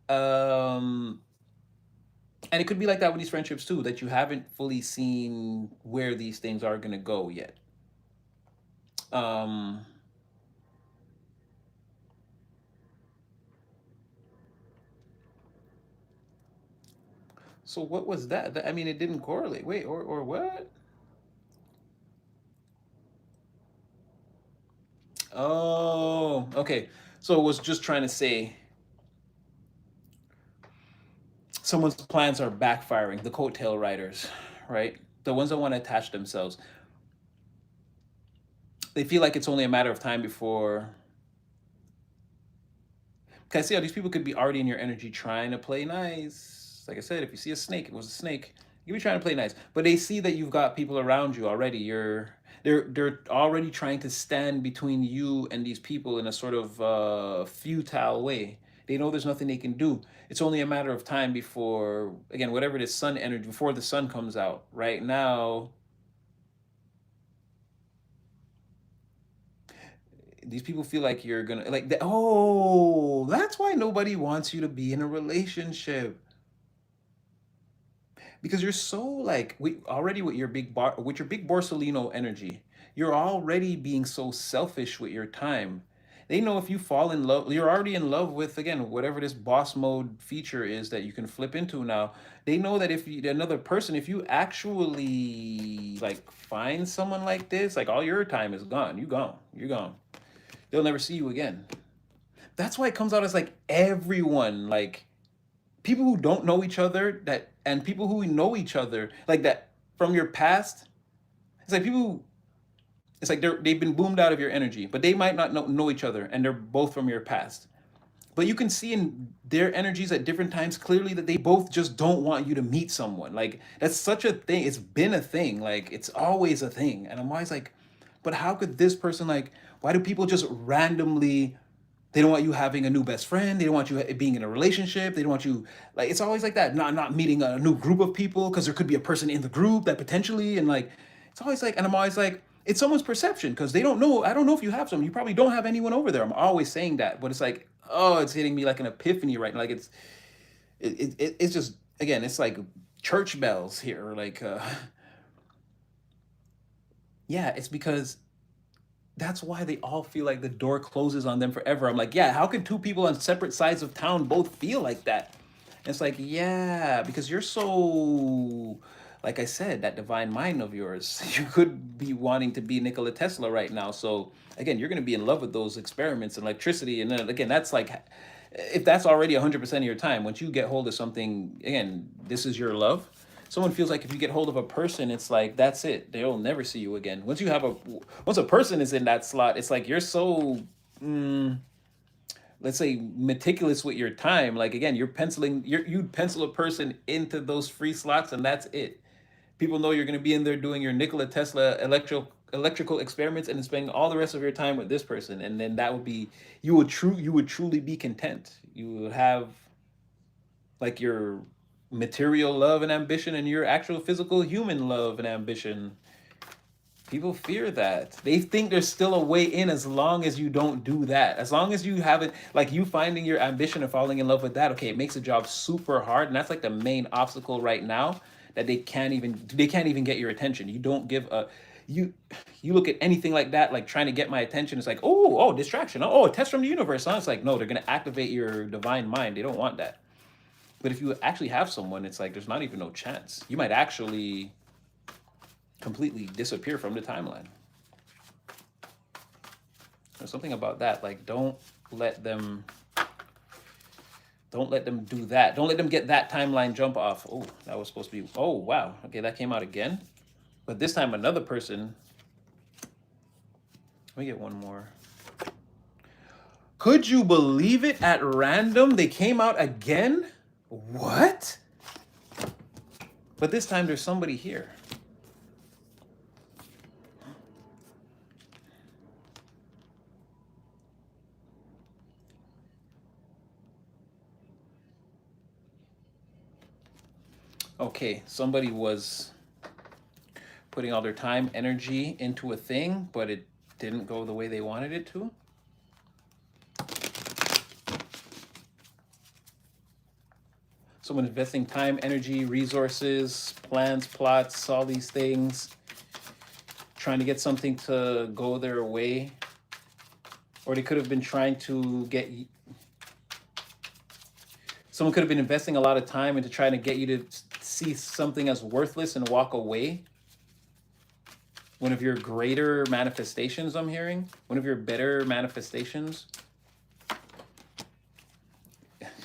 um and it could be like that with these friendships too, that you haven't fully seen where these things are going to go yet. um so what was that? I mean, it didn't correlate. Wait, or what? Oh, okay. So it was just trying to say someone's plans are backfiring, the coattail riders, right? The ones that want to attach themselves. They feel like it's only a matter of time before. Because I see how these people could be already in your energy trying to play nice. Like I said, if you see a snake, it was a snake. You could be trying to play nice. But they see that you've got people around you already. They're already trying to stand between you and these people in a sort of futile way. They know there's nothing they can do. It's only a matter of time before, again, whatever this sun energy, before the sun comes out. Right now, these people feel like you're gonna like. Oh, that's why nobody wants you to be in a relationship, because you're so like we already with your with your big Borsalino energy. You're already being so selfish with your time. They know if you fall in love, you're already in love with, again, whatever this boss mode feature is that you can flip into now. They know that if you, another person, if you actually like find someone like this, like all your time is gone. You gone. You're gone. They'll never see you again. That's why it comes out as like everyone, like people who don't know each other, that and people who know each other like that from your past. It's like people who, it's like they've been boomed out of your energy, but they might not know each other, and they're both from your past. But you can see in their energies at different times clearly that they both just don't want you to meet someone. Like that's such a thing. It's been a thing. Like it's always a thing. And I'm always like, but how could this person, like, why do people just randomly, they don't want you having a new best friend. They don't want you being in a relationship. They don't want you, like, it's always like that. Not meeting a new group of people because there could be a person in the group that potentially, and like it's always like, and I'm always like, it's someone's perception because they don't know. I don't know if you have some. You probably don't have anyone over there. I'm always saying that, but it's like, oh, it's hitting me like an epiphany right now. Like it's just, again, it's like church bells here. Like yeah, it's because that's why they all feel like the door closes on them forever. I'm like, yeah, how can two people on separate sides of town both feel like that? And it's like, yeah, because you're so, like I said, that divine mind of yours. You could be wanting to be Nikola Tesla right now. So again, you're going to be in love with those experiments and electricity. And then again, that's like, if that's already 100% of your time, once you get hold of something, again, this is your love. Someone feels like if you get hold of a person, it's like that's it. They'll never see you again. Once a person is in that slot, it's like you're so, mm, let's say, meticulous with your time. Like again, you'd pencil a person into those free slots, and that's it. People know you're going to be in there doing your Nikola Tesla electrical experiments and spending all the rest of your time with this person, and then that would be, you would truly be content. You would have like your material love and ambition and your actual physical human love and ambition. People fear that. They think there's still a way in as long as you don't do that. As long as you haven't, like you finding your ambition and falling in love with that, okay, it makes the job super hard. And that's like the main obstacle right now, that they can't even get your attention. You don't give a you you look at anything like that, like trying to get my attention, it's like, oh, distraction. Oh, a test from the universe. Huh? It's like, no, they're gonna activate your divine mind. They don't want that. But if you actually have someone, it's like there's not even no chance. You might actually completely disappear from the timeline. There's something about that. Like, let them Don't let them do that. Don't let them get that timeline jump off. Oh, that was supposed to be. Oh, wow. Okay, that came out again. But this time, another person. Let me get one more. Could you believe it? At random, they came out again? What? But this time, there's somebody here. Okay, somebody was putting all their time, energy into a thing, but it didn't go the way they wanted it to. Someone investing time, energy, resources, plans, plots, all these things, trying to get something to go their way. Or they could have been trying to get, someone could have been investing a lot of time into trying to get you to see something as worthless and walk away. One of your greater manifestations, I'm hearing. One of your better manifestations.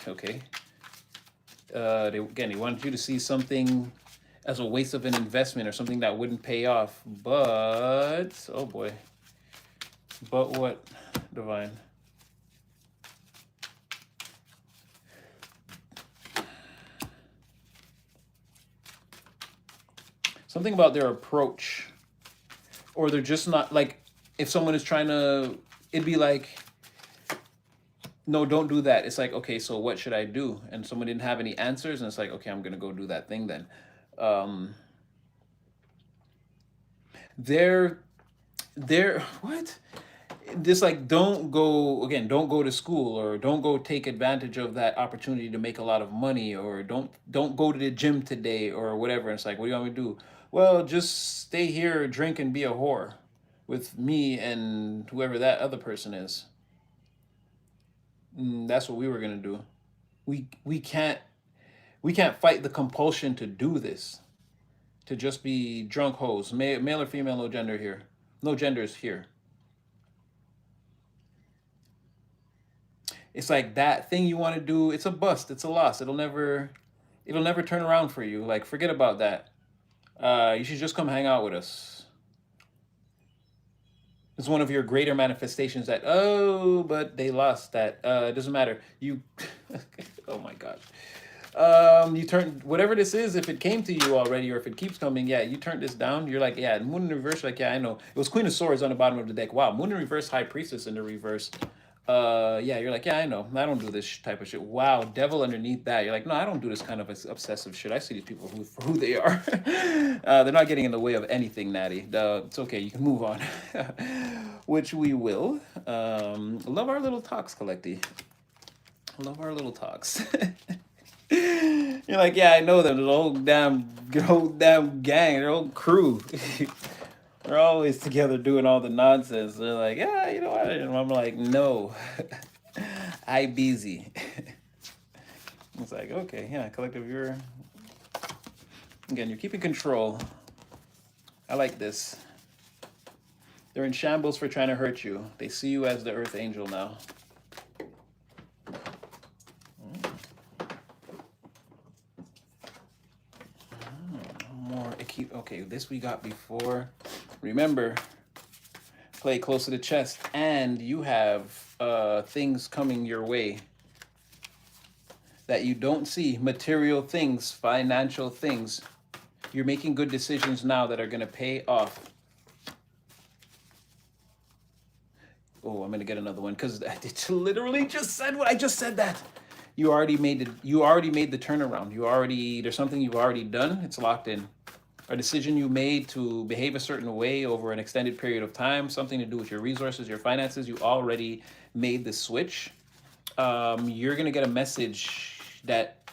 Okay. They wanted you to see something as a waste of an investment or something that wouldn't pay off. But, oh boy. But what, Divine? Something about their approach. Or they're just not, like, if someone is trying to, it'd be like, no, don't do that. It's like, okay, so what should I do? And someone didn't have any answers, and it's like, okay, I'm gonna go do that thing then. They're what? Just like, don't go to school, or don't go take advantage of that opportunity to make a lot of money, or don't go to the gym today, or whatever. And it's like, what do you want me to do? Well, just stay here, drink, and be a whore with me and whoever that other person is. That's what we were gonna do. We can't fight the compulsion to do this. To just be drunk hoes, male or female, no gender here, no genders here. It's like that thing you want to do. It's a bust. It's a loss. It'll never turn around for you. Like, forget about that. You should just come hang out with us. It's one of your greater manifestations that, oh, but they lost that. It doesn't matter. You, oh my gosh. You turn whatever this is, if it came to you already or if it keeps coming, yeah, you turn this down. You're like, yeah, Moon in reverse, like, yeah, I know. It was Queen of Swords on the bottom of the deck. Wow, Moon in reverse, High Priestess in the reverse. Yeah, you're like, yeah, I know. I don't do this type of shit. Wow, Devil underneath that. You're like, no, I don't do this kind of obsessive shit. I see these people for who they are. They're not getting in the way of anything, Natty. It's okay. You can move on, which we will. Love our little talks, Collecti. Love our little talks. You're like, yeah, I know them. The whole damn gang, their whole crew. They're always together doing all the nonsense. They're like, yeah, you know what? And I'm like, no, I busy. It's like, okay, yeah, collective, you're keeping control. I like this. They're in shambles for trying to hurt you. They see you as the Earth Angel now. More. Okay, this we got before. Remember, play close to the chest, and you have things coming your way that you don't see. Material things, financial things. You're making good decisions now that are going to pay off. Oh, I'm going to get another one because I literally just said what I just said. That you already made it. You already made the turnaround. There's something you've already done. It's locked in. A decision you made to behave a certain way over an extended period of time, something to do with your resources, your finances, you already made the switch. You're going to get a message that,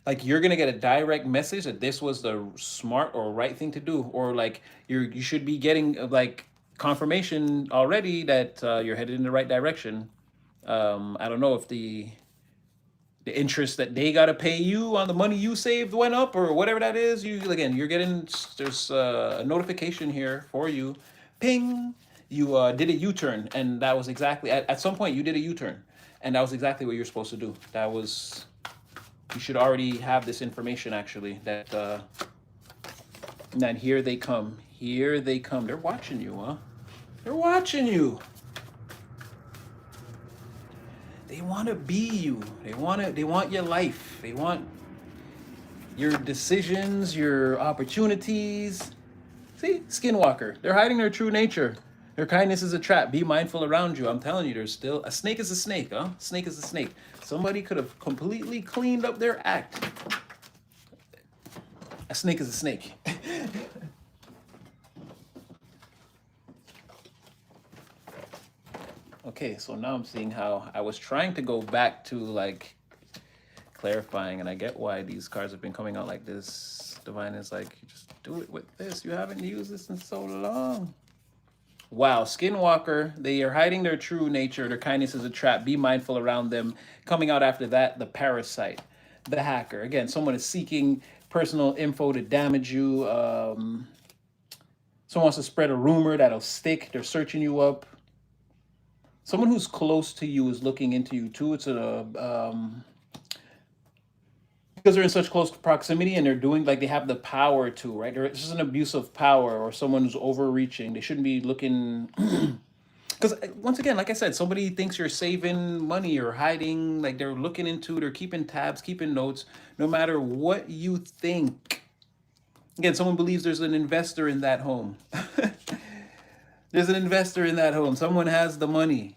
like, you're going to get a direct message that this was the smart or right thing to do. Or like you should be getting like confirmation already that you're headed in the right direction. I don't know if the interest that they got to pay you on the money you saved went up or whatever that is. You're getting, there's a notification here for you. Ping, you did a U-turn, and that was exactly, at some point you did a U-turn. And that was exactly what you're supposed to do. That was, you should already have this information actually, that here they come. Here they come. They're watching you, huh? They're watching you. They want to be you. They want your life. They want your decisions, your opportunities. See, Skinwalker. They're hiding their true nature. Their kindness is a trap. Be mindful around you. I'm telling you, there's still a snake is a snake, huh? Snake is a snake. Somebody could have completely cleaned up their act. A snake is a snake. Okay, so now I'm seeing how I was trying to go back to like clarifying, and I get why these cards have been coming out like this. Divine is like, just do it with this. You haven't used this in so long. Wow, Skinwalker, they are hiding their true nature. Their kindness is a trap. Be mindful around them. Coming out after that, the parasite, the hacker. Again, someone is seeking personal info to damage you. Someone wants to spread a rumor that'll stick. They're searching you up. Someone who's close to you is looking into you too. It's because they're in such close proximity and they're doing like they have the power to, right? This is an abuse of power or someone who's overreaching. They shouldn't be looking. Because once again, like I said, somebody thinks you're saving money or hiding, like they're looking into, they're keeping tabs, keeping notes, no matter what you think. Again, someone believes there's an investor in that home. There's an investor in that home. Someone has the money.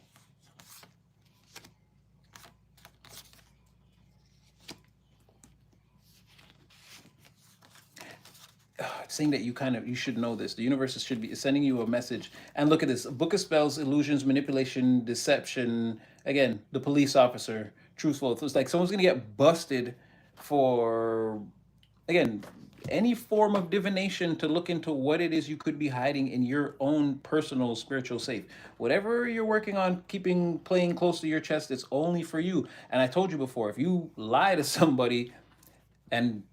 Saying that you should know this. The universe should be sending you a message. And look at this: a book of spells, illusions, manipulation, deception. Again, the police officer, truthful. It's like someone's gonna get busted for, again, any form of divination to look into what it is you could be hiding in your own personal spiritual safe. Whatever you're working on, playing close to your chest, it's only for you. And I told you before, if you lie to somebody, and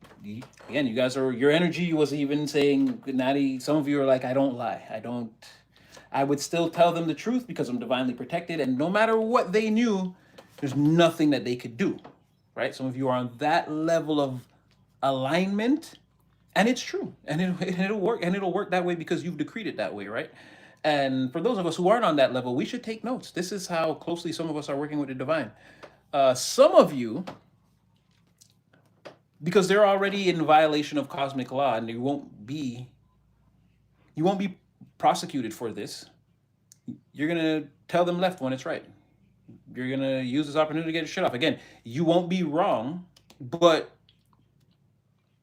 again, you guys are, your energy was even saying, Natty, some of you are like, I don't lie. I would still tell them the truth because I'm divinely protected. And no matter what they knew, there's nothing that they could do, right? Some of you are on that level of alignment, and it's true. And it'll work. And it'll work that way because you've decreed it that way, right? And for those of us who aren't on that level, we should take notes. This is how closely some of us are working with the divine. Some of you, because they're already in violation of cosmic law, and you won't be prosecuted for this. You're gonna tell them left when it's right. You're gonna use this opportunity to get shit off. Again, you won't be wrong, but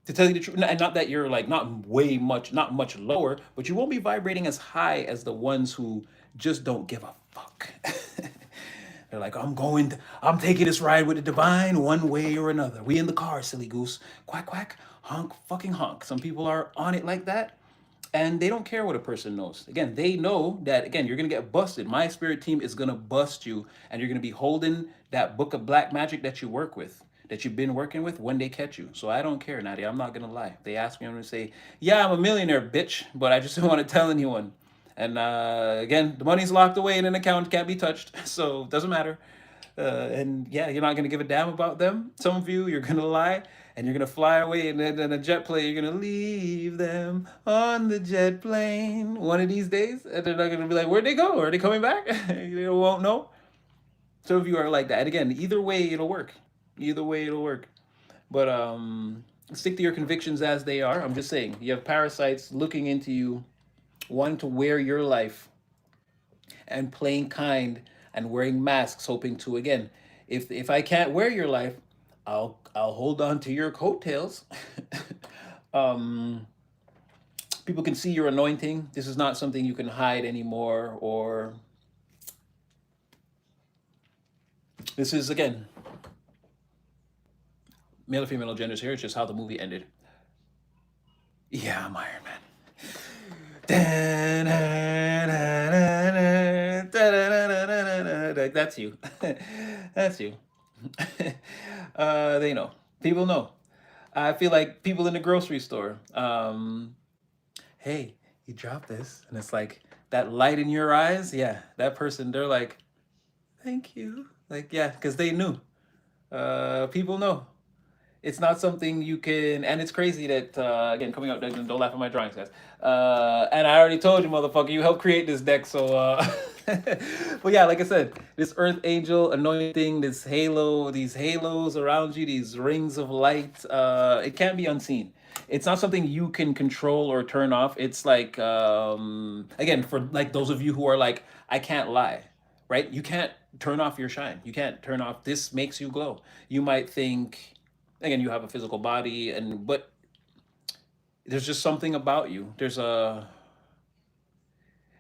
to tell you the truth, and not that you're like not much lower, but you won't be vibrating as high as the ones who just don't give a fuck. They're like, I'm taking this ride with the divine one way or another. We in the car, silly goose. Quack, quack, honk, fucking honk. Some people are on it like that, and they don't care what a person knows. Again, they know that, again, you're going to get busted. My spirit team is going to bust you, and you're going to be holding that book of black magic that you work with, that you've been working with when they catch you. So I don't care, Nadia. I'm not going to lie. If they ask me, I'm going to say, yeah, I'm a millionaire, bitch, but I just don't want to tell anyone. And again, the money's locked away in an account, can't be touched, so it doesn't matter. And yeah, you're not gonna give a damn about them. Some of you, you're gonna lie, and you're gonna fly away in a jet plane. You're gonna leave them on the jet plane one of these days, and they're not gonna be like, where'd they go? Are they coming back? You won't know. Some of you are like that. And again, either way, it'll work. Either way, it'll work. But stick to your convictions as they are. I'm just saying, you have parasites looking into you, wanting to wear your life, and playing kind and wearing masks, hoping to, again, if I can't wear your life, I'll hold on to your coattails. um, People can see your anointing. This is not something you can hide anymore, or this is, again, male or female genders here. It's just how the movie ended. Yeah, I'm Iron Man. That's you. That's you. They know. People know. I feel like people in the grocery store. Hey, you dropped this, and it's like that light in your eyes. Yeah, that person. They're like, thank you. Like, yeah, because they knew. People know. It's not something you can, and it's crazy that again coming up. Don't laugh at my drawings, guys. And I already told you, motherfucker, you helped create this deck. So, but yeah, like I said, this Earth Angel anointing, this halo, these halos around you, these rings of light. It can't be unseen. It's not something you can control or turn off. It's like again for like those of you who are like, I can't lie, right? You can't turn off your shine. You can't turn off. This makes you glow. You might think again you have a physical body and but there's just something about you. There's a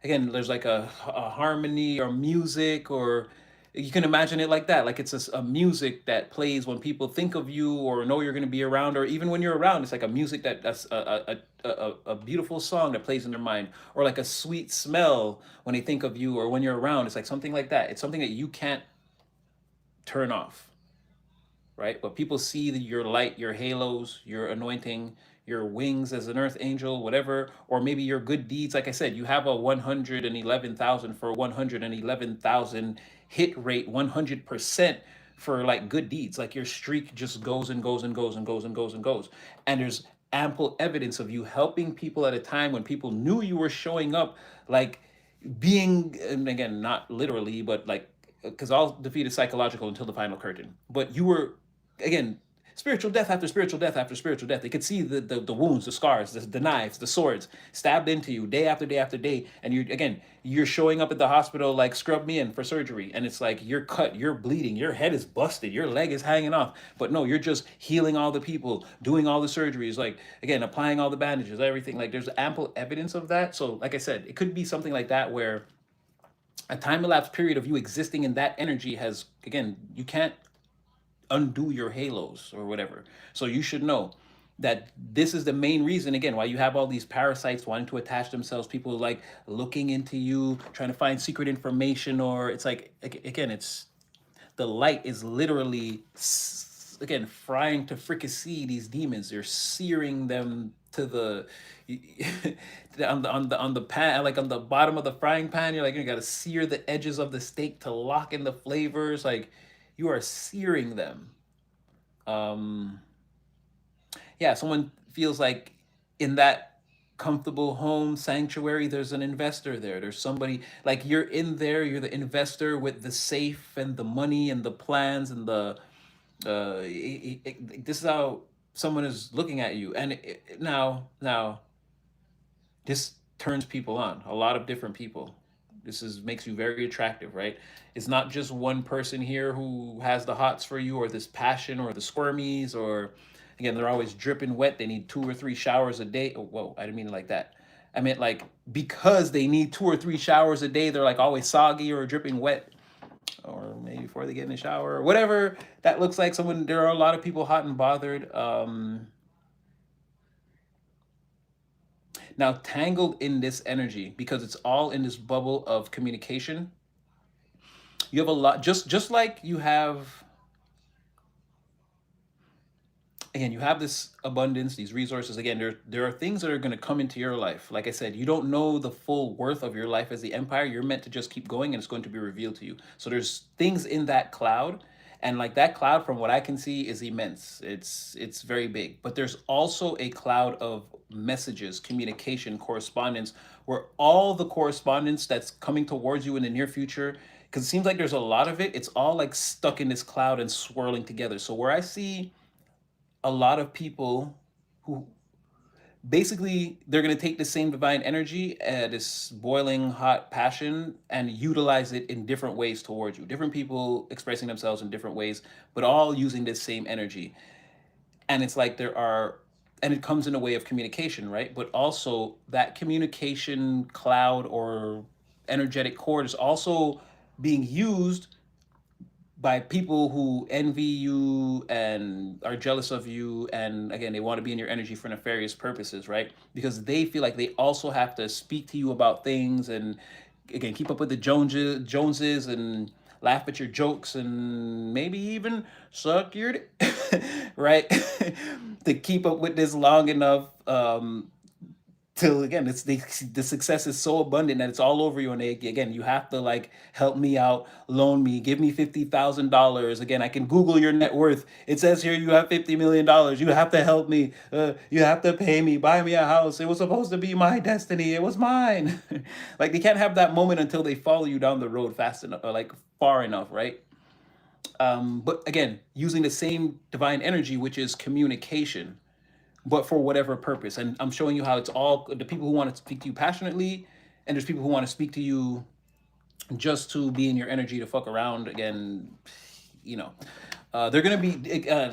again there's like a harmony or music or you can imagine it like that, like it's a music that plays when people think of you or know you're going to be around, or even when you're around it's like a music that's a beautiful song that plays in their mind, or like a sweet smell when they think of you, or when you're around it's like something like that. It's something that you can't turn off, right? But people see your light, your halos, your anointing, your wings as an earth angel, whatever, or maybe your good deeds. Like I said, you have a 111,000 for 111,000 hit rate, 100% for like good deeds. Like your streak just goes and goes and goes and goes and goes and goes. And there's ample evidence of you helping people at a time when people knew you were showing up, like being, and again, not literally, but like, because all defeat is psychological until the final curtain. But you were again, spiritual death after spiritual death after spiritual death. They could see the wounds, the scars, the knives, the swords stabbed into you day after day after day. And you again, you're showing up at the hospital like scrub me in for surgery. And it's like you're cut, you're bleeding, your head is busted, your leg is hanging off. But no, you're just healing all the people, doing all the surgeries, like again, applying all the bandages, everything. Like there's ample evidence of that. So like I said, it could be something like that where a time elapsed period of you existing in that energy has again, you can't undo your halos or whatever. So you should know that this is the main reason again why you have all these parasites wanting to attach themselves, people like looking into you, trying to find secret information, or it's like again, it's the light is literally again frying to fricassee these demons. They're searing them to the on the pan, like on the bottom of the frying pan. You're like you gotta sear the edges of the steak to lock in the flavors. Like you are searing them. um yeah, someone feels like in that comfortable home sanctuary there's an investor there, there's somebody like you're in there, you're the investor with the safe and the money and the plans and the this is how someone is looking at you. And now this turns people on, a lot of different people. This is makes you very attractive, right? It's not just one person here who has the hots for you, or this passion, or the squirmies, or again, they're always dripping wet, they need 2 or 3 showers a day. Oh, whoa, I didn't mean it like that. I meant like because they need 2 or 3 showers a day, they're like always soggy or dripping wet, or maybe before they get in the shower or whatever that looks like. Someone, there are a lot of people hot and bothered. Now, tangled in this energy, because it's all in this bubble of communication, you have a lot, just like you have, again, you have this abundance, these resources. Again, there are things that are going to come into your life. Like I said, you don't know the full worth of your life as the empire. You're meant to just keep going, and it's going to be revealed to you. So there's things in that cloud, and like that cloud, from what I can see, is immense. It's very big. But there's also a cloud of messages, communication, correspondence, where all the correspondence that's coming towards you in the near future, because it seems like there's a lot of it, it's all like stuck in this cloud and swirling together. So where I see a lot of people who basically they're going to take the same divine energy, this boiling hot passion, and utilize it in different ways towards you, different people expressing themselves in different ways, but all using this same energy. And it's like there are, and it comes in a way of communication, right? But also that communication cloud or energetic cord is also being used by people who envy you and are jealous of you, and again they want to be in your energy for nefarious purposes, right? Because they feel like they also have to speak to you about things, and again keep up with the Joneses and laugh at your jokes, and maybe even suck your right? To keep up with this long enough, till again it's the success is so abundant that it's all over you, and they, again, you have to like help me out, loan me, give me $50,000. Again, I can Google your net worth. It says here you have $50 million. You have to help me. You have to pay me, buy me a house. It was supposed to be my destiny. It was mine. Like they can't have that moment until they follow you down the road fast enough, or like far enough, right? But again, using the same divine energy, which is communication, but for whatever purpose. And I'm showing you how it's all the people who want to speak to you passionately, and there's people who want to speak to you just to be in your energy to fuck around. Again, you know, they're gonna be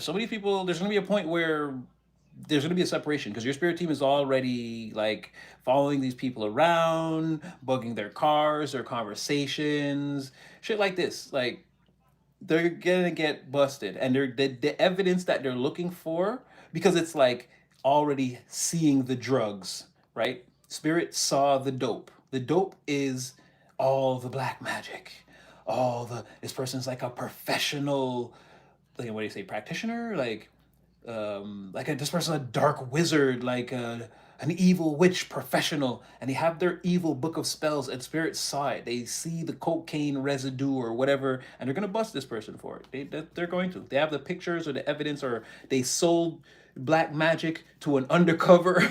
some of these people. There's gonna be a point where there's gonna be a separation because your spirit team is already like following these people around, bugging their cars, their conversations, shit like this. Like they're gonna get busted, and the evidence that they're looking for, because it's like already seeing the drugs, right? Spirit saw the dope. The dope is all the black magic, all the this person's like a professional, like what do you say, practitioner, like this person a dark wizard, like an evil witch professional, and they have their evil book of spells, and spirits saw it. They see the cocaine residue or whatever, and they're gonna bust this person for it. They're going to. They have the pictures or the evidence, or they sold black magic to an undercover.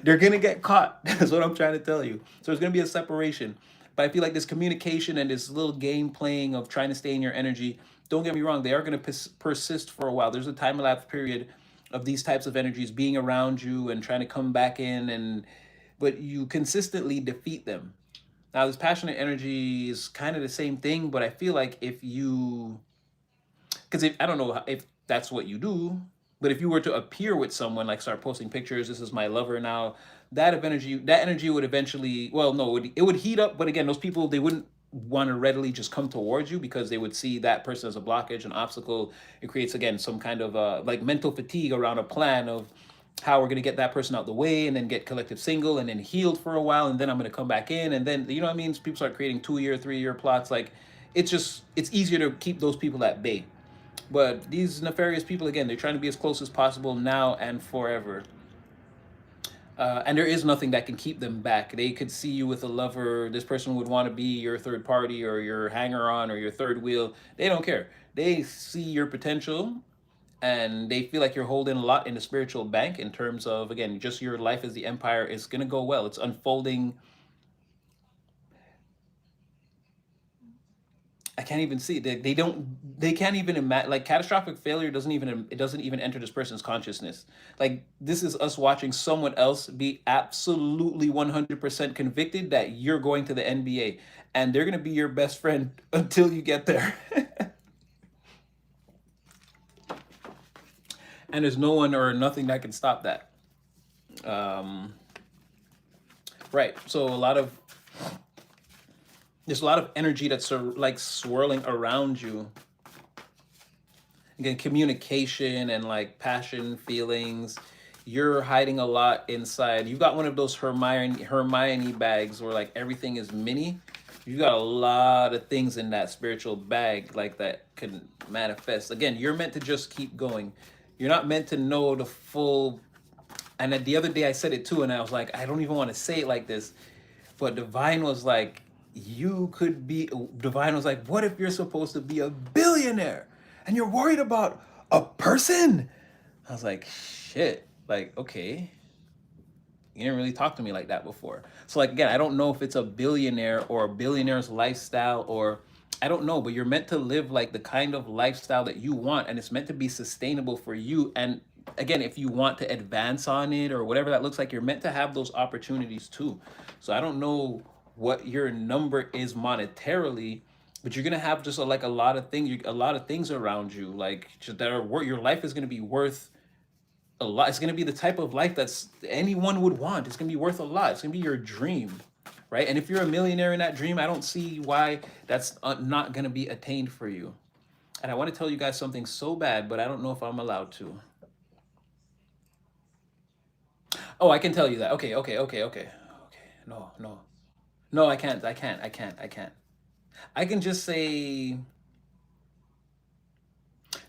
They're gonna get caught. That's what I'm trying to tell you. So there's gonna be a separation. But I feel like this communication and this little game playing of trying to stay in your energy, don't get me wrong, they are going to persist for a while. There's a time elapsed period of these types of energies being around you and trying to come back in, and but you consistently defeat them. Now, this passionate energy is kind of the same thing, but I feel like if you, because if I don't know if that's what you do, but if you were to appear with someone, like start posting pictures, this is my lover now, that energy would eventually, well, no, it would heat up. But again, those people, they wouldn't want to readily just come towards you because they would see that person as a blockage, an obstacle. It creates again some kind of like mental fatigue around a plan of how we're going to get that person out the way, and then get collective single, and then healed for a while, and then I'm going to come back in, and then you know what I mean. People start creating 2 year, 3 year plots. Like it's easier to keep those people at bay. But these nefarious people, again, they're trying to be as close as possible now and forever. And there is nothing that can keep them back. They could see you with a lover. This person would want to be your third party or your hanger on or your third wheel. They don't care. They see your potential, and they feel like you're holding a lot in the spiritual bank in terms of, again, just your life as the empire is going to go well. It's unfolding. I can't even see. They don't. They can't even imagine. Like catastrophic failure doesn't even. It doesn't even enter this person's consciousness. Like this is us watching someone else be absolutely 100% convicted that you're going to the NBA, and they're gonna be your best friend until you get there. And there's no one or nothing that can stop that. Um, right. So there's a lot of energy that's like swirling around you. Again, communication and like passion, feelings. You're hiding a lot inside. You've got one of those Hermione bags where like everything is mini. You've got a lot of things in that spiritual bag like that can manifest. Again, you're meant to just keep going. You're not meant to know the full. And the other day I said it too, and I was like, I don't even want to say it like this, but Divine was like, you could be. Divine was like, what if you're supposed to be a billionaire and you're worried about a person? I was like, shit. Like, okay, you didn't really talk to me like that before. So, like, again, I don't know if it's a billionaire or a billionaire's lifestyle, or I don't know, but you're meant to live like the kind of lifestyle that you want, and it's meant to be sustainable for you. And again, if you want to advance on it or whatever that looks like, you're meant to have those opportunities too. So, I don't know what your number is monetarily, but you're gonna have just like a lot of things around you, like that are worth. Your life is gonna be worth a lot. It's going to be the type of life that's anyone would want. It's going to be worth a lot. It's going to be your dream, right? And if you're a millionaire in that dream, I don't see why that's not going to be attained for you. And I want to tell you guys something so bad, but I don't know if I'm allowed to. Oh, I can tell you that. Okay, okay, okay, okay. Okay. No, no. No, I can't. I can't. I can't. I can't. I can just say,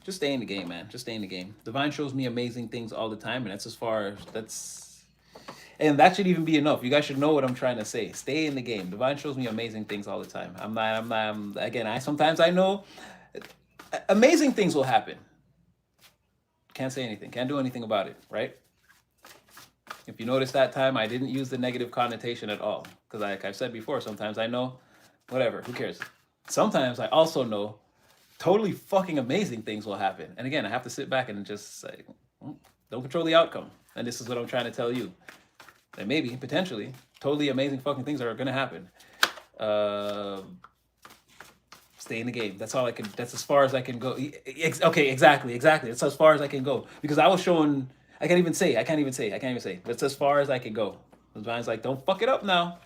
just stay in the game, man. Just stay in the game. Divine shows me amazing things all the time, and that's as far as that's. And that should even be enough. You guys should know what I'm trying to say. Stay in the game. Divine shows me amazing things all the time. Again, sometimes I know amazing things will happen. Can't say anything. Can't do anything about it, right? If you notice that time, I didn't use the negative connotation at all. Because like I've said before, sometimes I know, whatever, who cares? Sometimes I also know totally fucking amazing things will happen. And again, I have to sit back and just say, don't control the outcome. And this is what I'm trying to tell you. That maybe, potentially, totally amazing fucking things are going to happen. Stay in the game. That's all I can. That's as far as I can go. Okay, exactly. That's as far as I can go. Because I was showing. I can't even say. That's as far as I can go. Divine's like, don't fuck it up now.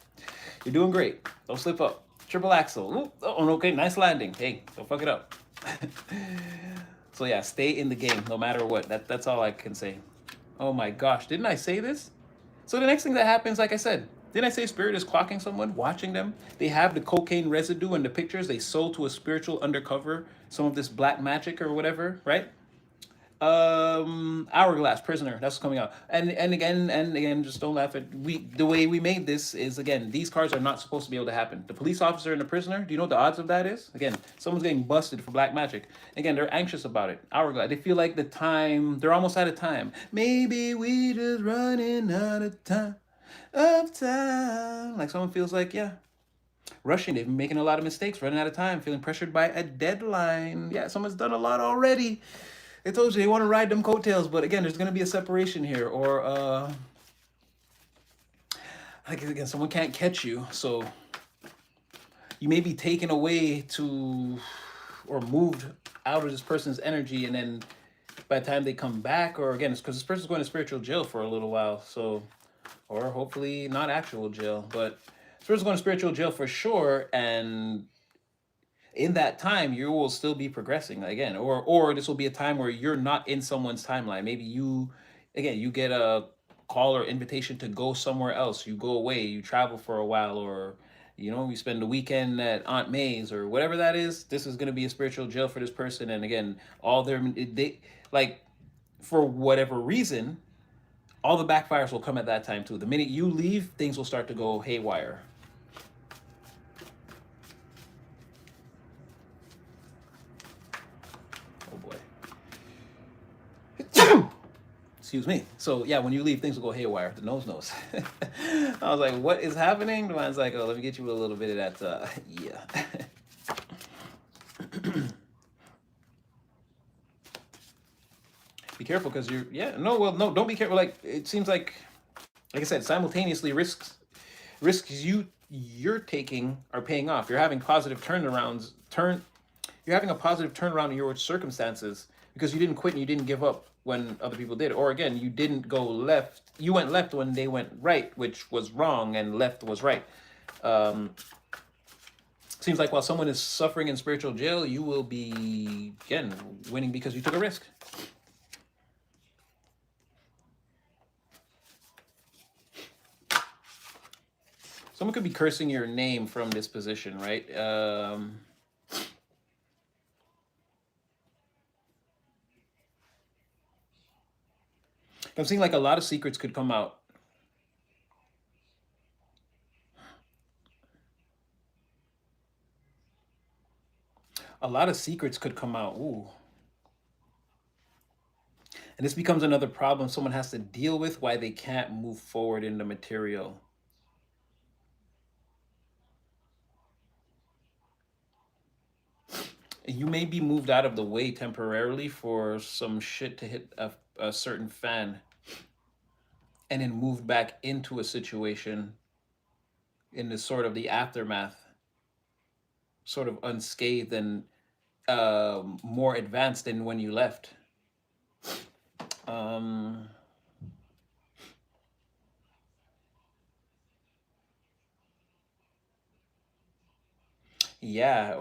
You're doing great. Don't slip up. Triple axel. Ooh, oh, okay, nice landing. Hey, don't fuck it up. So yeah, stay in the game no matter what. That's all I can say. Oh my gosh, didn't I say this? So the next thing that happens, like I said, didn't I say spirit is clocking someone, watching them? They have the cocaine residue in the pictures. They sold to a spiritual undercover some of this black magic or whatever, right? Hourglass Prisoner, that's coming out. And again, just don't laugh at the way we made this is, again, these cards are not supposed to be able to happen. The police officer and the prisoner, do you know what the odds of that is? Again, someone's getting busted for black magic. Again, they're anxious about it. Hourglass, they feel like they're almost out of time. Maybe we just running out of time. Like someone feels like, yeah, rushing, they've been making a lot of mistakes, running out of time, feeling pressured by a deadline. Yeah, someone's done a lot already. They told you they want to ride them coattails, but again, there's going to be a separation here, or like again, someone can't catch you, so you may be taken away to or moved out of this person's energy, and then by the time they come back, or again, it's because this person's going to spiritual jail for a little while, so, or hopefully not actual jail, but this person's going to spiritual jail for sure, and in that time you will still be progressing again, or this will be a time where you're not in someone's timeline. Maybe you get a call or invitation to go somewhere else, you go away, you travel for a while, or you spend the weekend at Aunt May's or whatever that is. This is going to be a spiritual jail for this person, and again, all their they like, for whatever reason, all the backfires will come at that time too. The minute you leave, things will start to go haywire. Oh boy. Excuse me. So yeah, when you leave, things will go haywire. The nose knows. I was like, what is happening? The man's like, oh, let me get you a little bit of that. Yeah. Be careful, because no, don't be careful. Like, it seems like I said, simultaneously risks you're taking are paying off. You're having you're having a positive turnaround in your circumstances because you didn't quit and you didn't give up when other people did. Or again, you didn't go left. You went left when they went right, which was wrong, and left was right. Seems like while someone is suffering in spiritual jail, you will be, again, winning because you took a risk. Someone could be cursing your name from this position, right? I'm seeing like a lot of secrets could come out. A lot of secrets could come out. Ooh. And this becomes another problem someone has to deal with, why they can't move forward in the material. You may be moved out of the way temporarily for some shit to hit a certain fan, and then moved back into a situation in the sort of the aftermath, sort of unscathed and more advanced than when you left. Um, yeah.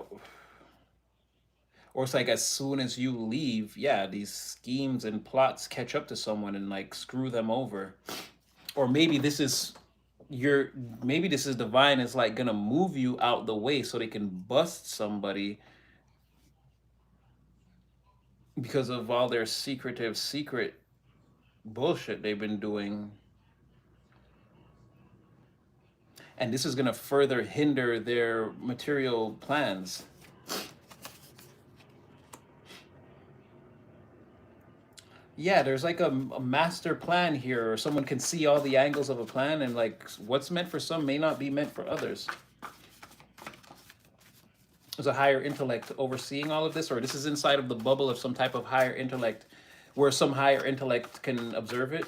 Or it's like as soon as you leave, yeah, these schemes and plots catch up to someone and like screw them over. Or your maybe this is divine, is like gonna move you out the way so they can bust somebody because of all their secret bullshit they've been doing. and this is going to further hinder their material plans. Yeah, there's like a master plan here, or someone can see all the angles of a plan, and like what's meant for some may not be meant for others. There's a higher intellect overseeing all of this, or this is inside of the bubble of some type of higher intellect where some higher intellect can observe it.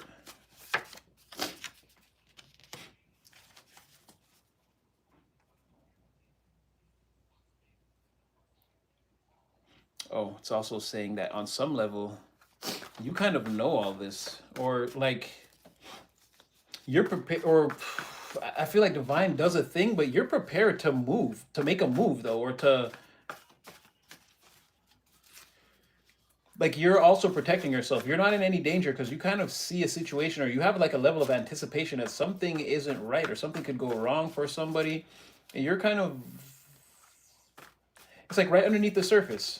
Oh, it's also saying that on some level, you kind of know all this, or like you're prepared, or I feel like divine does a thing, but you're prepared to move, to make a move though, or to like you're also protecting yourself. You're not in any danger because you kind of see a situation, or you have like a level of anticipation that something isn't right or something could go wrong for somebody, and you're kind of, it's like right underneath the surface.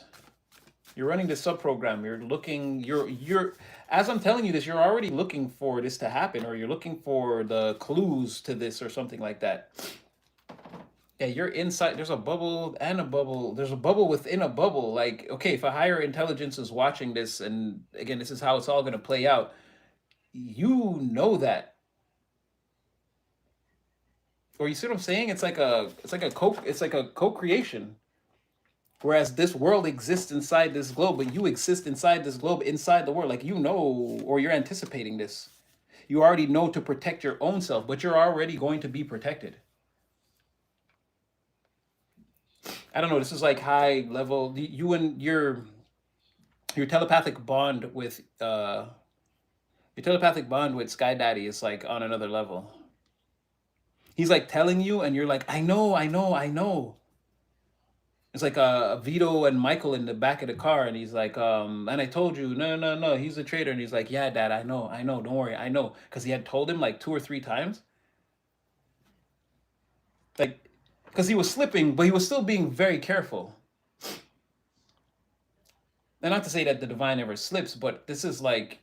You're running this sub program. You're looking. You're as I'm telling you this, you're already looking for this to happen, or you're looking for the clues to this, or something like that. Yeah, you're inside. There's a bubble and a bubble. There's a bubble within a bubble. Like, okay, if a higher intelligence is watching this, and again, this is how it's all going to play out, you know that. Or you see what I'm saying? It's like a co-creation. Whereas this world exists inside this globe, but you exist inside this globe, inside the world. Like you know, or you're anticipating this. You already know to protect your own self, but you're already going to be protected. I don't know. This is like high level. You and your telepathic bond with your telepathic bond with Sky Daddy is like on another level. He's like telling you, and you're like, I know, I know, I know. It's like Vito and Michael in the back of the car, and he's like, and I told you, no, no, no, he's a traitor, and he's like, yeah, Dad, I know, don't worry, I know, because he had told him like two or three times, like, because he was slipping, but he was still being very careful. And not to say that the divine ever slips, but this is like,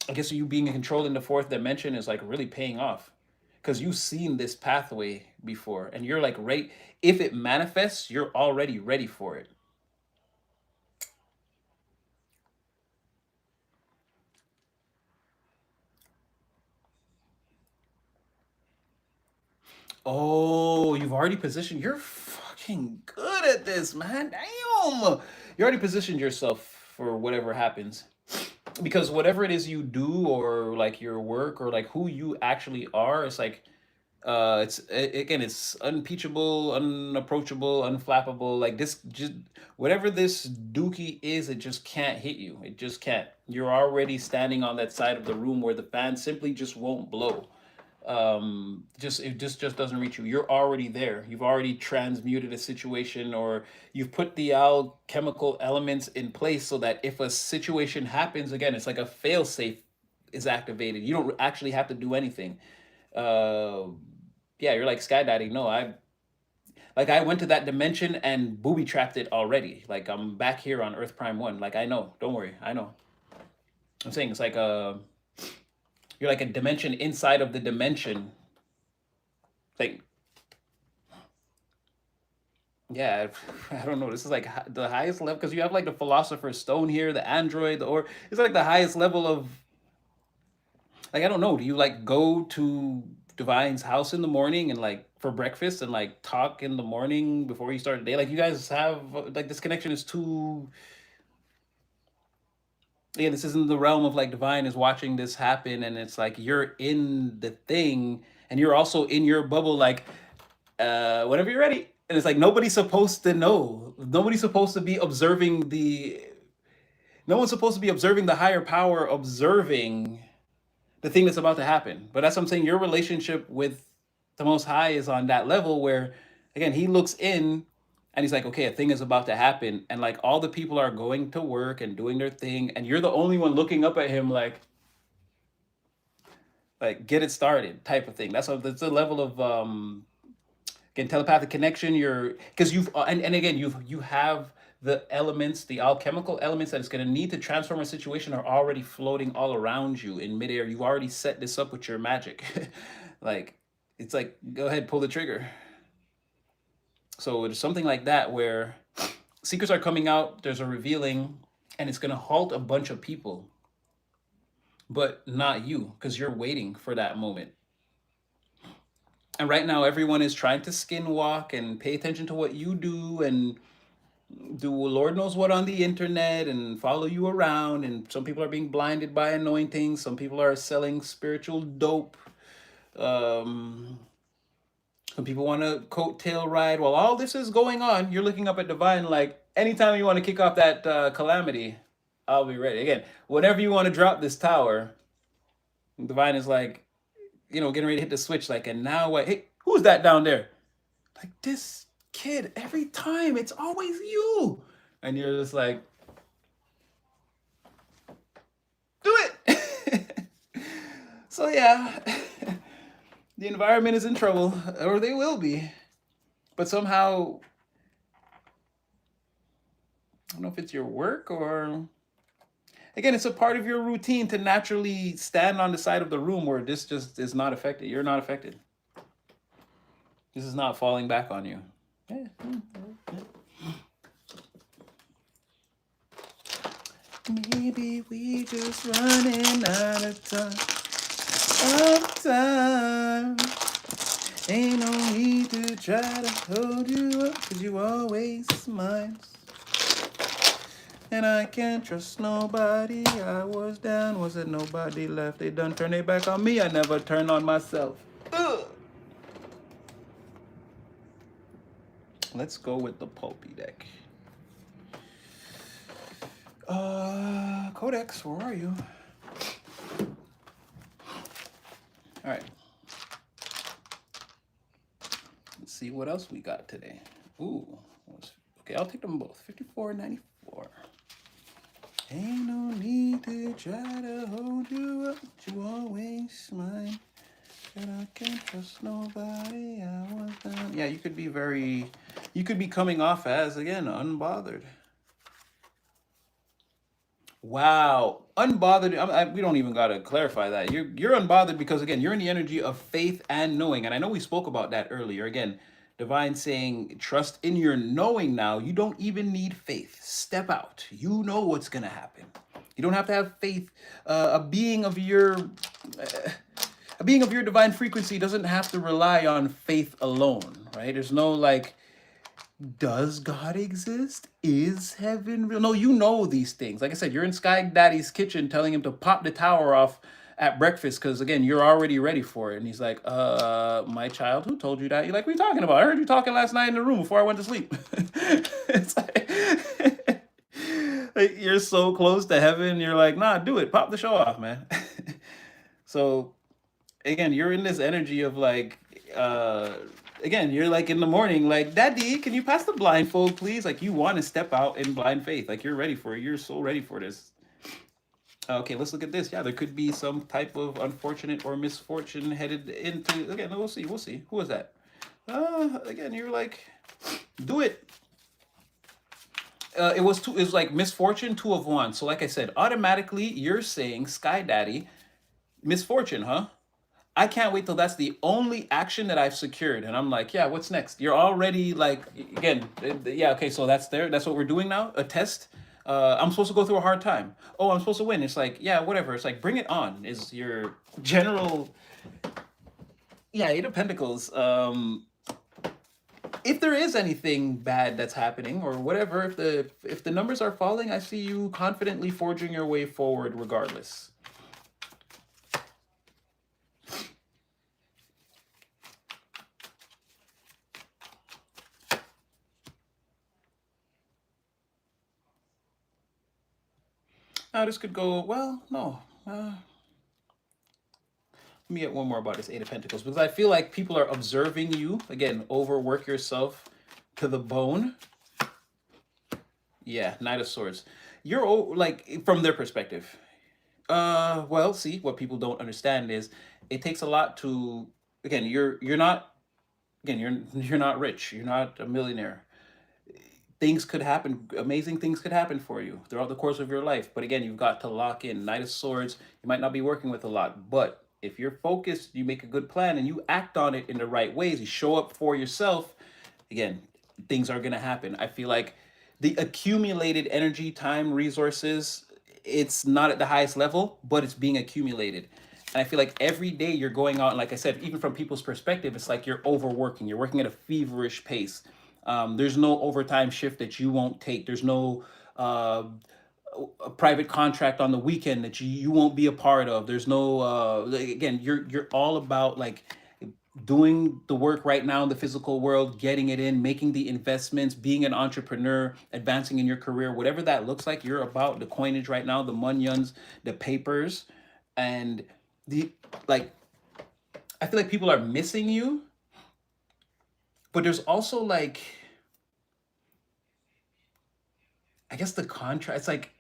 I guess you being controlled in the fourth dimension is like really paying off because you've seen this pathway before, and you're like, right, if it manifests, you're already ready for it. Oh, you've already positioned. You're fucking good at this, man. Damn. You already positioned yourself for whatever happens. Because whatever it is you do, or like your work, or like who you actually are, it's like again, it's unimpeachable, unapproachable, unflappable. Like this just whatever this dookie is, it just can't hit you. It just can't. You're already standing on that side of the room where the fan simply just won't blow. Just it just doesn't reach you. You're already there. You've already transmuted a situation, or you've put the alchemical elements in place so that if a situation happens again, it's like a fail safe is activated. You don't actually have to do anything. uh yeah, you're like skydiving. No, I went to that dimension and booby trapped it already. Like I'm back here on Earth Prime 1. Like I know, don't worry, I know. I'm saying it's like you're like a dimension inside of the dimension. Like, yeah, I don't know. This is like the highest level because you have like the Philosopher's Stone here, the android, or it's like the highest level of, like, I don't know. Do you like go to Divine's house in the morning and like for breakfast and like talk in the morning before you start the day? Like you guys have like this connection is too. Yeah, this isn't the realm of like Divine is watching this happen, and it's like you're in the thing and you're also in your bubble, like whenever you're ready. And it's like nobody's supposed to know. Nobody's supposed to be observing the. No one's supposed to be observing the higher power, observing the thing that's about to happen. But that's what I'm saying. Your relationship with the Most High is on that level where, again, He looks in and He's like, okay, a thing is about to happen, and like all the people are going to work and doing their thing, and you're the only one looking up at Him, like get it started, type of thing. That's the level of again telepathic connection. You're because you've and again you have the elements, the alchemical elements that it's going to need to transform a situation are already floating all around you in midair. You've already set this up with your magic. Like It's like, go ahead, pull the trigger. So it's something like that where secrets are coming out, there's a revealing, and it's going to halt a bunch of people, but not you, because you're waiting for that moment. And right now, everyone is trying to skinwalk and pay attention to what you do and do Lord knows what on the internet and follow you around. And some people are being blinded by anointings. Some people are selling spiritual dope. Um, some people want to coattail ride. While all this is going on, you're looking up at Divine like, anytime you want to kick off that calamity, I'll be ready. Again, whenever you want to drop this tower, Divine is like, getting ready to hit the switch. Like, and now what? Hey, who's that down there? Like, this kid, every time, it's always you. And you're just like, do it. So, yeah, the environment is in trouble, or they will be. But somehow, I don't know if it's your work or. Again, it's a part of your routine to naturally stand on the side of the room where this just is not affected. You're not affected. This is not falling back on you. Yeah. Maybe we just running out of time. Ain't no need to try to hold you up, cause you always mine. And I can't trust nobody. I was down, was it nobody left? They done turn their back on me, I never turn on myself. Ugh. Let's go with the pulpy deck. Codex, where are you? All right. Let's see what else we got today. Ooh. Okay, I'll take them both. 54.94. Ain't no need to try to hold you up, you always mine. And I can't trust nobody. I was down. Yeah, you could be coming off as, again, unbothered. Wow, unbothered. We don't even gotta clarify that. You're unbothered because again, you're in the energy of faith and knowing, and I know we spoke about that earlier. Again, Divine saying trust in your knowing. Now you don't even need faith. Step out. You know what's gonna happen. You don't have to have faith. A being of your divine frequency doesn't have to rely on faith alone, right? There's no like, does God exist? Is heaven real? No, you know these things. Like I said, you're in Sky Daddy's kitchen telling him to pop the tower off at breakfast because again, you're already ready for it. And he's like, my child, who told you that? You're like, what are you talking about? I heard you talking last night in the room before I went to sleep. It's like you're so close to heaven, you're like, nah, do it. Pop the show off, man. So again, you're in this energy of like, again, you're like in the morning, like, Daddy, can you pass the blindfold, please? Like, you want to step out in blind faith. Like, you're ready for it. You're so ready for this. Okay, let's look at this. Yeah, there could be some type of unfortunate or misfortune headed into. Again, we'll see. We'll see. Who was that? Again, you're like, do it. It was two. It was like misfortune, two of one. So, like I said, automatically you're saying Sky Daddy, misfortune, huh? I can't wait till that's the only action that I've secured. And I'm like, yeah, what's next? You're already like, again, yeah, okay, so that's there. That's what we're doing now. A test. I'm supposed to go through a hard time. Oh, I'm supposed to win. It's like, yeah, whatever. It's like, bring it on, is your general. Yeah, Eight of Pentacles. If there is anything bad that's happening or whatever, if the numbers are falling, I see you confidently forging your way forward regardless. Now this could go, well, no. Let me get one more about this Eight of Pentacles because I feel like people are observing you. Again, overwork yourself to the bone. Yeah, Knight of Swords. You're like from their perspective. Well, see, what people don't understand is it takes a lot to. Again, you're not. Again, you're not rich. You're not a millionaire. Things could happen. Amazing things could happen for you throughout the course of your life. But again, you've got to lock in. Knight of Swords. You might not be working with a lot, but if you're focused, you make a good plan and you act on it in the right ways, you show up for yourself, again, things are going to happen. I feel like the accumulated energy, time, resources, it's not at the highest level, but it's being accumulated. And I feel like every day you're going out, like I said, even from people's perspective, it's like you're overworking. You're working at a feverish pace. There's no overtime shift that you won't take. There's no a private contract on the weekend that you won't be a part of. There's no like, again, you're all about like doing the work right now in the physical world, getting it in, making the investments, being an entrepreneur, advancing in your career, whatever that looks like. You're about the coinage right now, the munions, the papers, and the like. I feel like people are missing you, but there's also like, I guess the contrast. It's like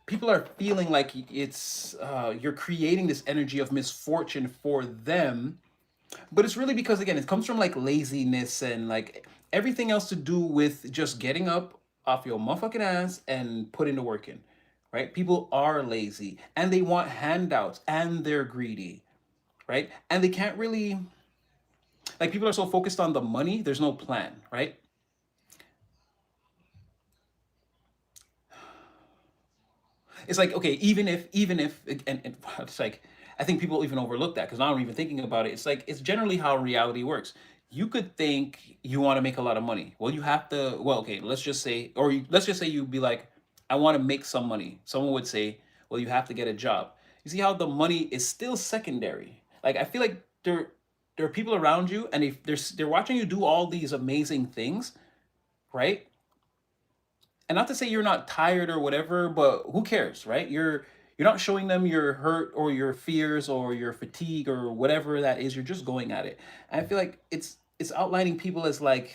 people are feeling like it's you're creating this energy of misfortune for them, but it's really because again it comes from like laziness and like everything else to do with just getting up off your motherfucking ass and putting the work in, right? People are lazy and they want handouts and they're greedy, right? And they can't really, like, people are so focused on the money, there's no plan, right? It's like, okay, even if and it's like I think people even overlook that because now I'm even thinking about it. It's like it's generally how reality works. You could think you want to make a lot of money. Well, you have to. Well, okay, let's just say, let's just say you'd be like, I want to make some money. Someone would say, well, you have to get a job. You see how the money is still secondary. Like I feel like there are people around you, and if they're watching you do all these amazing things, right? And not to say you're not tired or whatever, but who cares, right? You're not showing them your hurt or your fears or your fatigue or whatever that is. You're just going at it. And I feel like it's outlining people as like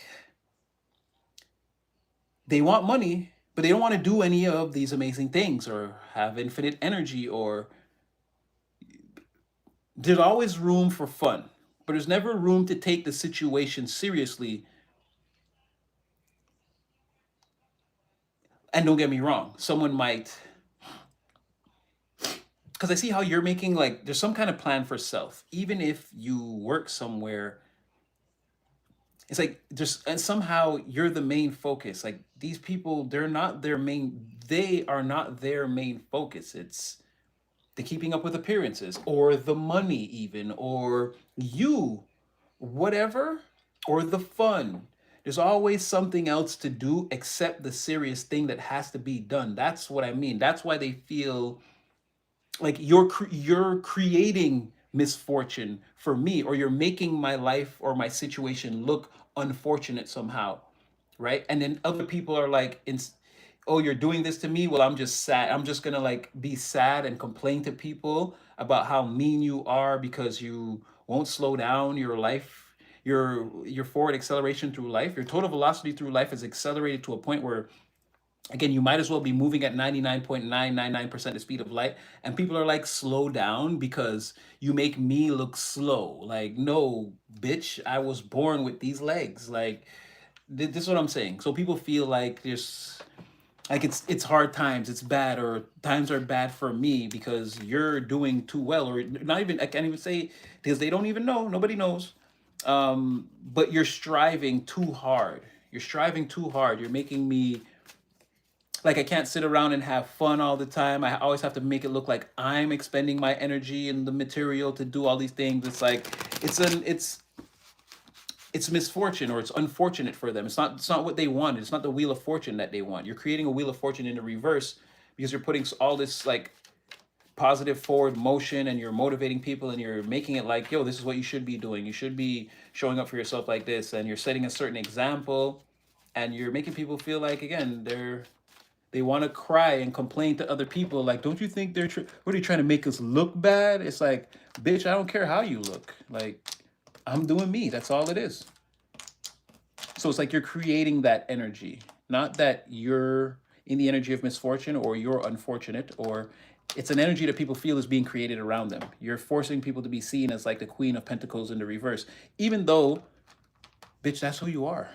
they want money, but they don't want to do any of these amazing things or have infinite energy or there's always room for fun, but there's never room to take the situation seriously. And don't get me wrong, someone might, because I see how you're making like there's some kind of plan for self. Even if you work somewhere, it's like there's and somehow you're the main focus. Like these people, they are not their main focus. It's the keeping up with appearances or the money even or you, whatever, or the fun. There's always something else to do except the serious thing that has to be done. That's what I mean. That's why they feel like you're creating misfortune for me or you're making my life or my situation look unfortunate somehow, right? And then other people are like oh, you're doing this to me, well, I'm just sad, I'm just gonna like be sad and complain to people about how mean you are because you won't slow down your life, your forward acceleration through life, your total velocity through life is accelerated to a point where again, you might as well be moving at 99.999% the speed of light. And people are like, slow down because you make me look slow. Like, no, bitch, I was born with these legs. Like, this is what I'm saying. So people feel like there's like it's hard times, it's bad, or times are bad for me because you're doing too well, or not even I can't even say because they don't even know, nobody knows. But you're striving too hard. You're striving too hard. You're making me like I can't sit around and have fun all the time. I always have to make it look like I'm expending my energy and the material to do all these things. It's like it's misfortune or it's unfortunate for them. It's not what they want. It's not the wheel of fortune that they want. You're creating a wheel of fortune in the reverse because you're putting all this like positive forward motion and you're motivating people and you're making it like, yo, this is what you should be doing. You should be showing up for yourself like this and you're setting a certain example and you're making people feel like again they want to cry and complain to other people like, don't you think what are you trying to make us look bad? It's like, bitch, I don't care how you look. Like, I'm doing me. That's all it is. So it's like you're creating that energy, not that you're in the energy of misfortune or you're unfortunate or it's an energy that people feel is being created around them. You're forcing people to be seen as like the Queen of Pentacles in the reverse, even though, bitch, that's who you are.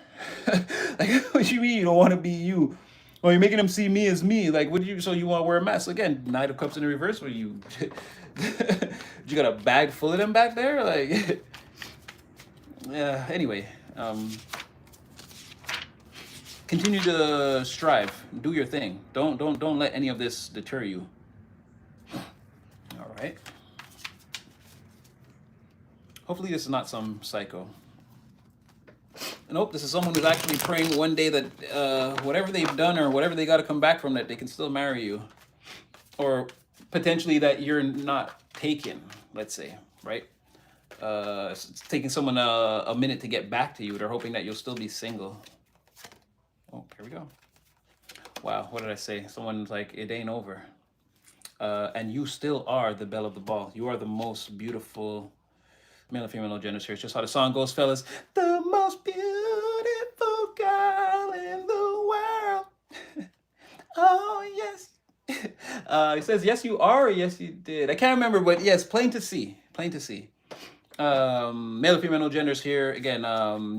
Like, what you mean you don't want to be you? Well, you're making them see me as me. Like, what do you? So you want to wear a mask again? Knight of Cups in the reverse. Where you You got a bag full of them back there? Like, yeah, anyway, continue to strive. Do your thing. Don't let any of this deter you. All right. Hopefully this is not some psycho. Nope, this is someone who's actually praying one day that whatever they've done or whatever they got to come back from, that they can still marry you, or potentially that you're not taken. Let's say, right? It's taking someone a minute to get back to you. They're hoping that you'll still be single. Oh, here we go. Wow, what did I say? Someone's like, it ain't over. And you still are the belle of the ball. You are the most beautiful, male and female, no gender here. It's just how the song goes, fellas. The most beautiful girl in the world. Oh, yes. It says, yes, you are, or yes, you did. I can't remember, but yes, plain to see. Plain to see. Male or female, no genders here. Again,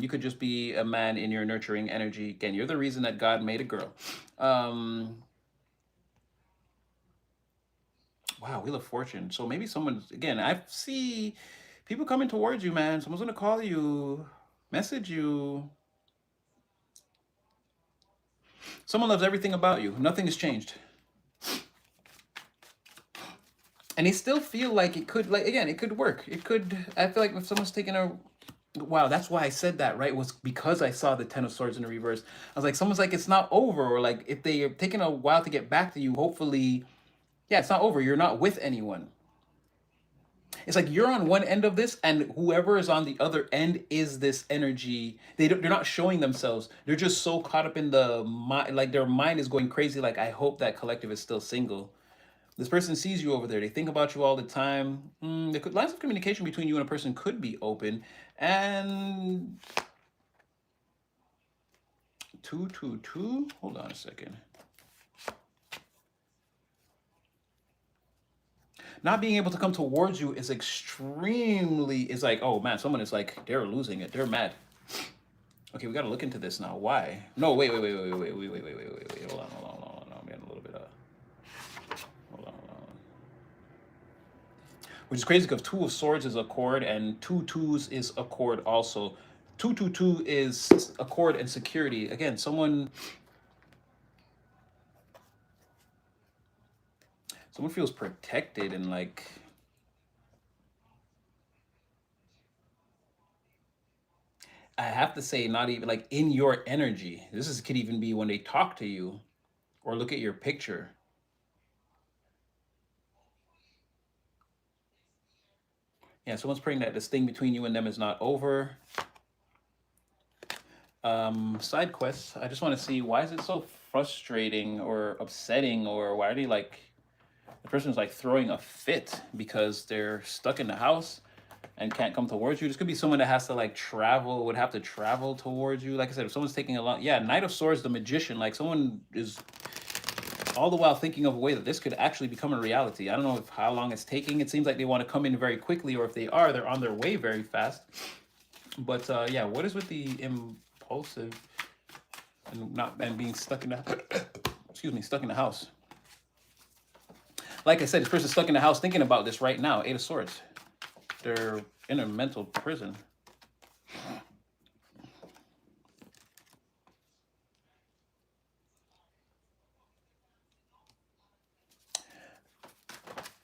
you could just be a man in your nurturing energy. Again, you're the reason that God made a girl. Wow, Wheel of Fortune. So maybe someone's, again, I see people coming towards you, man. Someone's gonna call you, message you. Someone loves everything about you. Nothing has changed. And they still feel like it could, like, again, it could work. It could, I feel like if someone's taking a, wow, that's why I said that, right? Was because I saw the Ten of Swords in the reverse. I was like, someone's like, it's not over. Or like, if they are taking a while to get back to you, hopefully, yeah, it's not over. You're not with anyone. It's like you're on one end of this, and whoever is on the other end is this energy. They're not showing themselves. They're just so caught up in the mind, like their mind is going crazy. Like, I hope that collective is still single. This person sees you over there. They think about you all the time. Lines of communication between you and a person could be open. And 222. Hold on a second. Not being able to come towards you is extremely, is like, oh man, someone is like, they're losing it. They're mad. Okay, we got to look into this now. Why? No, wait. Hold on. I'm getting a little bit hold on. Which is crazy because Two of Swords is a chord and two twos is a chord also. 222 is a chord and security. Again, someone feels protected and like, I have to say, not even like in your energy. Could even be when they talk to you or look at your picture. Yeah, someone's praying that this thing between you and them is not over. Side quests. I just want to see, why is it so frustrating or upsetting, or why are they like, the person's like throwing a fit because they're stuck in the house and can't come towards you. This could be someone that has to like travel, would have to travel towards you. Like I said, if someone's taking a long, yeah, Knight of Swords, the Magician, like someone is all the while thinking of a way that this could actually become a reality. I don't know how long it's taking. It seems like they want to come in very quickly, or if they are, they're on their way very fast. But yeah, what is with the impulsive and being stuck in the excuse me, stuck in the house? Like I said, this person's stuck in the house thinking about this right now. 8 of Swords. They're in a mental prison.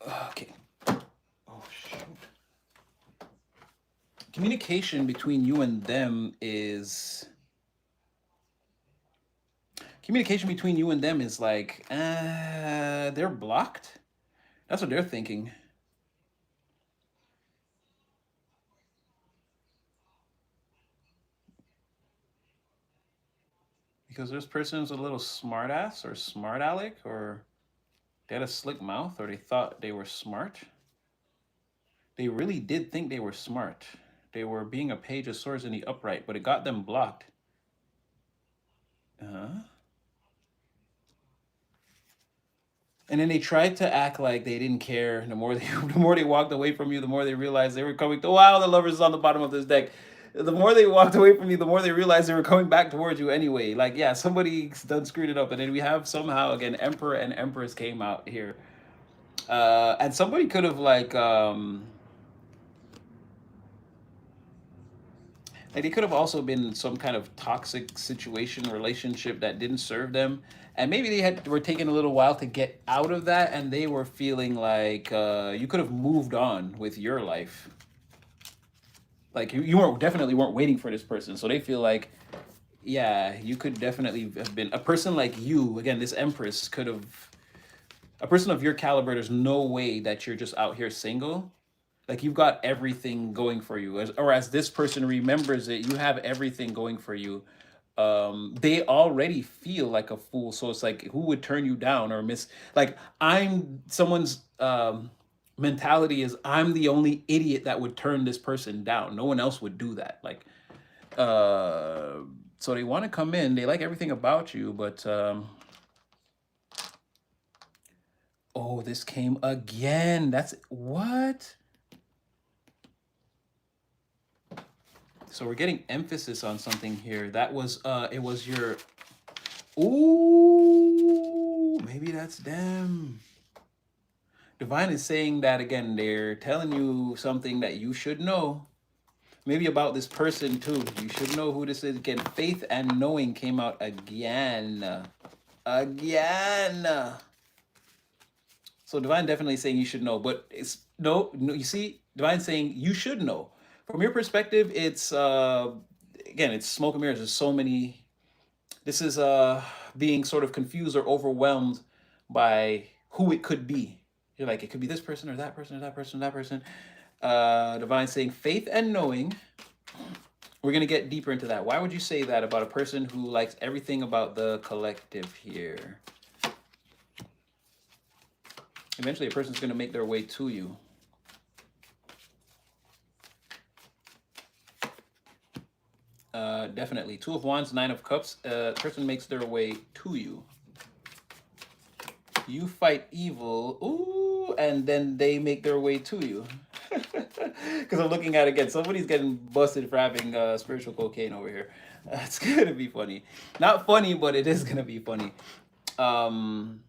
Okay. Oh, shoot. Communication between you and them is... Communication between you and them is like, they're blocked. That's what they're thinking. Because this person's a little smart ass or smart aleck, or they had a slick mouth, or they thought they were smart. They really did think they were smart. They were being a Page of Swords in the upright, but it got them blocked. And then they tried to act like they didn't care. The more they walked away from you, the more they realized they were coming to, wow, the Lovers is on the bottom of this deck. The more they walked away from you, the more they realized they were coming back towards you anyway. Like, yeah, somebody's done screwed it up. And then we have somehow, again, Emperor and Empress came out here. And somebody could have like it could have also been some kind of toxic situation, relationship that didn't serve them, and maybe they had were taking a little while to get out of that, and they were feeling like you could have moved on with your life. Like you weren't definitely weren't waiting for this person, so they feel like yeah, you could definitely have been a person like you. Again, this Empress could have a person of your caliber. There's no way that you're just out here single. Like you've got everything going for you, or as this person remembers it, you have everything going for you. They already feel like a fool, so it's like who would turn you down or miss? Like I'm someone's mentality is I'm the only idiot that would turn this person down. No one else would do that. Like uh, so they want to come in. They like everything about you, but oh, this came again. That's what. So we're getting emphasis on something here. That was it was your ooh, maybe that's them. Divine is saying that again. They're telling you something that you should know. Maybe about this person too. You should know who this is. Again, faith and knowing came out again. Again. So Divine definitely saying you should know, but it's no, you see, Divine saying you should know. From your perspective, it's again, it's smoke and mirrors. There's so many. This is being sort of confused or overwhelmed by who it could be. You're like, it could be this person or that person or that person or that person. Divine saying faith and knowing. We're gonna get deeper into that. Why would you say that about a person who likes everything about the collective here? Eventually, a person's gonna make their way to you. Definitely. Two of Wands, Nine of Cups. Person makes their way to you. You fight evil, ooh, and then they make their way to you. Because I'm looking at it again. Somebody's getting busted for having spiritual cocaine over here. It's gonna be funny. Not funny, but it is gonna be funny. Um,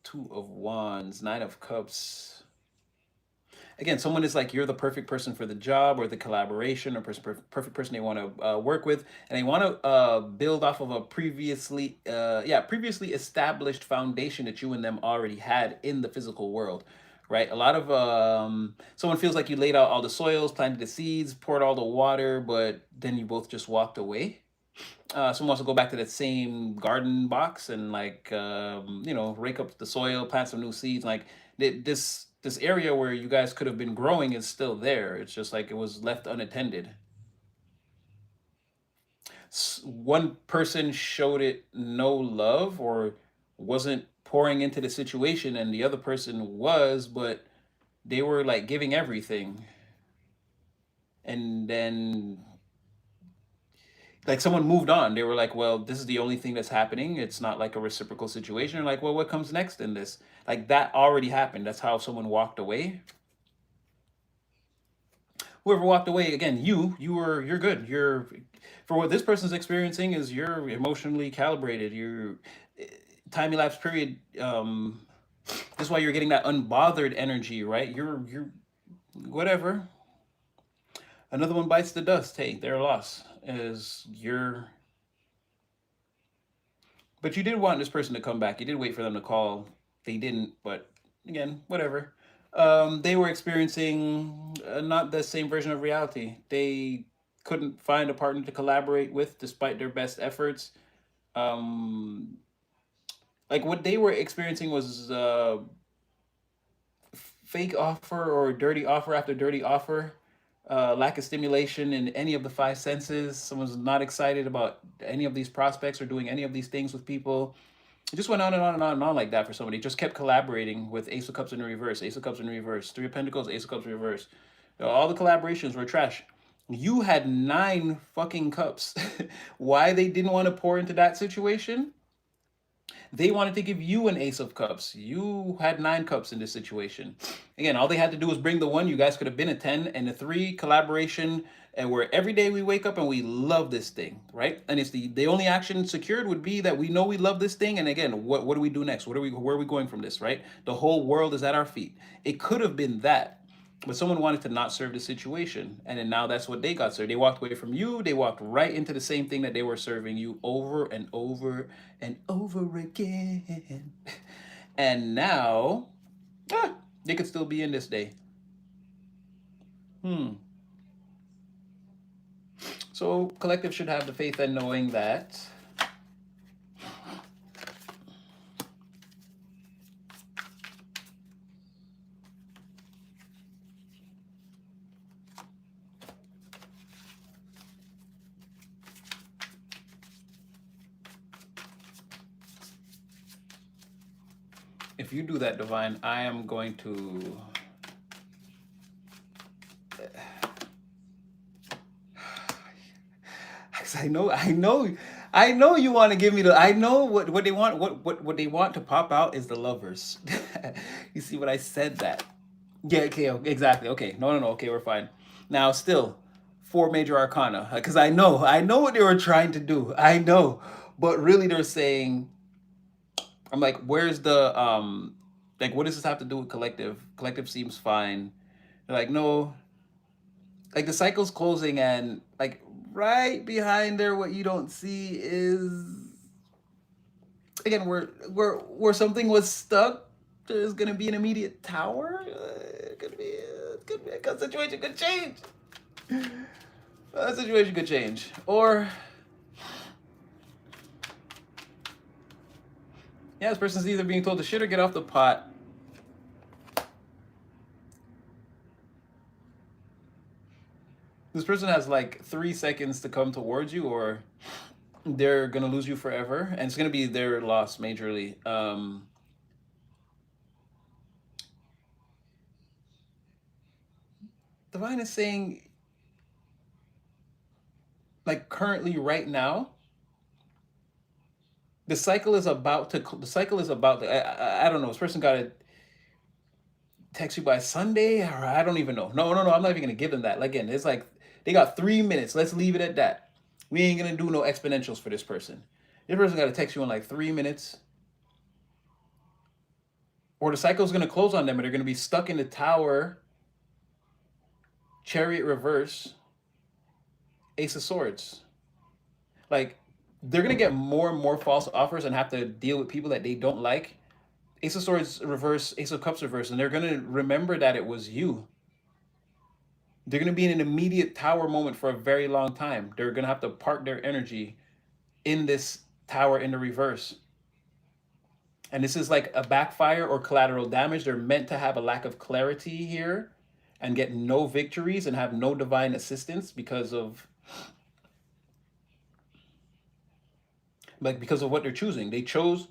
Two of Wands, Nine of Cups. Again, someone is like you're the perfect person for the job or the collaboration or perfect person they want to work with, and they want to build off of a previously established foundation that you and them already had in the physical world, right? A lot of someone feels like you laid out all the soils, planted the seeds, poured all the water, but then you both just walked away. Someone wants to go back to that same garden box and like rake up the soil, plant some new seeds. Like this area where you guys could have been growing is still there. It's just like it was left unattended. One person showed it no love or wasn't pouring into the situation, and the other person was, but they were like giving everything, and then like someone moved on. They were like, well, this is the only thing that's happening. It's not like a reciprocal situation. Or like, well, what comes next in this? Like that already happened. That's how someone walked away. Whoever walked away, again, you're good. You're for what this person's experiencing is you're emotionally calibrated. You're time elapse period. This is why you're getting that unbothered energy, right? You're whatever. Another one bites the dust. Hey, their loss is your. But you did want this person to come back. You did wait for them to call. They didn't, but again, whatever. They were experiencing not the same version of reality. They couldn't find a partner to collaborate with despite their best efforts. Um, like what they were experiencing was fake offer or dirty offer after dirty offer. Lack of stimulation in any of the five senses. Someone's not excited about any of these prospects or doing any of these things with people. It just went on and on and on and on like that for somebody. Just kept collaborating with Ace of Cups in reverse, Ace of Cups in reverse, Three of Pentacles, Ace of Cups in reverse. All the collaborations were trash. You had nine fucking cups. Why they didn't want to pour into that situation? They wanted to give you an Ace of Cups. You had 9 cups in this situation. Again, all they had to do was bring the one. You guys could have been a 10 and a 3 collaboration, and where every day we wake up and we love this thing, right? And it's the only action secured would be that we know we love this thing. And again, what do we do next? Where are we going from this, right? The whole world is at our feet. It could have been that. But someone wanted to not serve the situation, and then now that's what they got served. They walked away from you. They walked right into the same thing that they were serving you over and over and over again. And now, they could still be in this day. Hmm. So collective should have the faith and knowing that if you do that, divine, I am going to. 'Cause I know you want to give me the. I know what they want. What they want to pop out is the lovers. You see what I said that? Yeah. Okay. Exactly. Okay. No. Okay, we're fine. Now, still, 4 major arcana. Because I know what they were trying to do. I know, but really, they're saying, I'm like, where's the like, what does this have to do with collective? Collective seems fine. They're like, no, like the cycle's closing, and like right behind there, what you don't see is again where something was stuck. There's gonna be an immediate tower. It could be a situation could change. A situation could change, or yeah, this person's either being told to shit or get off the pot. This person has like 3 seconds to come towards you, or they're gonna lose you forever, and it's gonna be their loss majorly. Divine is saying, like currently, right now, the cycle is about to. The cycle is about to. I don't know. This person got to text you by Sunday, or I don't even know. No. I'm not even gonna give them that. Again, it's like they got 3 minutes. Let's leave it at that. We ain't gonna do no exponentials for this person. This person got to text you in like 3 minutes, or the cycle's gonna close on them, and they're gonna be stuck in the tower. Chariot reverse, Ace of Swords. Like they're gonna get more and more false offers and have to deal with people that they don't like. Ace of Swords reverse, Ace of Cups reverse, and they're gonna remember that it was you. They're gonna be in an immediate tower moment for a very long time. They're gonna have to park their energy in this tower in the reverse. And this is like a backfire or collateral damage. They're meant to have a lack of clarity here and get no victories and have no divine assistance because of what they're choosing. They chose,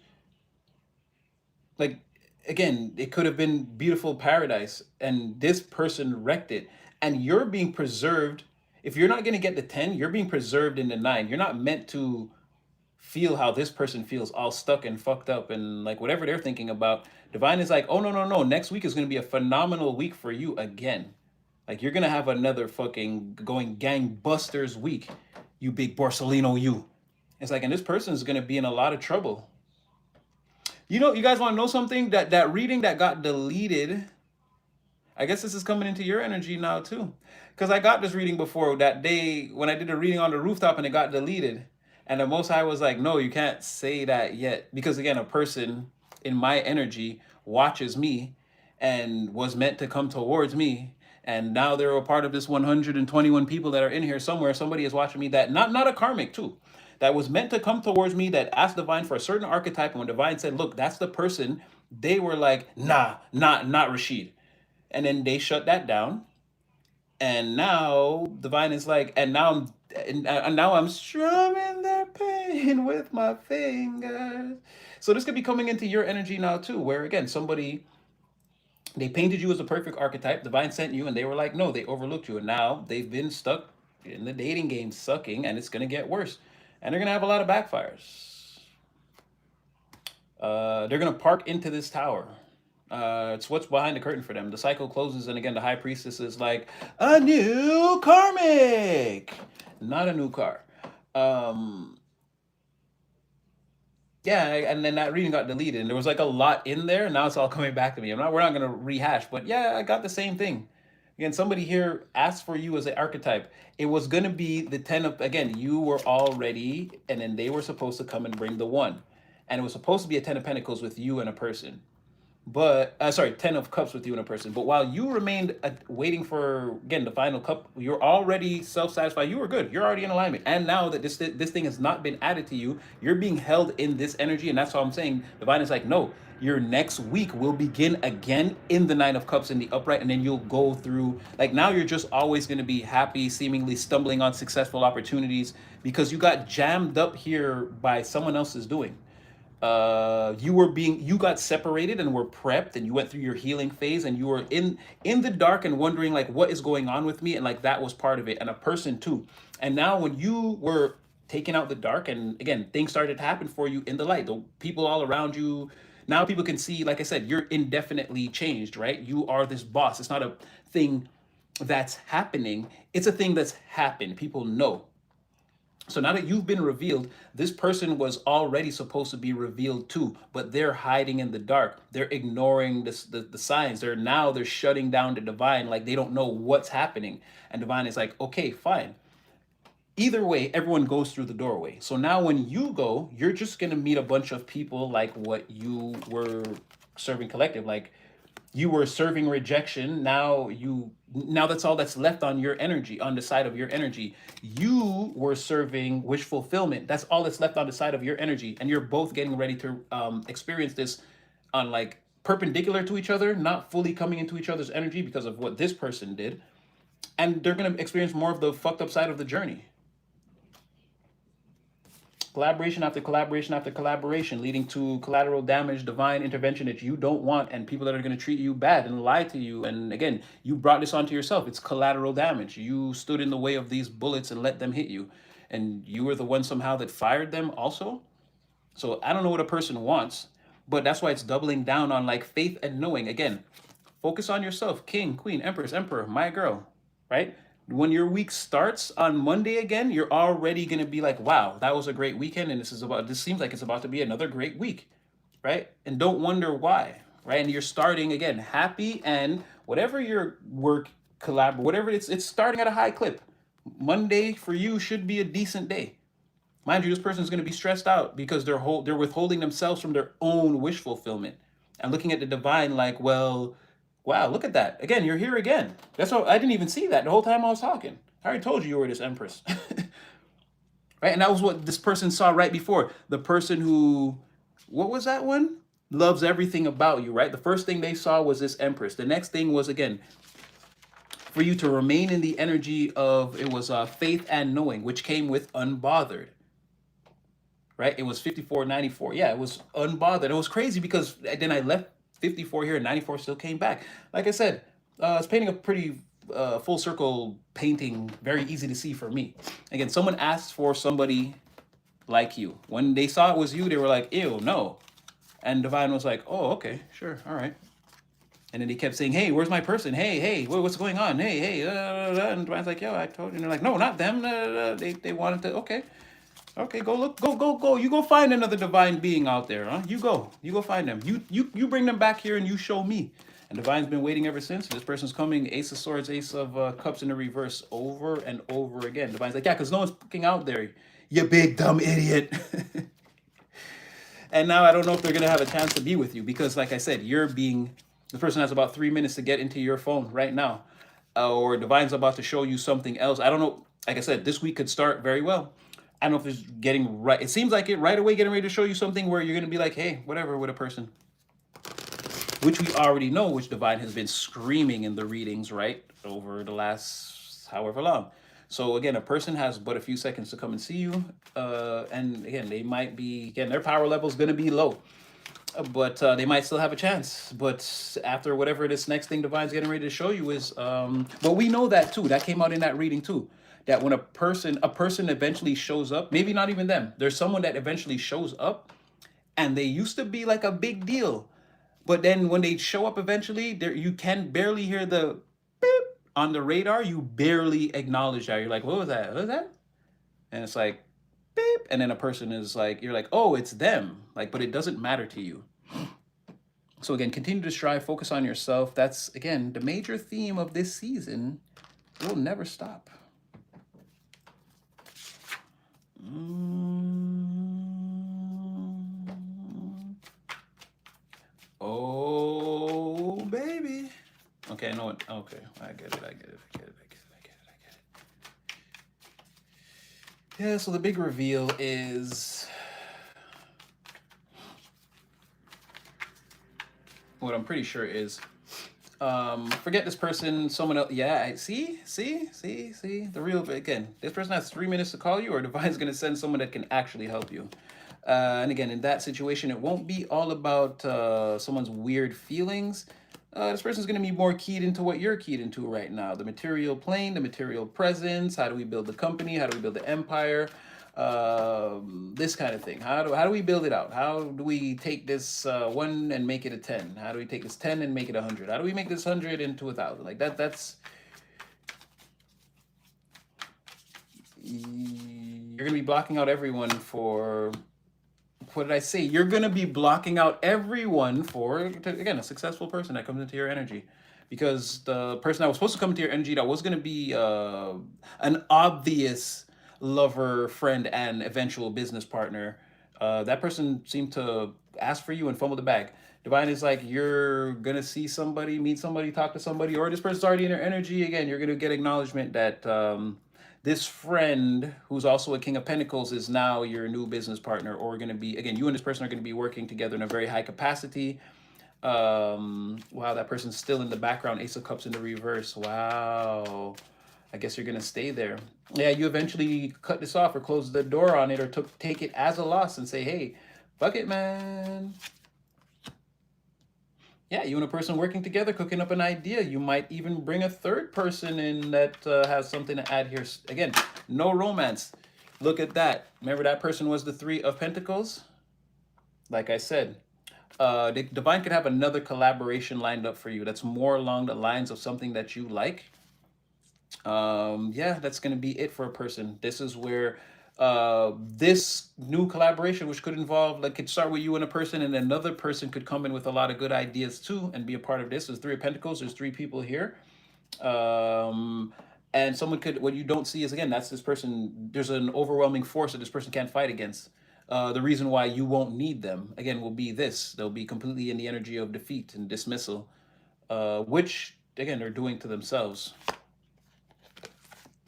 like, again, it could have been beautiful paradise, and this person wrecked it. And you're being preserved. If you're not going to get the 10, you're being preserved in the 9. You're not meant to feel how this person feels, all stuck and fucked up and like whatever they're thinking about. Divine is like, oh no, next week is going to be a phenomenal week for you again. Like you're going to have another fucking going gangbusters week, you big Borsellino, you. It's like, and this person is going to be in a lot of trouble. You know, you guys want to know something? That reading that got deleted, I guess this is coming into your energy now too. Because I got this reading before that day when I did a reading on the rooftop and it got deleted. And the Most High was like, no, you can't say that yet. Because again, a person in my energy watches me and was meant to come towards me. And now they're a part of this 121 people that are in here somewhere. Somebody is watching me that, not a karmic too, that was meant to come towards me, that asked Divine for a certain archetype. And when Divine said, look, that's the person, they were like, nah, not Rashid. And then they shut that down. And now Divine is like, and now I'm strumming their pain with my fingers. So this could be coming into your energy now too, where again, somebody, they painted you as a perfect archetype. Divine sent you, and they were like, no, they overlooked you. And now they've been stuck in the dating game sucking, and it's going to get worse. And they're going to have a lot of backfires. They're gonna park into this tower. It's what's behind the curtain for them. The cycle closes, and again, the high priestess is like, a new karmic, not a new car. Um, yeah, and then that reading got deleted, and there was like a lot in there. Now it's all coming back to me. We're not gonna rehash, but yeah, I got the same thing. Again, somebody here asked for you as an archetype. It was gonna be the 10 of, again, you were already, and then they were supposed to come and bring the one, and it was supposed to be a 10 of Pentacles with you and a person, but sorry, 10 of Cups with you and a person. But while you remained waiting for, again, the final cup, you're already self-satisfied. You were good, you're already in alignment, and now that this thing has not been added to you, you're being held in this energy. And that's why I'm saying divine is like, no, your next week will begin again in the 9 of Cups in the upright, and then you'll go through, like, now you're just always going to be happy, seemingly stumbling on successful opportunities, because you got jammed up here by someone else's doing. You got separated and were prepped, and you went through your healing phase, and you were in the dark and wondering like, what is going on with me, and like that was part of it, and a person too. And now when you were taken out the dark, and again things started to happen for you in the light, the people all around you, now people can see, like I said, you're indefinitely changed, right? You are this boss. It's not a thing that's happening, it's a thing that's happened. People know. So now that you've been revealed, this person was already supposed to be revealed too, but they're hiding in the dark. They're ignoring the signs. They're shutting down the divine, like they don't know what's happening. And divine is like, okay, fine. Either way, everyone goes through the doorway. So now when you go, you're just gonna meet a bunch of people like what you were serving collective. Like, you were serving rejection. Now that's all that's left on your energy, on the side of your energy. You were serving wish fulfillment. That's all that's left on the side of your energy, and you're both getting ready to experience this on, like, perpendicular to each other, not fully coming into each other's energy because of what this person did, and they're going to experience more of the fucked up side of the journey. Collaboration after collaboration after collaboration, leading to collateral damage, divine intervention that you don't want, and people that are going to treat you bad and lie to you. And again, you brought this onto yourself. It's collateral damage. You stood in the way of these bullets and let them hit you. And you were the one somehow that fired them also. So I don't know what a person wants, but that's why it's doubling down on, like, faith and knowing. Again, focus on yourself. King, queen, empress, emperor, my girl, right? When your week starts on Monday again, you're already going to be like, wow, that was a great weekend. And this seems like it's about to be another great week, right? And don't wonder why, right? And you're starting again happy, and whatever your work whatever it's starting at a high clip. Monday for you should be a decent day. Mind you, this person is going to be stressed out because they're withholding themselves from their own wish fulfillment and looking at the divine like, well, wow, look at that. Again, you're here again. That's what I didn't even see that the whole time I was talking. I already told you were this empress. Right? And that was what this person saw right before. The person who, what was that one? Loves everything about you, right? The first thing they saw was this empress. The next thing was, again, for you to remain in the energy of, it was faith and knowing, which came with unbothered, right? It was 5494. Yeah, it was unbothered. It was crazy because then I left 54 here and 94 still came back. Like I said, it's painting a pretty full circle painting, very easy to see for me. Again, someone asked for somebody like you. When they saw it was you, they were like, ew, no. And divine was like, oh, okay, sure, all right. And then they kept saying, hey, where's my person? Hey, what's going on? Hey, and divine's like, yo, I told you. And they're like, no, not them. They wanted to, okay. Okay, go look, go. You go find another divine being out there, huh? You go find them. You bring them back here and you show me. And divine's been waiting ever since. This person's coming, Ace of Swords, Ace of Cups in the reverse, over and over again. Divine's like, yeah, because no one's fucking out there, you big dumb idiot. And now I don't know if they're gonna have a chance to be with you because, like I said, the person has about 3 minutes to get into your phone right now, or divine's about to show you something else. I don't know. Like I said, this week could start very well. I don't know if it's getting right. It seems like it right away, getting ready to show you something where you're going to be like, hey, whatever with a person, which we already know, which divine has been screaming in the readings, right, over the last however long. So again, a person has but a few seconds to come and see you. And again, they might be, again, their power level is going to be low, but they might still have a chance. But after whatever this next thing divine's getting ready to show you is, but we know that too. That came out in that reading too. That when a person eventually shows up, maybe not even them, there's someone that eventually shows up, and they used to be like a big deal. But then when they show up eventually, there you can barely hear the beep on the radar. You barely acknowledge that. You're like, what was that? What was that? And it's like beep, and then a person is like, you're like, oh, it's them. Like, but it doesn't matter to you. So again, continue to strive, focus on yourself. That's again the major theme of this season. It will never stop. Oh, baby. Okay, I know it. Okay, I get it. I get it. I get it. I get it. I get it. I get it. Yeah. So the big reveal is what I'm pretty sure is forget this person, someone else. Yeah, see the real again. This person has 3 minutes to call you, or Divine's gonna send someone that can actually help you. And again, in that situation, it won't be all about someone's weird feelings. This person's going to be more keyed into what you're keyed into right now: the material plane, the material presence. How do we build the company? How do we build the empire? This kind of thing. How do we build it out? How do we take this one and make it a 10? How do we take this 10 and make it 100? How do we make this 100 into 1,000? Like that. You're gonna be blocking out everyone for what did I say? You're gonna be blocking out everyone for again a successful person that comes into your energy, because the person that was supposed to come into your energy that was gonna be an obvious lover, friend, and eventual business partner, that person seemed to ask for you and fumble the bag. Divine is like you're gonna see somebody, meet somebody, talk to somebody, or this person's already in your energy. Again, you're gonna get acknowledgement that this friend who's also a king of pentacles is now your new business partner, or going to be again you and this person are going to be working together in a very high capacity. Wow, that person's still in the background, ace of cups in the reverse. Wow, I guess you're going to stay there. Yeah, you eventually cut this off or close the door on it, or take it as a loss and say, hey, fuck it, man. Yeah, you and a person working together, cooking up an idea. You might even bring a third person in that has something to add here. Again, no romance. Look at that. Remember that person was the Three of Pentacles? Like I said, the Divine could have another collaboration lined up for you that's more along the lines of something that you like. Yeah, that's going to be it for a person. This is where this new collaboration, which could involve, like, could start with you and a person, and another person could come in with a lot of good ideas too and be a part of this. There's Three of Pentacles, there's three people here. Um, and someone could, what you don't see is, again, that's this person, there's an overwhelming force that this person can't fight against. The reason why you won't need them, again, will be this. They'll be completely in the energy of defeat and dismissal, which, again, they're doing to themselves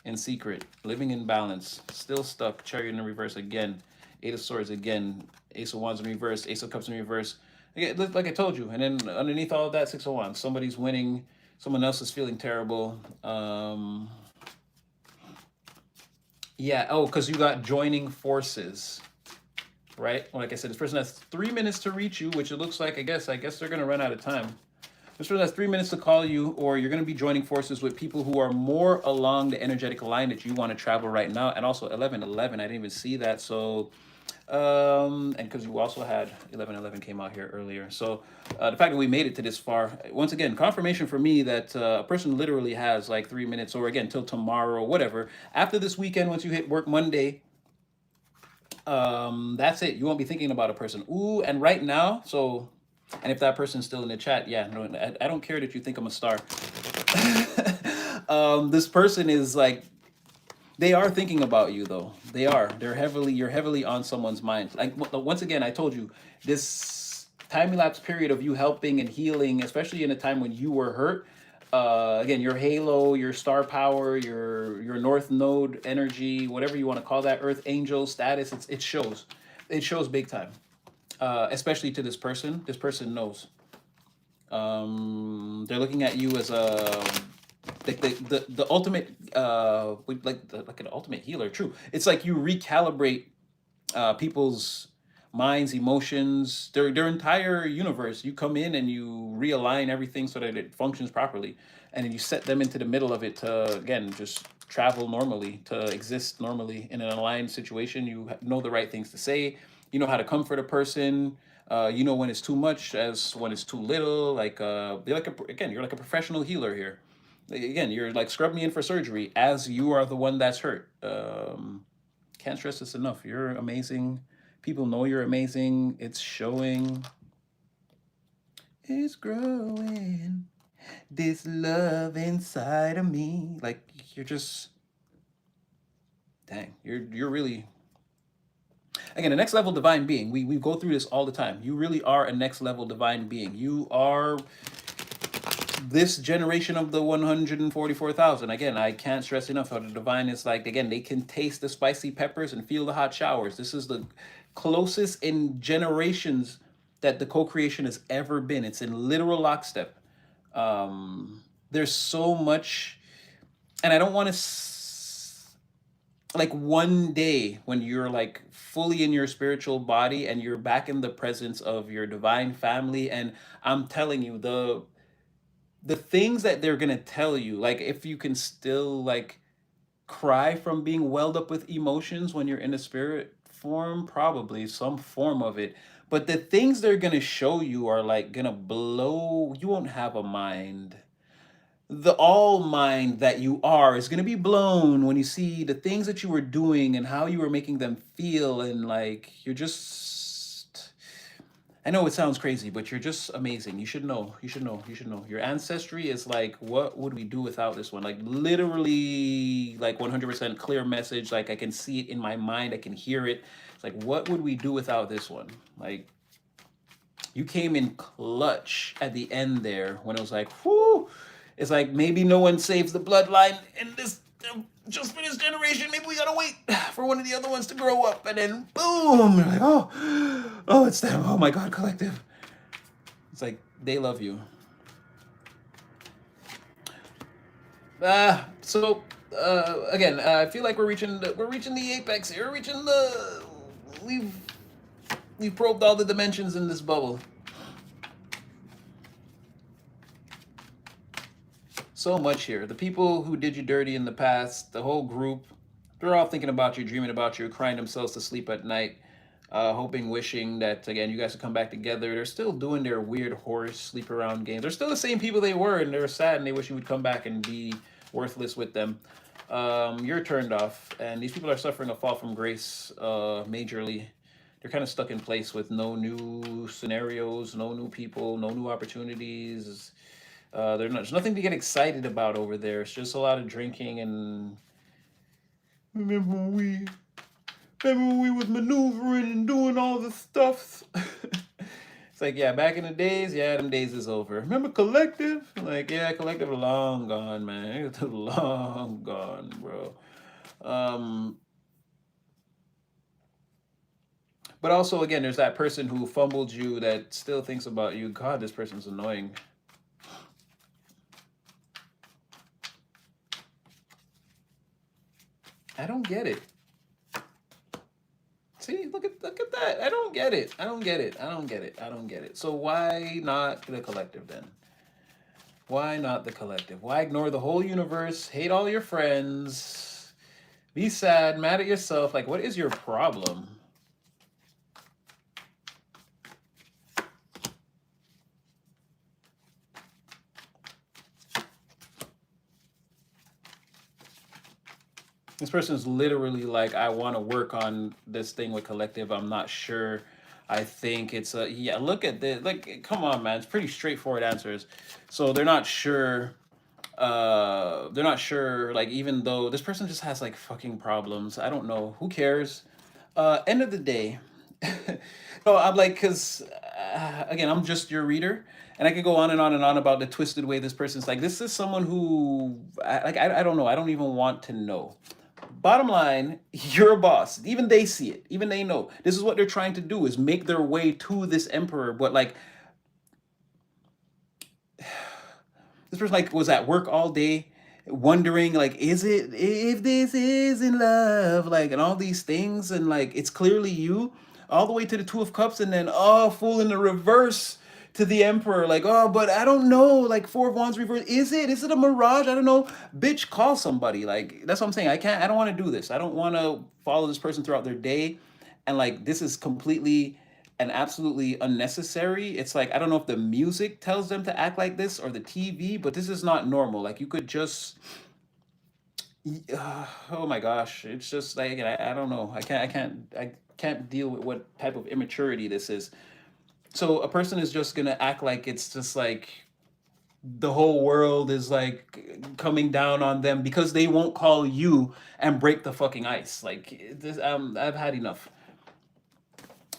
in secret, living in balance, still stuck, Chariot in the reverse again, Eight of Swords again, Ace of Wands in reverse, Ace of Cups in reverse. Again, like I told you, and then underneath all of that, Six of Wands. Somebody's winning, someone else is feeling terrible. Yeah, oh, because you got joining forces, right? Like I said, this person has 3 minutes to reach you, which it looks like, I guess they're going to run out of time. This person has 3 minutes to call you, or you're going to be joining forces with people who are more along the energetic line that you want to travel right now. And also 1111, I didn't even see that. So, and because you also had 1111 came out here earlier. So the fact that we made it to this far, once again, confirmation for me that a person literally has like 3 minutes, or again, till tomorrow, whatever. After this weekend, once you hit work Monday, that's it. You won't be thinking about a person. Ooh, and right now, so, and if that person's still in the chat, yeah, no, I don't care that you think I'm a star. This person is like, they are thinking about you though. They are. You're heavily on someone's mind. Like once again, I told you, this time elapse period of you helping and healing, especially in a time when you were hurt. Again, your halo, your star power, your North Node energy, whatever you want to call that, Earth Angel status, it shows. It shows big time. Especially to this person. This person knows. They're looking at you as a the ultimate like an ultimate healer. True. It's like you recalibrate people's minds, emotions, their entire universe. You come in and you realign everything so that it functions properly, and then you set them into the middle of it to again just travel normally, to exist normally in an aligned situation. You know the right things to say. You know how to comfort a person. You know when it's too much as when it's too little. Like you're like again, you're like a professional healer here. Again, you're like scrub me in for surgery as you are the one that's hurt. Can't stress this enough. You're amazing. People know you're amazing. It's showing. It's growing. This love inside of me. Like you're just dang. You're really again a next level divine being. We go through this all the time. You really are a next level divine being. You are this generation of the 144,000. Again, I can't stress enough how the divine is like, again, they can taste the spicy peppers and feel the hot showers. This is the closest in generations that the co-creation has ever been. It's in literal lockstep. There's so much, and I don't want to like one day when you're like fully in your spiritual body and you're back in the presence of your divine family, and I'm telling you the things that they're gonna tell you, like if you can still like cry from being welled up with emotions when you're in a spirit form, probably some form of it. But the things they're gonna show you are like gonna blow. You won't have a mind. The all mind that you are is going to be blown when you see the things that you were doing and how you were making them feel, and like you're just, I know it sounds crazy, but you're just amazing. You should know. You should know. You should know. Your ancestry is like, what would we do without this one? Like literally, like 100% clear message. Like I can see it in my mind. I can hear it. It's like, what would we do without this one? Like you came in clutch at the end there when it was like, whoo. It's like maybe no one saves the bloodline in this just for this generation. Maybe we gotta wait for one of the other ones to grow up, and then boom, you're like, oh, it's them. Oh my God, collective. It's like they love you. Again, I feel like we're reaching the apex here. We're reaching the we've we've probed all the dimensions in this bubble. So much here. The people who did you dirty in the past, the whole group, they're all thinking about you, dreaming about you, crying themselves to sleep at night, hoping, wishing that, again, you guys would come back together. They're still doing their weird horse sleep around games. They're still the same people they were, and they're sad, and they wish you would come back and be worthless with them. You're turned off, and these people are suffering a fall from grace majorly. They're kind of stuck in place with no new scenarios, no new people, no new opportunities. There's nothing to get excited about over there. It's just a lot of drinking and remember when we remember when we was maneuvering and doing all the stuff. It's like, yeah, back in the days, yeah, them days is over. Remember collective? Like, yeah, collective long gone, man. It's long gone, bro. Um, but also, again, there's that person who fumbled you that still thinks about you. God, this person's annoying. I don't get it. See, look at that. I don't get it. I don't get it. I don't get it. I don't get it. So why not the collective then? Why not the collective? Why ignore the whole universe? Hate all your friends? Be sad, mad at yourself? Like, what is your problem? This person is literally like, I want to work on this thing with collective. I'm not sure. I think it's a, yeah, look at this. Like, come on, man. It's pretty straightforward answers. So they're not sure, like, even though this person just has like fucking problems. I don't know. Who cares? End of the day. No, I'm like, because again, I'm just your reader, and I could go on and on and on about the twisted way this person's like. This is someone who, I don't know. I don't even want to know. Bottom line, you're a boss. Even they see it. Even they know. This is what they're trying to do is make their way to this emperor. But like this person like was at work all day wondering like is it if this is in love like and all these things and like it's clearly you all the way to the two of cups and then oh fool in the reverse to the emperor like oh but I don't know like four of wands reverse is it a mirage I don't know bitch call somebody like that's what I'm saying I don't want to do this I don't want to follow this person throughout their day and like this is completely and absolutely unnecessary. It's like I don't know if the music tells them to act like this or the TV, but this is not normal. Like you could just oh my gosh, it's just like I don't know. I can't deal with what type of immaturity this is. So a person is just gonna act like it's just like the whole world is like coming down on them because they won't call you and break the fucking ice. Like this, I've had enough.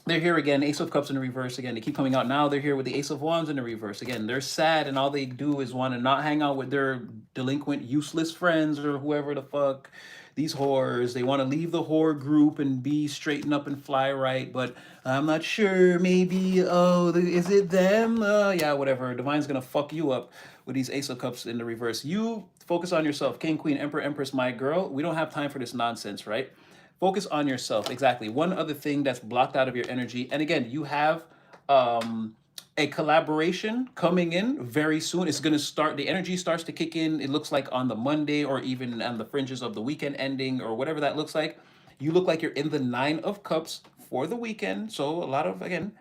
They're here again, Ace of Cups in the reverse again. They keep coming out now. They're here with the Ace of Wands in the reverse again. They're sad, and all they do is want to not hang out with their delinquent, useless friends or whoever the fuck. These whores, they want to leave the whore group and be straighten up and fly right, but I'm not sure. Maybe, oh, is it them? Yeah, whatever. Divine's gonna fuck you up with these Ace of Cups in the reverse. You focus on yourself, King, Queen, Emperor, Empress, my girl. We don't have time for this nonsense, right? Focus on yourself. Exactly. One other thing that's blocked out of your energy, and again, you have a collaboration coming in very soon. It's going to start, the energy starts to kick in. It looks like on the Monday or even on the fringes of the weekend ending or whatever that looks like. You look like you're in the Nine of Cups for the weekend. So a lot of, again,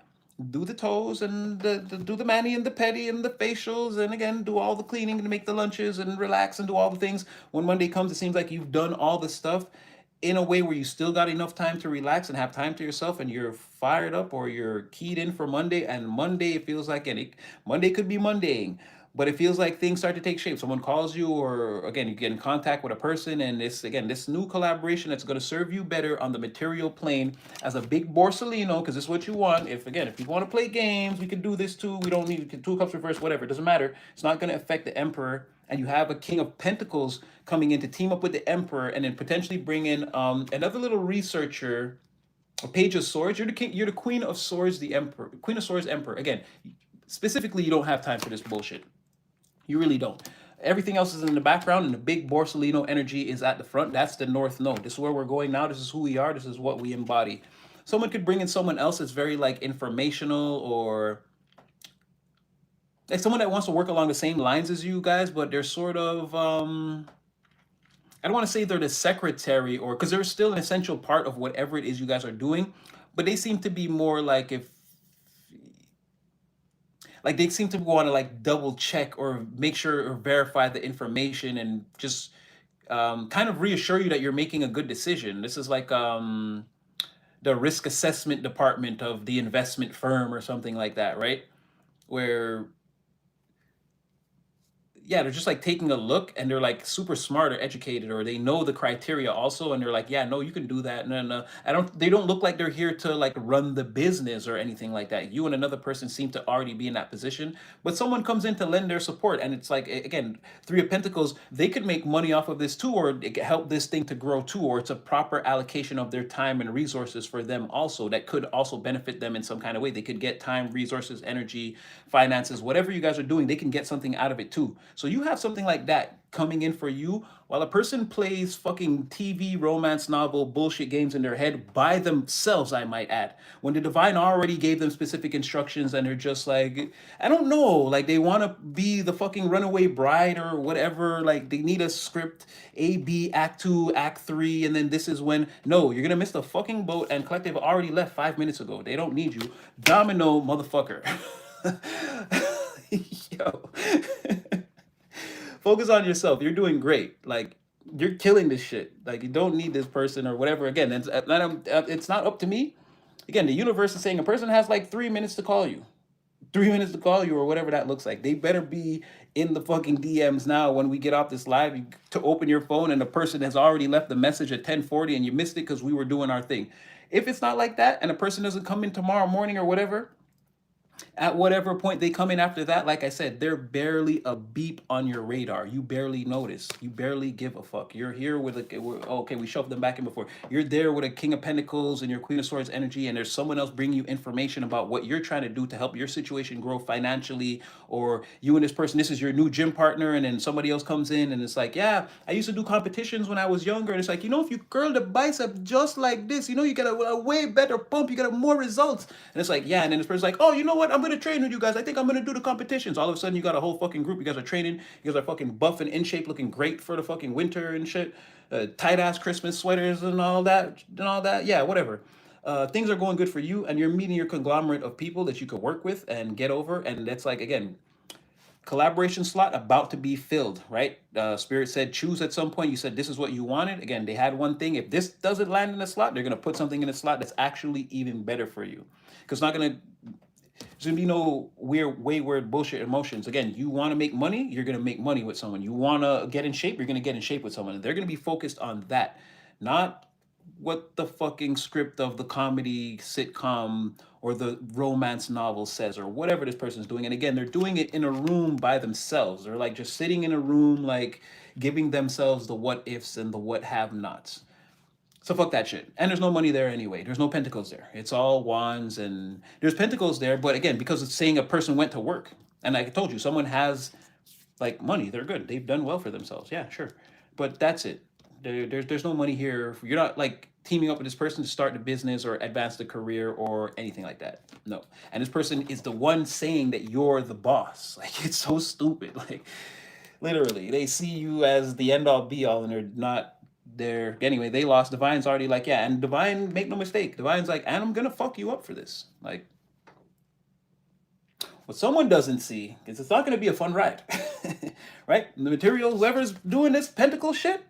do the toes and do the mani and the pedi and the facials, and again do all the cleaning and make the lunches and relax and do all the things. When Monday comes, it seems like you've done all the stuff in a way where you still got enough time to relax and have time to yourself, and you're fired up or you're keyed in for Monday. And Monday, it feels like any Monday could be Mondaying, but it feels like things start to take shape. Someone calls you, or again, you get in contact with a person, and this again, this new collaboration that's going to serve you better on the material plane as a big Borsellino, because this is what you want. If again, if you want to play games, we could do this too. We don't need two cups reverse, whatever. It doesn't matter. It's not going to affect the Emperor, and you have a King of Pentacles coming in to team up with the Emperor, and then potentially bring in another little researcher, a Page of Swords. You're the king. You're the Queen of Swords, the Emperor, Queen of Swords, Emperor. Again, specifically, you don't have time for this bullshit. You really don't. Everything else is in the background, and the big Borsellino energy is at the front. That's the North Node. This is where we're going now. This is who we are. This is what we embody. Someone could bring in someone else that's very like informational, or like someone that wants to work along the same lines as you guys, but they're sort of I don't want to say they're the secretary, or because they're still an essential part of whatever it is you guys are doing, but they seem to be more like if like they seem to want to like double check or make sure or verify the information and just kind of reassure you that you're making a good decision. This is like the risk assessment department of the investment firm or something like that, right? Where yeah, they're just like taking a look, and they're like super smart or educated, or they know the criteria also, and they're like, yeah, no, you can do that. No, no, I don't. They don't look like they're here to like run the business or anything like that. You and another person seem to already be in that position, but someone comes in to lend their support, and it's like again, Three of Pentacles. They could make money off of this too, or it could help this thing to grow too, or it's a proper allocation of their time and resources for them also. That could also benefit them in some kind of way. They could get time, resources, energy, finances, whatever you guys are doing. They can get something out of it too. So you have something like that coming in for you while a person plays fucking TV romance novel bullshit games in their head by themselves, I might add. When the divine already gave them specific instructions, and they're just like, I don't know, like they want to be the fucking runaway bride or whatever. Like they need a script A, B, Act 2, Act 3, and then this is when, no, you're gonna miss the fucking boat, and Collective already left 5 minutes ago. They don't need you. Domino, motherfucker. Yo. Focus on yourself. You're doing great. Like you're killing this shit. Like you don't need this person or whatever. Again, it's not up to me. Again, the universe is saying a person has like 3 minutes to call you. 3 minutes to call you, or whatever that looks like. They better be in the fucking DMs now when we get off this live, to open your phone and the person has already left the message at 10:40 and you missed it because we were doing our thing. If it's not like that and a person doesn't come in tomorrow morning or whatever, at whatever point they come in after that, like I said, they're barely a beep on your radar. You barely notice. You barely give a fuck. You're here with okay, we shoved them back in before. You're there with a King of Pentacles and your Queen of Swords energy, and there's someone else bringing you information about what you're trying to do to help your situation grow financially, or you and this person, this is your new gym partner, and then somebody else comes in and it's like, yeah, I used to do competitions when I was younger, and it's like, if you curl the bicep just like this, you get a way better pump, you get more results. And it's like, yeah, and then this person's like, oh, you know what? I'm gonna train with you guys. I think I'm gonna do the competitions. All of a sudden, you got a whole fucking group. You guys are training. You guys are fucking buff and in shape, looking great for the fucking winter and shit. Tight ass Christmas sweaters and all that. Yeah, whatever. things are going good for you, and you're meeting your conglomerate of people that you could work with and get over. And that's like, again, collaboration slot about to be filled, right? Spirit said choose at some point. You said this is what you wanted. Again, they had one thing. If this doesn't land in the slot, they're gonna put something in the slot that's actually even better for you. Because not gonna there's gonna be no weird, wayward bullshit emotions. Again, you want to make money, you're gonna make money with someone. You want to get in shape, you're gonna get in shape with someone. They're gonna be focused on that, not what the fucking script of the comedy sitcom or the romance novel says, or whatever this person's doing. And again, they're doing it in a room by themselves. They're like just sitting in a room, like giving themselves the what ifs and the what have nots. So fuck that shit. And there's no money there anyway. There's no pentacles there. It's all wands, and there's pentacles there, but again, because it's saying a person went to work. And like I told you, someone has like money. They're good. They've done well for themselves. Yeah, sure. But that's it. There's no money here. You're not like teaming up with this person to start the business or advance the career or anything like that. No. And this person is the one saying that you're the boss. Like, it's so stupid. Like, literally, they see you as the end all be all, and they're not there. Anyway, they lost. Divine's already like, yeah, and Divine, make no mistake, Divine's like, and I'm gonna fuck you up for this. Like, what someone doesn't see is it's not gonna be a fun ride. Right? The material, whoever's doing this pentacle shit,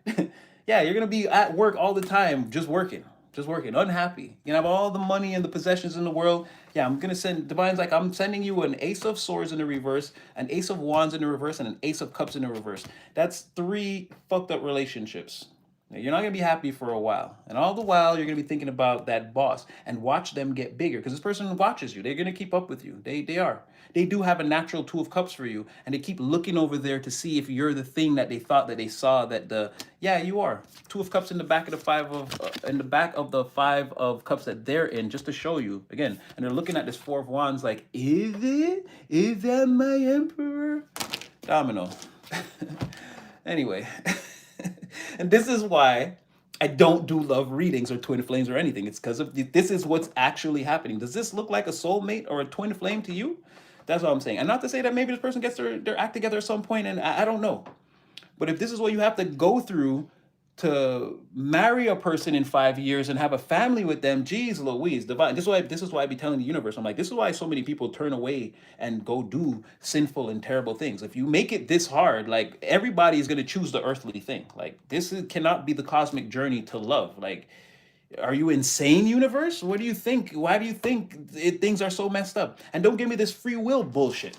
yeah, you're gonna be at work all the time, just working, unhappy. You can have all the money and the possessions in the world. Yeah, I'm gonna send Divine's like, I'm sending you an Ace of Swords in the reverse, an Ace of Wands in the reverse, and an Ace of Cups in the reverse. That's 3 fucked up relationships. Now, you're not gonna be happy for a while, and all the while you're gonna be thinking about that boss and watch them get bigger because this person watches you. They're gonna keep up with you. They are. They do have a natural 2 of Cups for you, and they keep looking over there to see if you're the thing that they thought that they saw. That the yeah, you are 2 of Cups in the back of the 5 of in the back of the 5 of Cups that they're in, just to show you again. And they're looking at this 4 of Wands like, is that my emperor? Domino. Anyway. And this is why I don't do love readings or twin flames or anything. It's because of this is what's actually happening. Does this look like a soulmate or a twin flame to you? That's what I'm saying. And not to say that maybe this person gets their act together at some point, and I don't know. But if this is what you have to go through to marry a person in 5 years and have a family with them, geez Louise, divine. This is why I be telling the universe. I'm like, this is why so many people turn away and go do sinful and terrible things. If you make it this hard, like everybody is gonna choose the earthly thing. Like cannot be the cosmic journey to love. Like, are you insane, universe? What do you think? Why do you think things are so messed up? And don't give me this free will bullshit.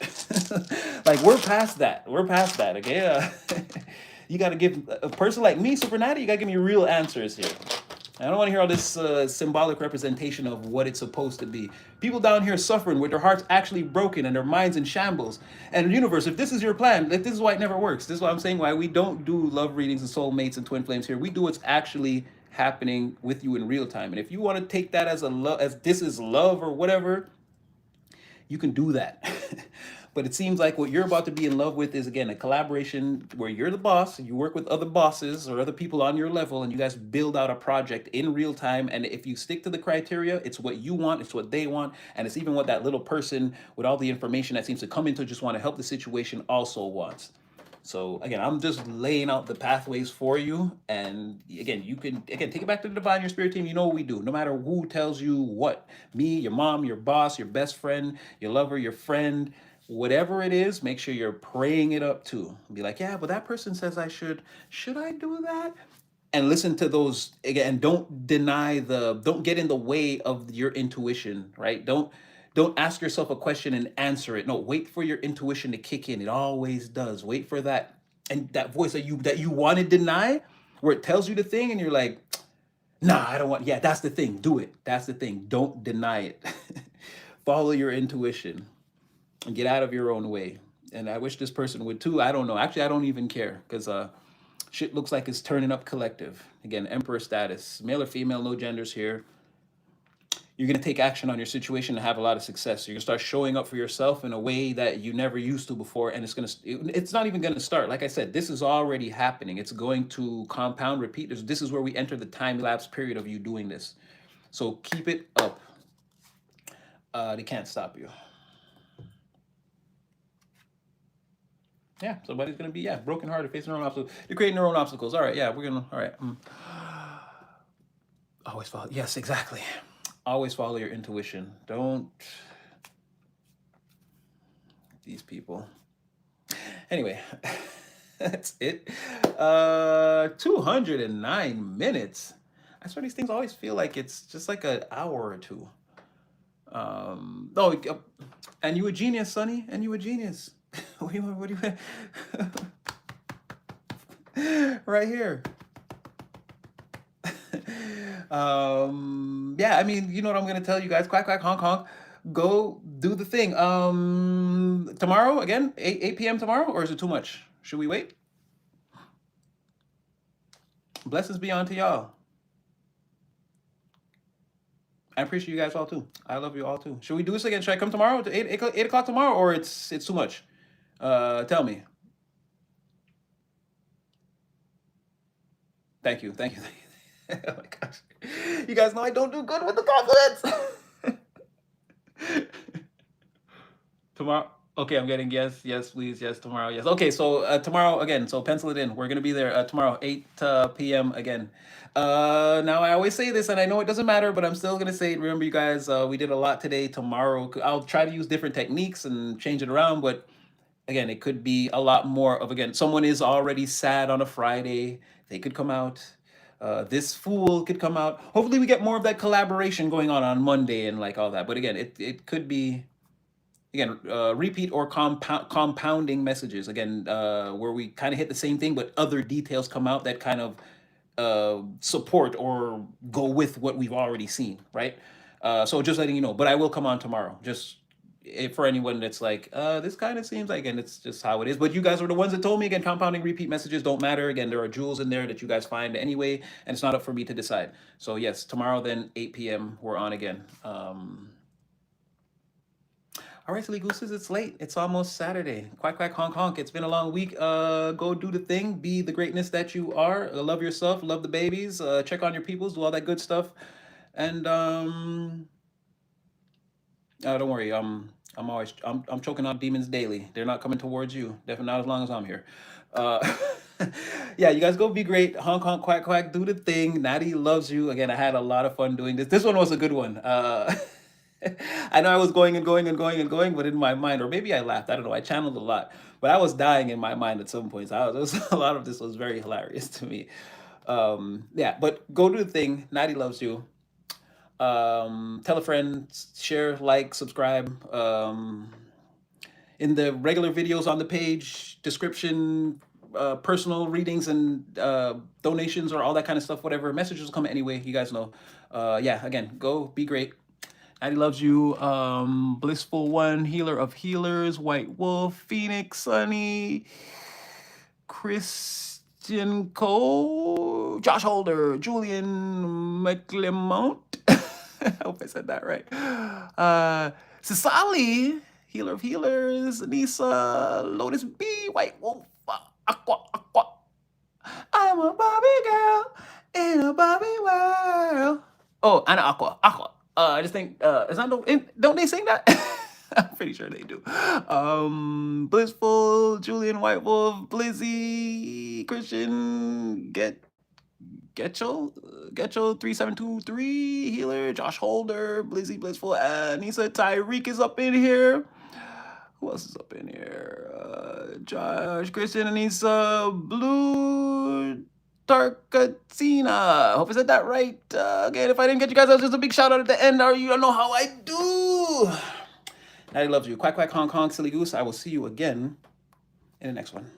Like, we're past that. We're past that, okay? You got to give a person like me, Super Natty, you got to give me real answers here. I don't want to hear all this symbolic representation of what it's supposed to be. People down here suffering with their hearts actually broken and their minds in shambles. And universe, if this is your plan, if this is why it never works, this is why I'm saying why we don't do love readings and soulmates and twin flames here. We do what's actually happening with you in real time. And if you want to take that as as this is love or whatever, you can do that. But it seems like what you're about to be in love with is, again, a collaboration where you're the boss, you work with other bosses or other people on your level, and you guys build out a project in real time. And if you stick to the criteria, it's what you want, it's what they want, and it's even what that little person with all the information that seems to come into just want to help the situation also wants. So again, I'm just laying out the pathways for you. And again, you can take it back to the divine, your spirit team. You know what we do. No matter who tells you what, me, your mom, your boss, your best friend, your lover, your friend, whatever it is, make sure you're praying it up too. Be like, yeah, but that person says I should I do that? And listen to those again. Don't get in the way of your intuition, right? Don't ask yourself a question and answer it. No, wait for your intuition to kick in. It always does. Wait for that, and that voice that you want to deny, where it tells you the thing and you're like, nah, I don't want. Yeah, that's the thing. Do it. That's the thing. Don't deny it. Follow your intuition and get out of your own way. And I wish this person would too. I don't know. Actually, I don't even care because shit looks like it's turning up collective. Again, emperor status, male or female, no genders here. You're going to take action on your situation and have a lot of success. You're going to start showing up for yourself in a way that you never used to before. And it's not even going to start. Like I said, this is already happening. It's going to compound, repeat. This is where we enter the time lapse period of you doing this. So keep it up. They can't stop you. Yeah, somebody's going to be, brokenhearted, facing their own obstacles. They're creating their own obstacles. All right, yeah, we're going to, all right. Always follow. Yes, exactly. Always follow your intuition. Don't these people. Anyway, that's it. 209 minutes. I swear these things always feel like it's just like an hour or two. Oh, and you a genius, Sonny, and you a genius. What do you want? What do you right here? Yeah, I mean, you know what I'm gonna tell you guys. Quack quack honk honk. Go do the thing. Tomorrow again, 8 p.m. tomorrow, or is it too much? Should we wait? Blessings be on to y'all. I appreciate you guys all too. I love you all too. Should we do this again? Should I come tomorrow to 8 o'clock tomorrow, or it's too much? Tell me. Thank you. Thank you. Thank you. Oh my gosh. You guys know I don't do good with the compliments. Tomorrow. Okay, I'm getting yes, yes, please, yes, tomorrow, yes. Okay, so tomorrow again. So pencil it in. We're gonna be there tomorrow, 8 p.m. again. Now I always say this, and I know it doesn't matter, but I'm still gonna say it. Remember, you guys, we did a lot today. Tomorrow, I'll try to use different techniques and change it around, but again, it could be a lot more of, again, someone is already sad on a Friday. They could come out. This fool could come out. Hopefully, we get more of that collaboration going on Monday and like all that. But again, it could be again repeat or compounding messages again where we kind of hit the same thing, but other details come out that kind of support or go with what we've already seen, right? So just letting you know. But I will come on tomorrow. Just for anyone that's like, this kind of seems like, and it's just how it is. But you guys are the ones that told me again, compounding repeat messages don't matter. Again, there are jewels in there that you guys find anyway, and it's not up for me to decide. So yes, tomorrow then 8 p.m. we're on again. All right, silly gooses, it's late. It's almost Saturday. Quack, quack, honk, honk. It's been a long week. Go do the thing. Be the greatness that you are. Love yourself. Love the babies. Check on your peoples. Do all that good stuff. And don't worry. I'm choking out demons daily. They're not coming towards you. Definitely not as long as I'm here. Yeah, you guys go be great. Honk, honk, quack, quack. Do the thing. Natty loves you. Again, I had a lot of fun doing this. This one was a good one. I know I was going and going and going and going, but in my mind, or maybe I laughed. I don't know. I channeled a lot, but I was dying in my mind at some points. A lot of this was very hilarious to me. Yeah, but go do the thing. Natty loves you. Tell a friend, share, like, subscribe. In the regular videos on the page, description, personal readings and donations or all that kind of stuff, whatever. Messages will come anyway. You guys know. Yeah, again, go be great. Addie loves you. Blissful One, Healer of Healers, White Wolf, Phoenix, Sunny, Christian Cole, Josh Holder, Julian McClemont. I hope I said that right. Cecily, Healer of Healers, Anissa, Lotus B, White Wolf, Aqua, Aqua. I'm a Barbie girl in a Barbie world. Oh, Anna Aqua, Aqua. I just think it's not don't they sing that? I'm pretty sure they do. Blissful, Julian White Wolf, Blizzy, Christian, Getchel 3723, Healer, Josh Holder, Blizzy, Blissful, Anissa, Tyreek is up in here. Who else is up in here? Josh, Christian, Anissa, Blue, Tarkatina. Hope I said that right. Again, if I didn't get you guys, just a big shout out at the end. Or you don't know how I do. Natty loves you. Quack, quack, honk, honk, silly goose. I will see you again in the next one.